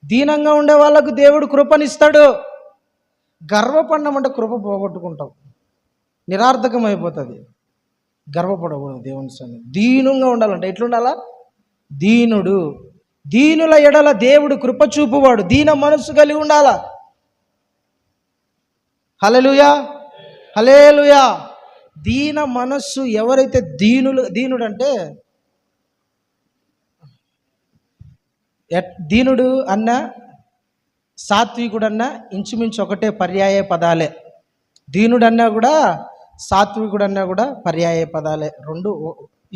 దీనంగా ఉండే వాళ్ళకు దేవుడు కృపనిస్తాడు. గర్వపడినామంటే కృప పోగొట్టుకుంటాం, నిరార్థకం అయిపోతుంది. గర్వపడకూడదు దేవుని సన్నిధి. దీనంగా ఉండాలంటే ఎట్లుండాలా? దీనుడు, దీనుల ఎడల దేవుడు కృప చూపువాడు, దీన మనస్సు కలిగి ఉండాలా. హల్లెలూయా, హల్లెలూయా. దీన మనస్సు ఎవరైతే దీనుడు అంటే, దీనుడు అన్న సాత్వికుడు అన్న ఇంచుమించు ఒకటే పర్యాయ పదాలే. దీనుడు అన్నా కూడా సాత్వికుడు అన్నా కూడా పర్యాయ పదాలే, రెండు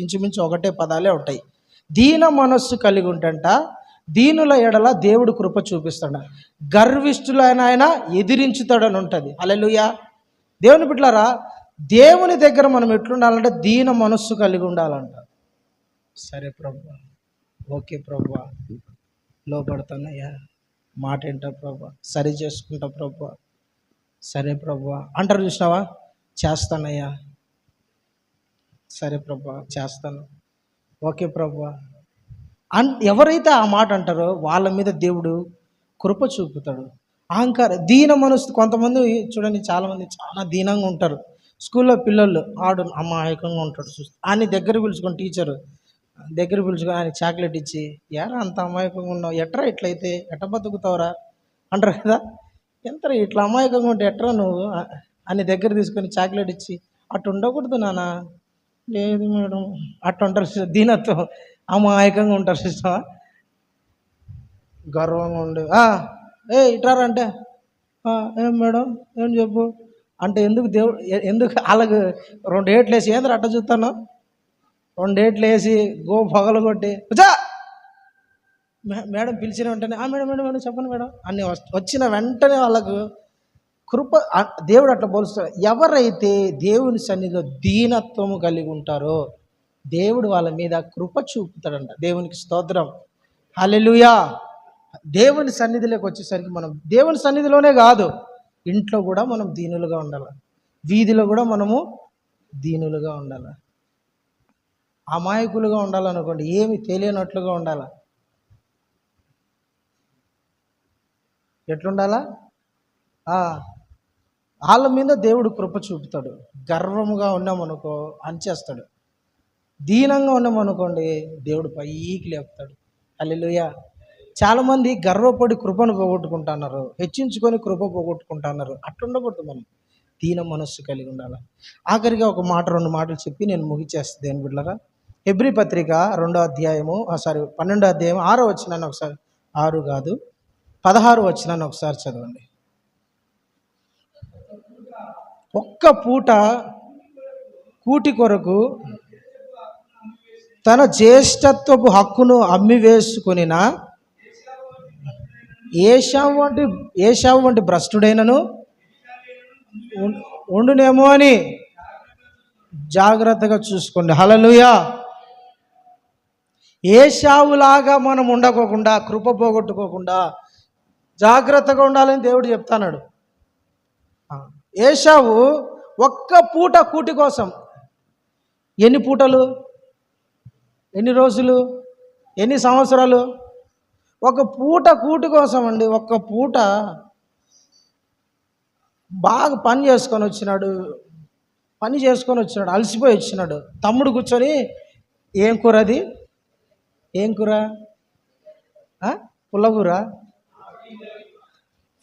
ఇంచుమించు ఒకటే పదాలే ఉంటాయి. దీన మనస్సు కలిగి ఉంటంట దీనుల ఎడల దేవుడు కృప చూపిస్తాడు, గర్విష్ఠులైన ఆయన ఎదిరించుతాడని ఉంటుంది. హల్లెలూయా. దేవుని బిడ్డలారా, దేవుని దగ్గర మనం ఎట్లుండాలంటే దీన మనస్సు కలిగి ఉండాలంట. సరే ప్రభువా, ఓకే ప్రభువా, లోపడతానయ్యా, మాట ఏంటో ప్రభువా, సరి చేసుకుంటా ప్రభువా, సరే ప్రభువా అంటారు చూసినావా? చేస్తానయ్యా, సరే ప్రభువా చేస్తాను, ఓకే ప్రభువా ఎవరైతే ఆ మాట అంటారో వాళ్ళ మీద దేవుడు కృప చూపుతాడు. దీన మనసు. కొంతమంది చూడండి, చాలామంది చాలా దీనంగా ఉంటారు. స్కూల్లో పిల్లలు అమాయకంగా ఉంటాడు, చూస్తే ఆయన దగ్గర పిలుచుకొని టీచరు దగ్గర పిలుచుకొని ఆయన చాక్లెట్ ఇచ్చి, ఎరా అంత అమాయకంగా ఉన్నావు, ఎట్రా ఇట్లయితే ఎట్ట బతుకుతావురా అంటారు కదా. ఎంత ఇట్లా అమాయకంగా ఉంటే ఎట్రా నువ్వు అని దగ్గర తీసుకొని చాక్లెట్ ఇచ్చి, అటు ఉండకూడదు నాన్న. లేదు మేడం అట్టు ఉంటారు. దీనత్వం, అమాయకంగా ఉంటారు సిస్టమా. గర్వంగా ఉండే ఇట్రారా అంటే ఏం మేడం ఏం చెప్పు అంటే, ఎందుకు వాళ్ళకు 2 ఏట్లు వేసి ఏంద్ర అట్ట చూస్తాను, 2 ఏట్లు వేసి పగలు కొట్టి మేడం పిలిచిన వెంటనే మేడం మేడం మేడం చెప్పండి మేడం అన్నీ వచ్చిన వెంటనే వాళ్ళకు కృప దేవుడు అట్లా పోలుస్తాడు. ఎవరైతే దేవుని సన్నిధిలో దీనత్వము కలిగి ఉంటారో దేవుడు వాళ్ళ మీద కృప చూపుతాడంట. దేవునికి స్తోత్రం, హల్లెలూయా. దేవుని సన్నిధిలోకి వచ్చేసరికి మనం దేవుని సన్నిధిలోనే కాదు, ఇంట్లో కూడా మనం దీనులుగా ఉండాలి, వీధిలో కూడా మనము దీనులుగా ఉండాలి. అమాయకులుగా ఉండాలనుకోండి, ఏమి తెలియనట్లుగా ఉండాలి. ఎట్లుండాలా? వాళ్ళ మీద దేవుడు కృప చూపుతాడు. గర్వముగా ఉన్నామనుకో అంచేస్తాడు. దీనంగా ఉన్నామనుకోండి దేవుడు పైకి లేపుతాడు. హల్లెలూయా. చాలామంది గర్వపడి కృపను పోగొట్టుకుంటున్నారు, హెచ్చించుకొని కృప పోగొట్టుకుంటున్నారు. అట్లుండకూడదు. మనం దీన మనస్సు కలిగి ఉండాలి. ఆఖరిగా ఒక మాట, 2 మాటలు చెప్పి నేను ముగిచేస్తాను దేని బిడ్డలారా. హెబ్రీ పత్రిక 2వ అధ్యాయము 12వ అధ్యాయం 6వ వచనాన్ని ఒకసారి, 6 కాదు 16వ వచనాన్ని ఒకసారి చదవండి. ఒక్క పూట కూటి కొరకు తన జ్యేష్ఠత్వపు హక్కును అమ్మివేసుకొనిన ఏశావు వంటి భ్రష్టుడైనను ఉండునేమో అని జాగ్రత్తగా చూసుకోండి. హల్లెలూయా. ఏశావులాగా మనం ఉండకోకుండా, కృప పోగొట్టుకోకుండా జాగ్రత్తగా ఉండాలని దేవుడు చెప్తాన్నాడు. ఏశావు ఒక్క పూట కూటి కోసం ఎన్ని పూటలు, ఎన్ని రోజులు, ఎన్ని సంవత్సరాలు? ఒక పూట కూటి కోసం అండి. ఒక్క పూట బాగా పని చేసుకొని వచ్చినాడు, అలసిపోయి వచ్చినాడు. తమ్ముడు కూర్చొని, ఏం కూర అది, ఏం కూర? పుల్లగూర?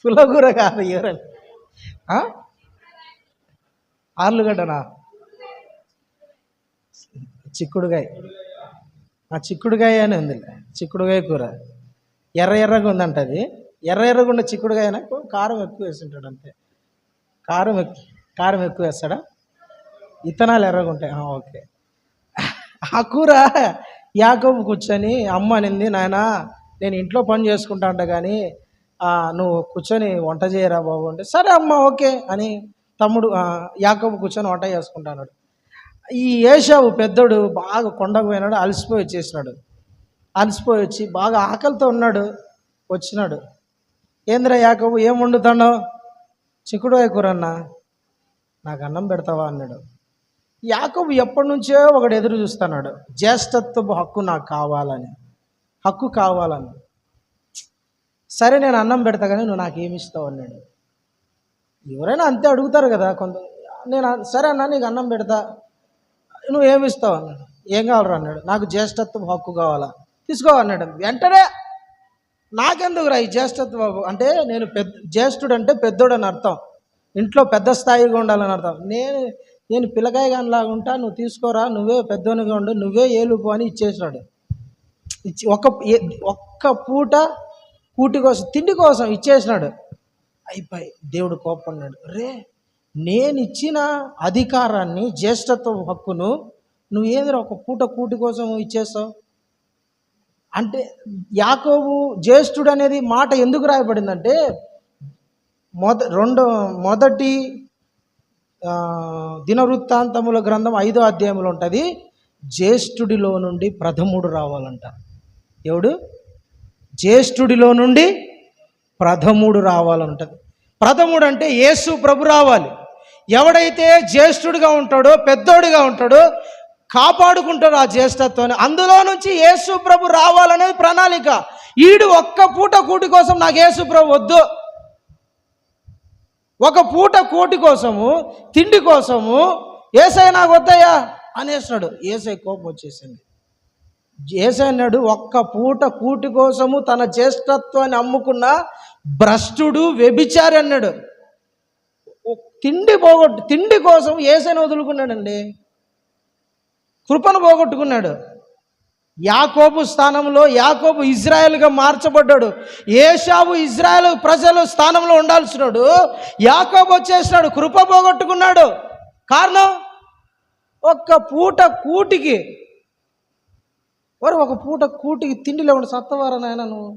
పుల్లగూర కాదు, ఎవరని? ఆర్లుగడ్డనా? చిక్కుడుగాయ అని ఉంది. చిక్కుడుగాయ కూర ఎర్రగా ఉందంట. అది ఎర్రగా ఉన్న చిక్కుడుగాయ కారం ఎక్కువ వేస్తుంటాడు అంతే. కారం ఎక్కువ వేస్తాడా? ఇత్తనాలు ఎర్రగా ఉంటాయి. ఓకే. ఆ కూర యాకోబు కూర్చొని అమ్మ అనింది, నాయన నేను ఇంట్లో పని చేసుకుంటా అంట, కానీ నువ్వు కూర్చొని వంట చేయరా బాబు అంటే, సరే అమ్మ ఓకే అని తమ్ముడు యాకోబు కూర్చొని వంట చేసుకుంటాడు. ఈ ఏశావు పెద్దోడు బాగా కొండకు పోయినాడు, అలసిపోయి వచ్చి బాగా ఆకలితో ఉన్నాడు. వచ్చినాడు, ఏంద్రా యాకోబు ఏం వండుతాడో? చిక్కుడుకాయ కూర అన్నా, నాకు అన్నం పెడతావా అన్నాడు. యాకోబు ఎప్పటి నుంచో ఒకడు ఎదురు చూస్తున్నాడు, జ్యేష్ఠత్వపు హక్కు నాకు కావాలని. సరే నేను అన్నం పెడతా, కానీ నువ్వు నాకేమి ఇస్తావు అన్నాడు. ఎవరైనా అంతే అడుగుతారు కదా కొంత. నేను సరే అన్నా నీకు అన్నం పెడతా, నువ్వు ఏమి ఇస్తావు అన్నాడు. ఏం కావాలరా అన్నాడు. నాకు జ్యేష్ఠత్వపు హక్కు కావాలా, తీసుకో అన్నాడు. వెంటనే నాకెందుకురా ఈ జ్యేష్ఠత్వ అంటే, నేను జ్యేష్ఠుడు అంటే పెద్దోడు అని అర్థం, ఇంట్లో పెద్ద స్థాయిగా ఉండాలని అర్థం. నేను పిల్లకాయ గానిలాగా ఉంటా, నువ్వు తీసుకోరా, నువ్వే పెద్దోనిగా ఉండు, నువ్వే ఏలుపు అని ఇచ్చేసినాడు. ఒక్క పూట కూటి కోసం, తిండి కోసం ఇచ్చేసినాడు. అయిపోయి దేవుడు కోపన్నాడు, నేను ఇచ్చిన అధికారాన్ని, జ్యేష్ఠత్వ హక్కును నువ్వు ఏదిరా ఒక పూట కూటి కోసం ఇచ్చేస్తావు అంటే. యాకోబు జ్యేష్ఠుడు అనేది మాట ఎందుకు రాయబడిందంటే, మొదటి దినవృత్తాంతముల గ్రంథం 5వ అధ్యాయంలో ఉంటుంది, జ్యేష్ఠుడిలో నుండి ప్రథముడు రావాలంట. ఎవడు? జ్యేష్ఠుడిలో నుండి ప్రథముడు రావాలంటది. ప్రథముడు అంటే యేసు ప్రభు రావాలి. ఎవడైతే జ్యేష్ఠుడిగా ఉంటాడో, పెద్దోడిగా ఉంటాడో, కాపాడుకుంటాడు ఆ జ్యేష్ఠత్వాన్ని, అందులో నుంచి యేసు ప్రభు రావాలనేది ప్రణాళిక. ఈడు ఒక్క పూట కూటి కోసం నాకు యేసు ప్రభు వద్దు, ఒక పూట కూటి కోసము, తిండి కోసము యేసయ్య నాకు వద్దయ్యా అనేసినాడు. యేసయ్య కోపం వచ్చేసింది. యేసయ్య అన్నాడు, ఒక్క పూట కూటి కోసము తన జ్యేష్ఠత్వాన్ని అమ్ముకున్న భ్రష్టుడు, వ్యభిచారి అన్నాడు. తిండి కోసం యేసయ్యను వదులుకున్నాడండి, కృపను పోగొట్టుకున్నాడు. యాకోబు స్థానంలో యాకోబు ఇజ్రాయెల్గా మార్చబడ్డాడు. ఏశావు ఇజ్రాయెల్ ప్రజలు స్థానంలో ఉండాల్సినాడు, యాకోబు వచ్చేసినాడు, కృప పోగొట్టుకున్నాడు. కారణం ఒక్క పూట కూటికి. ఒక పూట కూటికి తిండి లేకుండా సత్తవారా నాయన నువ్వు.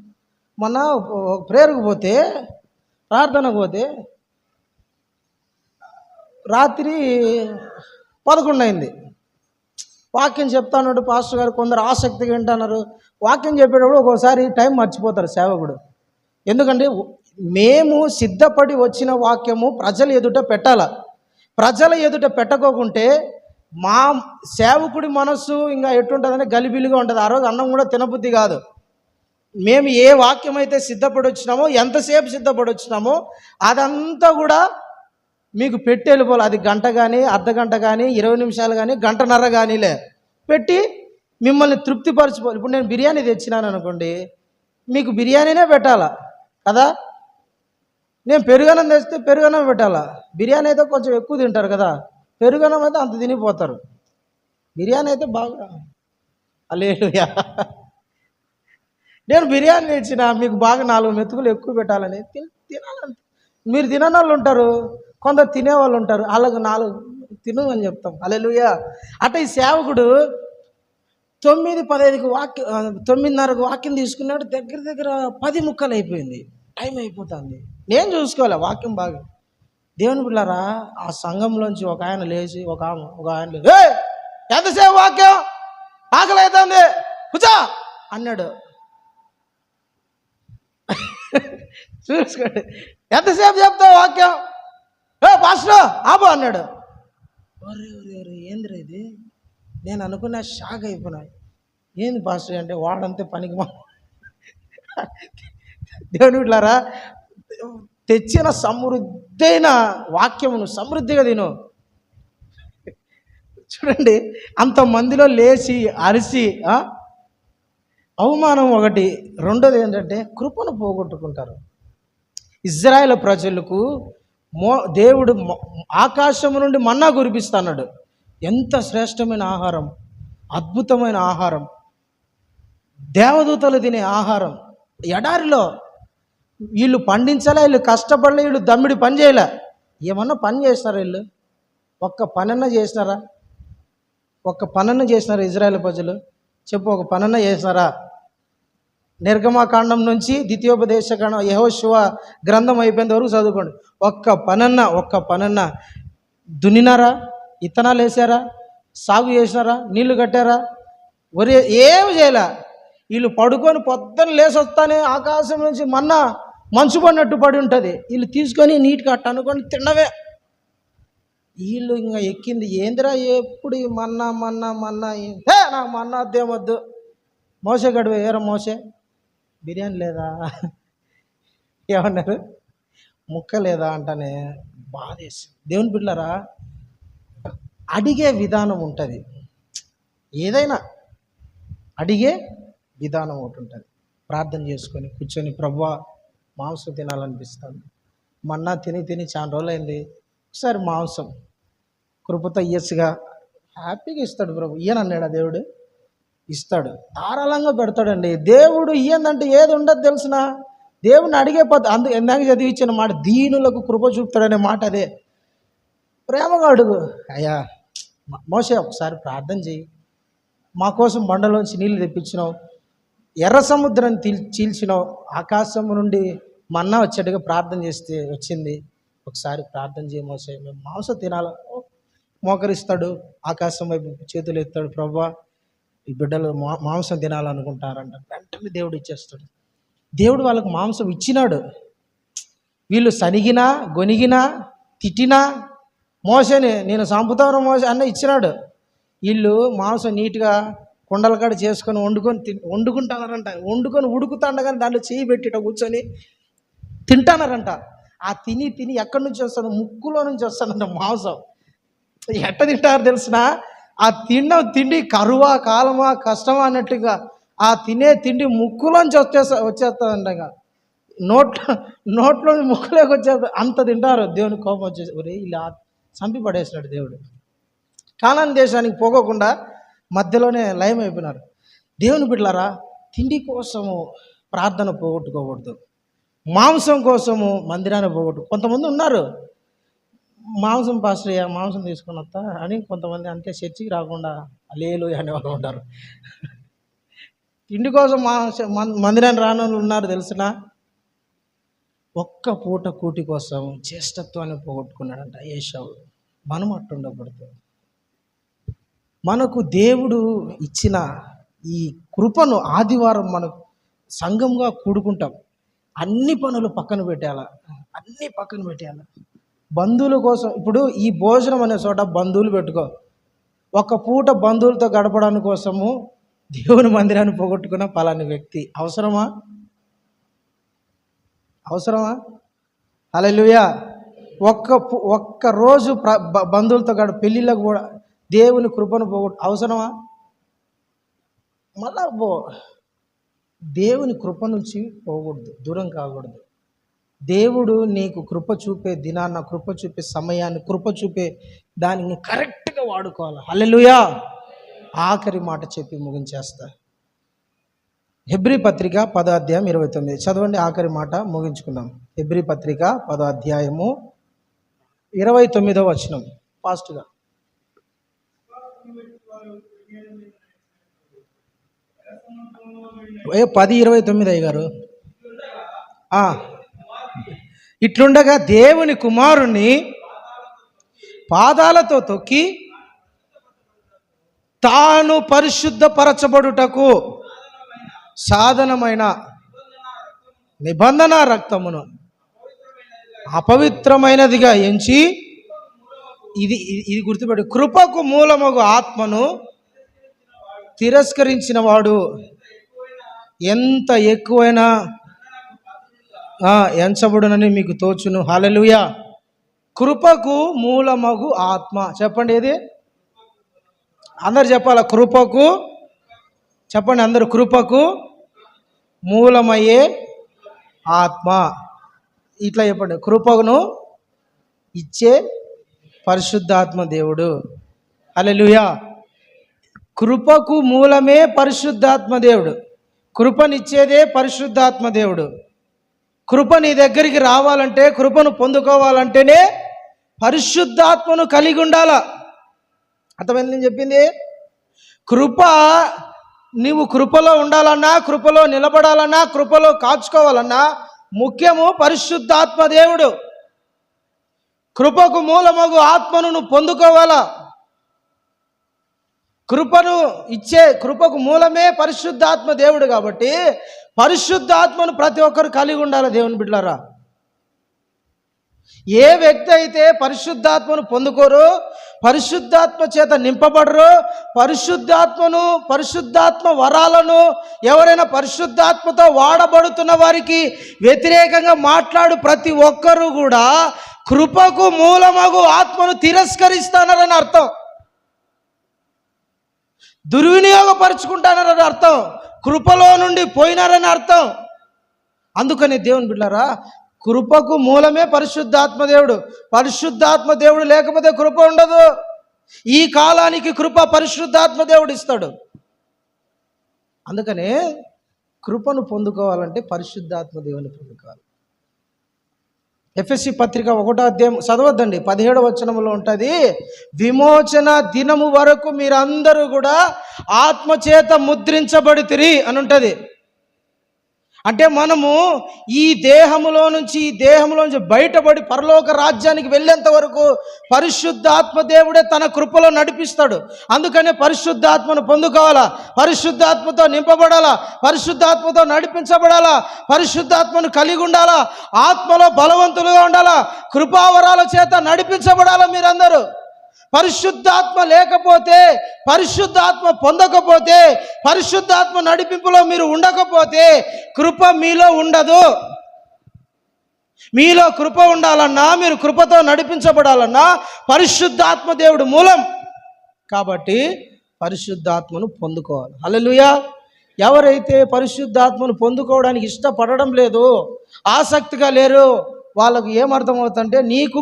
మొన్న ప్రేయర్కు పోతే, ప్రార్థనకు పోతే రాత్రి 11 అయింది. వాక్యం చెప్తాన్నాడు పాస్టర్ గారు, కొందరు ఆసక్తిగా వింటున్నారు. వాక్యం చెప్పేటప్పుడు ఒక్కోసారి టైం మర్చిపోతారు సేవకుడు. ఎందుకంటే మేము సిద్ధపడి వచ్చిన వాక్యము ప్రజల ఎదుట పెట్టాల. ప్రజల ఎదుట పెట్టకోకుంటే మా సేవకుడి మనస్సు ఇంకా ఎట్టుంటుందంటే గలిబిలిగా ఉంటుంది. ఆ రోజు అన్నం కూడా తినబుద్ధి కాదు. మేము ఏ వాక్యం అయితే సిద్ధపడి వచ్చినామో, ఎంతసేపు సిద్ధపడి వచ్చినామో అదంతా కూడా మీకు పెట్టి వెళ్ళిపోవాలి. అది గంట కానీ, అర్ధ గంట కానీ, 20 నిమిషాలు కానీ, గంటన్నర కానీలే పెట్టి మిమ్మల్ని తృప్తిపరచుకోవాలి. ఇప్పుడు నేను బిర్యానీ తెచ్చినాను అనుకోండి, మీకు బిర్యానీనే పెట్టాలా కదా. నేను పెరుగన్నం తెస్తే పెరుగన్నం పెట్టాలా. బిర్యానీ అయితే కొంచెం ఎక్కువ తింటారు కదా, పెరుగన్నం అయితే అంత తినిపోతారు. బిర్యానీ అయితే బాగా హల్లెలూయా. నేను బిర్యానీ తెచ్చిన మీకు బాగా 4 మెతుకులు ఎక్కువ పెట్టాలని తినాలంటే మీరు తినని వాళ్ళు ఉంటారు, కొందరు తినేవాళ్ళు ఉంటారు. వాళ్ళకు 4 తిను అని చెప్తాం. హల్లెలూయా. అట్లా ఈ సేవకుడు 9:15కి 9:30కు వాక్యం తీసుకున్నాడు. దగ్గర దగ్గర 10 ముక్కలు అయిపోయింది. టైం అయిపోతుంది. నేను చూసుకోవాలి వాక్యం బాగా. దేవుని బిడ్డలారా, ఆ సంఘంలోంచి ఒక ఆయన లేచి ఒక ఆయన లేచి, ఎంతసేపు వాక్యం, ఆకలి అవుతుంది కూర్చో అన్నాడు. చూసుకోండి, ఎంతసేపు చెప్తావు వాక్యం, పాస్టర్ ఆబో అన్నాడు. ఒరే ఏందిరా ఇది, నేను అనుకున్నా, షాక్ అయిపోయినా. ఏంది పాస్టర్ అంటే, వాడంతే పనికి దేవుని బిడ్డలారా, తెచ్చిన సమృద్ధైన వాక్యమును సమృద్ధిగా తిను. చూడండి, అంతమందిలో లేచి అరిసి అవమానం ఒకటి. రెండోది ఏంటంటే కృపను పోగొట్టుకుంటారు. ఇజ్రాయేల్ ప్రజలకు దేవుడు ఆకాశం నుండి మన్నా కురిపిస్తున్నాడు. ఎంత శ్రేష్టమైన ఆహారం, అద్భుతమైన ఆహారం, దేవదూతలు తినే ఆహారం. ఎడారిలో వీళ్ళు పండించలే, వీళ్ళు కష్టపడలే, వీళ్ళు దమ్మిడి పని చేయలే. ఏమన్నా పని చేసినారా వీళ్ళు? ఒక్క పనన్నా చేసినారా? ఒక్క పనన్నా చేసినారా ఇజ్రాయేల్ ప్రజలు? చెప్పు, ఒక పనన్నా చేసినారా? నిర్గమాకాండం నుంచి ద్వితీయోపదేశకాండం, యెహోషువ గ్రంథం అయిపోయేంత వరకు చదువుకోండి. ఒక్క పనన్నా దున్నినారా? ఇత్తనాలు వేసారా? సాగు చేసినారా? నీళ్లు కట్టారా? ఒరే ఏమి చేయలే. వీళ్ళు పడుకొని పొద్దున్న లేసొస్తానే ఆకాశం నుంచి మన్నా మంచు పడినట్టు పడి ఉంటుంది. వీళ్ళు తీసుకొని నీట్గా అట్ట అనుకొని తిన్నవే. వీళ్ళు ఇంకా ఎక్కింది ఏందిరా, ఎప్పుడు మన్నా నాకు మన్నా అద్దేమొద్దు. మోసే గడువు ఏరా మోసే, బిర్యానీ లేదా, ఏమన్నారు, ముక్క లేదా అంటనే బాధేసి. దేవుని బిడ్డలారా, అడిగే విధానం ఉంటుంది. ఏదైనా అడిగే విధానం ఒకటి ఉంటుంది. ప్రార్థన చేసుకొని కూర్చొని, ప్రభువా మాంసం తినాలనిపిస్తుంది, మన్నా తిని చాలా రోజులైంది, ఒకసారి మాంసం కృపతో ఇయ్యచ్చుగా, హ్యాపీగా ఇస్తాడు ప్రభు. ఈయనన్నాడా దేవుడు? ఇస్తాడు, ధారాళంగా పెడతాడండి దేవుడు. ఇయ్యందంటే ఏది ఉండదు తెలిసిన, దేవుడిని అడిగే అందుకు ఎందాక చదివించిన మాట, దీనులకు కృప చూపుతాడనే మాట అదే. ప్రేమగా అడుగు, అయ్యా మోసే ఒకసారి ప్రార్థన చేయి, మా కోసం బండలోంచి నీళ్ళు తెప్పించినావు, ఎర్ర సముద్రాన్ని చీల్చినావు, ఆకాశం నుండి మన్నా వచ్చేట్టుగా ప్రార్థన చేస్తే వచ్చింది, ఒకసారి ప్రార్థన చేయి మోసే, మేము మాంసం తినాలి. మోకరిస్తాడు, ఆకాశం వైపు చేతులు ఎత్తాడు, ప్రభువా ఈ బిడ్డలు మాంసం తినాలనుకుంటారంట. వెంటనే దేవుడు ఇచ్చేస్తాడు. దేవుడు వాళ్ళకు మాంసం ఇచ్చినాడు. వీళ్ళు సనిగినా గొనిగినా తిట్టినా మోసేని నేను చంపుతాను మోసే అన్న ఇచ్చినాడు. వీళ్ళు మాంసం నీట్గా కుండల కాడ చేసుకొని వండుకుంటున్నారంట. వండుకొని ఉడుకుతాండగానే దాంట్లో చేయి పెట్టిట కూర్చొని తింటున్నారంట. ఆ తిని ఎక్కడి నుంచి వస్తుంది? ముక్కులో నుంచి వస్తుందంట మాంసం. ఎట్ట తింటారు తెలిసిన? ఆ తిండి కరువా కాలమా కష్టమా అన్నట్టుగా ఆ తినే తిండి ముక్కులోంచి వచ్చేస్తుందంట. నోట్లో ముక్కులోకి వచ్చేస్తుంది, అంత తింటారు. దేవుని కోపం వచ్చేసి ఒరే ఇలా చంపి పడేసినాడు దేవుడు. కానాన్ దేశానికి పోకోకుండా మధ్యలోనే లయం అయిపోయినారు. దేవుని బిడ్డలారా, తిండి కోసము ప్రార్థన పోగొట్టుకోకూడదు, మాంసం కోసము మందిరాన్ని కొంతమంది ఉన్నారు, మాంసం పాస్టయ్యా మాంసం తీసుకొని వస్తా అని కొంతమంది అంతే చర్చికి రాకుండా హల్లెలూయా అనేవాళ్ళు ఉంటారు. తిండి కోసం మందిరాన్ని రాని వాళ్ళు ఉన్నారు తెలిసిన. ఒక్క పూట కూటి కోసం జ్యేష్ఠత్వాన్ని పోగొట్టుకున్నాడంట ఏశావు. మనం అట్టుండకూడదు. మనకు దేవుడు ఇచ్చిన ఈ కృపను ఆదివారం మనకు సంఘంగా కూడుకుంటాం, అన్ని పనులు పక్కన పెట్టాల, బంధువుల కోసం. ఇప్పుడు ఈ భోజనం అనే చోట బంధువులు పెట్టుకో, ఒక పూట బంధువులతో గడపడానికి కోసము దేవుని మందిరాన్ని పోగొట్టుకున్న పలాని వ్యక్తి అవసరమా? హల్లెలూయా. ఒక్క రోజు బంధువులతో కాదు పెళ్ళిళ్ళకు కూడా దేవుని కృపను అవసరమా? మళ్ళా దేవుని కృప నుంచి పోకూడదు, దూరం కాకూడదు. దేవుడు నీకు కృప చూపే దినాన్న, కృప చూపే సమయాన్ని, కృప చూపే దానిని కరెక్ట్గా వాడుకోవాలి. హల్లెలూయా. ఆఖరి మాట చెప్పి ముగించేస్తా. హెబ్రీ పత్రిక 10వ అధ్యాయం 29 చదవండి. ఆఖరి మాట ముగించుకుందాం. హెబ్రీ పత్రిక 10వ అధ్యాయము 29వ వచనం ఫాస్ట్గా. 10:29 అయ్యగారు. ఇట్లుండగా దేవుని కుమారుణ్ణి పాదాలతో తొక్కి తాను పరిశుద్ధపరచబడుటకు సాధనమైన నిబంధన రక్తమును అపవిత్రమైనదిగా ఎంచి, ఇది గుర్తుపెట్టు, కృపకు మూలమగు ఆత్మను తిరస్కరించిన వాడు ఎంత ఎక్కువైనా ఎంచబడునని మీకు తోచును. హల్లెలూయా. కృపకు మూలమగు ఆత్మ. చెప్పండి ఏది? అందరు చెప్పాల. కృపకు చెప్పండి అందరు. కృపకు మూలమయ్యే ఆత్మ. ఇట్లా చెప్పండి. కృపను ఇచ్చే పరిశుద్ధాత్మ దేవుడు. హల్లెలూయా. కృపకు మూలమే పరిశుద్ధాత్మ దేవుడు. కృపనిచ్చేదే పరిశుద్ధాత్మ దేవుడు. కృప నీ దగ్గరికి రావాలంటే, కృపను పొందుకోవాలంటేనే పరిశుద్ధాత్మను కలిగి ఉండాల. అర్థమైంది నేను చెప్పింది? కృప, నీవు కృపలో ఉండాలన్నా, కృపలో నిలబడాలన్నా, కృపలో కాచుకోవాలన్నా ముఖ్యము పరిశుద్ధాత్మ దేవుడు. కృపకు మూలమగు ఆత్మను నువ్వు పొందుకోవాలా. కృపను ఇచ్చే, కృపకు మూలమే పరిశుద్ధాత్మ దేవుడు. కాబట్టి పరిశుద్ధాత్మను ప్రతి ఒక్కరు కలిగి ఉండాలి దేవుని బిడ్డలారా. ఏ వ్యక్తి అయితే పరిశుద్ధాత్మను పొందుకోరు, పరిశుద్ధాత్మ చేత నింపబడరు, పరిశుద్ధాత్మ వరాలను ఎవరైనా పరిశుద్ధాత్మతో వాడబడుతున్న వారికి వ్యతిరేకంగా మాట్లాడు ప్రతి ఒక్కరూ కూడా కృపకు మూలమగు ఆత్మను తిరస్కరిస్తానని అర్థం. దుర్వినియోగపరుచుకుంటానని అర్థం. కృపలో నుండి పోయినారని అర్థం. అందుకని దేవుని బిడ్డలారా, కృపకు మూలమే పరిశుద్ధాత్మ దేవుడు. పరిశుద్ధాత్మ దేవుడు లేకపోతే కృప ఉండదు. ఈ కాలానికి కృప పరిశుద్ధాత్మ దేవుడు ఇస్తాడు. అందుకనే కృపను పొందుకోవాలంటే పరిశుద్ధాత్మ దేవుని పొందుకోవాలి. ఎఫెసీ పత్రిక 1వ అధ్యాయం చదవద్దండి, 17వ వచనంలో ఉంటుంది, విమోచన దినము వరకు మీరందరూ కూడా ఆత్మచేత ముద్రించబడితిరి అని ఉంటుంది. అంటే మనము ఈ దేహములో నుంచి బయటపడి పరలోక రాజ్యానికి వెళ్ళేంత వరకు పరిశుద్ధాత్మ దేవుడే తన కృపలో నడిపిస్తాడు. అందుకనే పరిశుద్ధాత్మను పొందుకోవాలా, పరిశుద్ధాత్మతో నింపబడాలా, పరిశుద్ధాత్మతో నడిపించబడాలా, పరిశుద్ధాత్మను కలిగి ఉండాలా, ఆత్మలో బలవంతులుగా ఉండాలా, కృపావరాల చేత నడిపించబడాలా. మీరందరూ పరిశుద్ధాత్మ లేకపోతే, పరిశుద్ధాత్మ పొందకపోతే, పరిశుద్ధాత్మ నడిపింపులో మీరు ఉండకపోతే కృప మీలో ఉండదు. మీలో కృప ఉండాలన్నా, మీరు కృపతో నడిపించబడాలన్నా పరిశుద్ధాత్మ దేవుడు మూలం. కాబట్టి పరిశుద్ధాత్మను పొందుకోవాలి. హల్లెలూయా. ఎవరైతే పరిశుద్ధాత్మను పొందుకోవడానికి ఇష్టపడడం లేదు, ఆసక్తిగా లేరు, వాళ్ళకు ఏమర్థమవుతుందంటే నీకు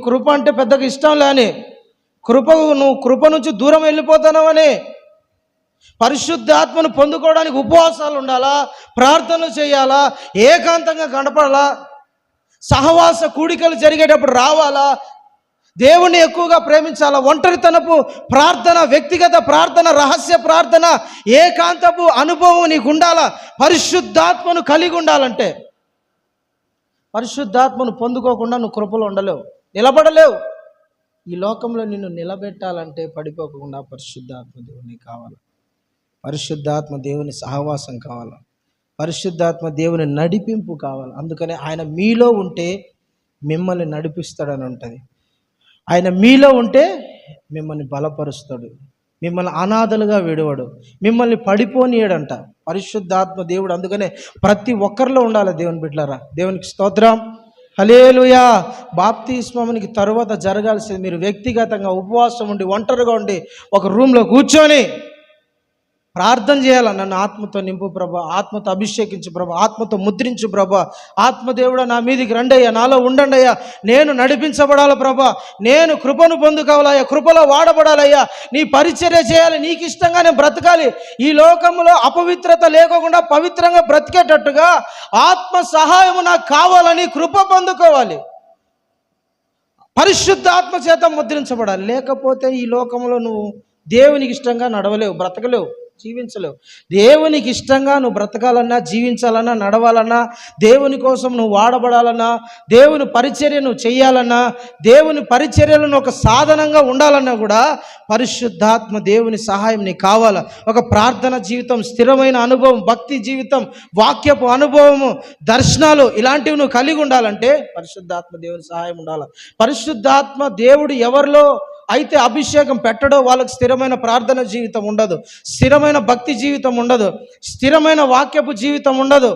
కృప అంటే పెద్దగా ఇష్టం లేని, నువ్వు కృప నుంచి దూరం వెళ్ళిపోతున్నావని. పరిశుద్ధాత్మను పొందుకోవడానికి ఉపవాసాలు ఉండాలా, ప్రార్థనలు చేయాలా, ఏకాంతంగా గడపాలా, సహవాస కూడికలు జరిగేటప్పుడు రావాలా, దేవుణ్ణి ఎక్కువగా ప్రేమించాలా, ఒంటరితనపు ప్రార్థన, వ్యక్తిగత ప్రార్థన, రహస్య ప్రార్థన, ఏకాంతపు అనుభవం నీకు ఉండాలా. పరిశుద్ధాత్మను కలిగి ఉండాలంటే, పరిశుద్ధాత్మను పొందుకోకుండా నువ్వు కృపలో ఉండలేవు, నిలబడలేవు. ఈ లోకంలో నిన్ను నిలబెట్టాలంటే పడిపోకుండా పరిశుద్ధాత్మ దేవుని కావాలి, పరిశుద్ధాత్మ దేవుని సహవాసం కావాలి, పరిశుద్ధాత్మ దేవుని నడిపింపు కావాలి. అందుకనే ఆయన మీలో ఉంటే మిమ్మల్ని నడిపిస్తాడని ఉంటుంది. ఆయన మీలో ఉంటే మిమ్మల్ని బలపరుస్తాడు. మిమ్మల్ని అనాథలుగా విడవడు, మిమ్మల్ని పడిపోనీయడంట పరిశుద్ధాత్మ దేవుడు. అందుకనే ప్రతి ఒక్కరిలో ఉండాలి దేవుని బిడ్డలారా. దేవునికి స్తోత్రం, హల్లెలూయా. బాప్తిస్మానికి తరువాత జరగాల్సింది, మీరు వ్యక్తిగతంగా ఉపవాసం ఉండి ఒంటరిగా ఉండి ఒక రూమ్లో కూర్చొని ప్రార్థన చేయాల. నన్ను ఆత్మతో నింపు ప్రభా, ఆత్మతో అభిషేకించు ప్రభా, ఆత్మతో ముద్రించు ప్రభా, ఆత్మదేవుడా నా మీదికి రండయ్యా, నాలో ఉండండి అయ్యా, నేను నడిపించబడాల ప్రభా, నేను కృపను పొందుకోవాలయ్యా, కృపలో వాడబడాలయ్యా, నీ పరిచర్య చేయాలి, నీకు ఇష్టంగా నేను బ్రతకాలి, ఈ లోకంలో అపవిత్రత లేకుండా పవిత్రంగా బ్రతికేటట్టుగా ఆత్మ సహాయము నాకు కావాలని కృప పొందుకోవాలి, పరిశుద్ధ ఆత్మ చేత ముద్రించబడాలి. లేకపోతే ఈ లోకంలో నువ్వు దేవునికి ఇష్టంగా నడవలేవు, బ్రతకలేవు, జీవించలేవు. దేవునికి ఇష్టంగా నువ్వు బ్రతకాలన్నా, జీవించాలన్నా, నడవాలన్నా, దేవుని కోసం నువ్వు వాడబడాలన్నా, దేవుని పరిచర్య నువ్వు చేయాలన్నా, దేవుని పరిచర్యలను ఒక సాధనంగా ఉండాలన్నా కూడా పరిశుద్ధాత్మ దేవుని సహాయం నీకు కావాలా. ఒక ప్రార్థన జీవితం, స్థిరమైన అనుభవం, భక్తి జీవితం, వాక్యపు అనుభవము, దర్శనాలు ఇలాంటివి నువ్వు కలిగి ఉండాలంటే పరిశుద్ధాత్మ దేవుని సహాయం ఉండాలి. పరిశుద్ధాత్మ దేవుడు ఎవరిలో అయితే అభిషేకం పెట్టడో వాళ్ళకి స్థిరమైన ప్రార్థన జీవితం ఉండదు, స్థిరమైన భక్తి జీవితం ఉండదు, స్థిరమైన వాక్యపు జీవితం ఉండదు,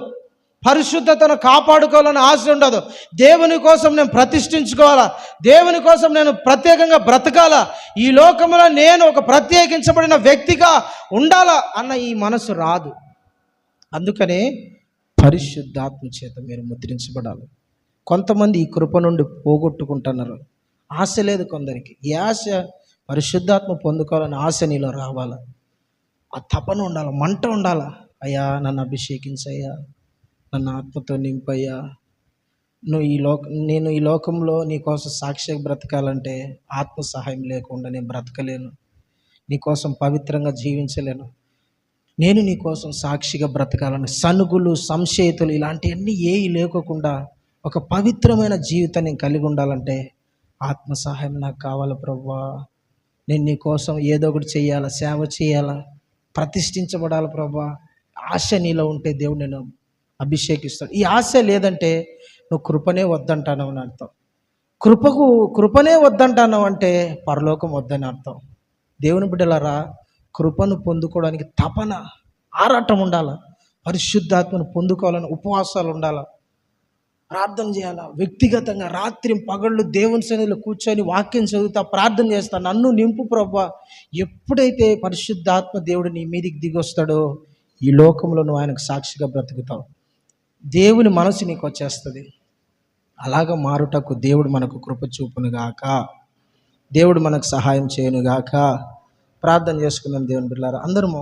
పరిశుద్ధతను కాపాడుకోవాలని ఆశ ఉండదు. దేవుని కోసం నేను ప్రతిష్ఠించుకోవాలా, దేవుని కోసం నేను ప్రత్యేకంగా బ్రతకాలా, ఈ లోకంలో నేను ఒక ప్రత్యేకించబడిన వ్యక్తిగా ఉండాలా అన్న ఈ మనసు రాదు. అందుకనే పరిశుద్ధాత్మ చేత మీరు ముద్రించబడాలి. కొంతమంది ఈ కృప నుండి పోగొట్టుకుంటున్నారు. ఆశ లేదు కొందరికి. ఈ ఆశ పరిశుద్ధాత్మ పొందుకోవాలని ఆశ నీలో రావాలా, ఆ తపన ఉండాలి, మంట ఉండాలా. అయ్యా నన్ను అభిషేకించయ్యా, నన్ను ఆత్మతో నింపయ్యా, నేను ఈ లోకంలో నీకోసం సాక్షిగా బ్రతకాలంటే ఆత్మ సహాయం లేకుండా నేను బ్రతకలేను, నీకోసం పవిత్రంగా జీవించలేను. నేను నీకోసం సాక్షిగా బ్రతకాలని సనుగులు, సంశయితులు ఇలాంటివన్నీ ఏవి లేకోకుండా ఒక పవిత్రమైన జీవితాన్ని నేను కలిగి ఉండాలంటే ఆత్మ సహాయం నాకు కావాలి ప్రభువా. నేను నీ కోసం ఏదో ఒకటి చేయాలా, సేవ చేయాలా, ప్రతిష్ఠించబడాలి ప్రభువా. ఆశ నీలో ఉంటే దేవుడు నేను అభిషేకిస్తాడు. ఈ ఆశ లేదంటే నువ్వు కృపనే వద్దంటాను అని అర్థం. కృపనే వద్దంటాను అంటే పరలోకం వద్దని అర్థం. దేవుని బిడ్డలారా, కృపను పొందుకోవడానికి తపన, ఆరాటం ఉండాలి. పరిశుద్ధాత్మను పొందుకోవాలని ఉపవాసాలు ఉండాలి, ప్రార్థన చేయాలా. వ్యక్తిగతంగా రాత్రి పగళ్ళు దేవుని సన్నిధిలో కూర్చొని వాక్యం చదువుతా ప్రార్థన చేస్తా, నన్ను నింపు ప్రభా. ఎప్పుడైతే పరిశుద్ధాత్మ దేవుడు నీ మీదికి దిగొస్తాడో ఈ లోకంలో నువ్వు ఆయనకు సాక్షిగా బ్రతుకుతావు. దేవుని మనసు నీకు వచ్చేస్తుంది. అలాగ మారుటకు దేవుడు మనకు కృప చూపునుగాక, దేవుడు మనకు సహాయం చేయనుగాక. ప్రార్థన చేసుకుందాం దేవుని బిడ్డలారా. అందరూ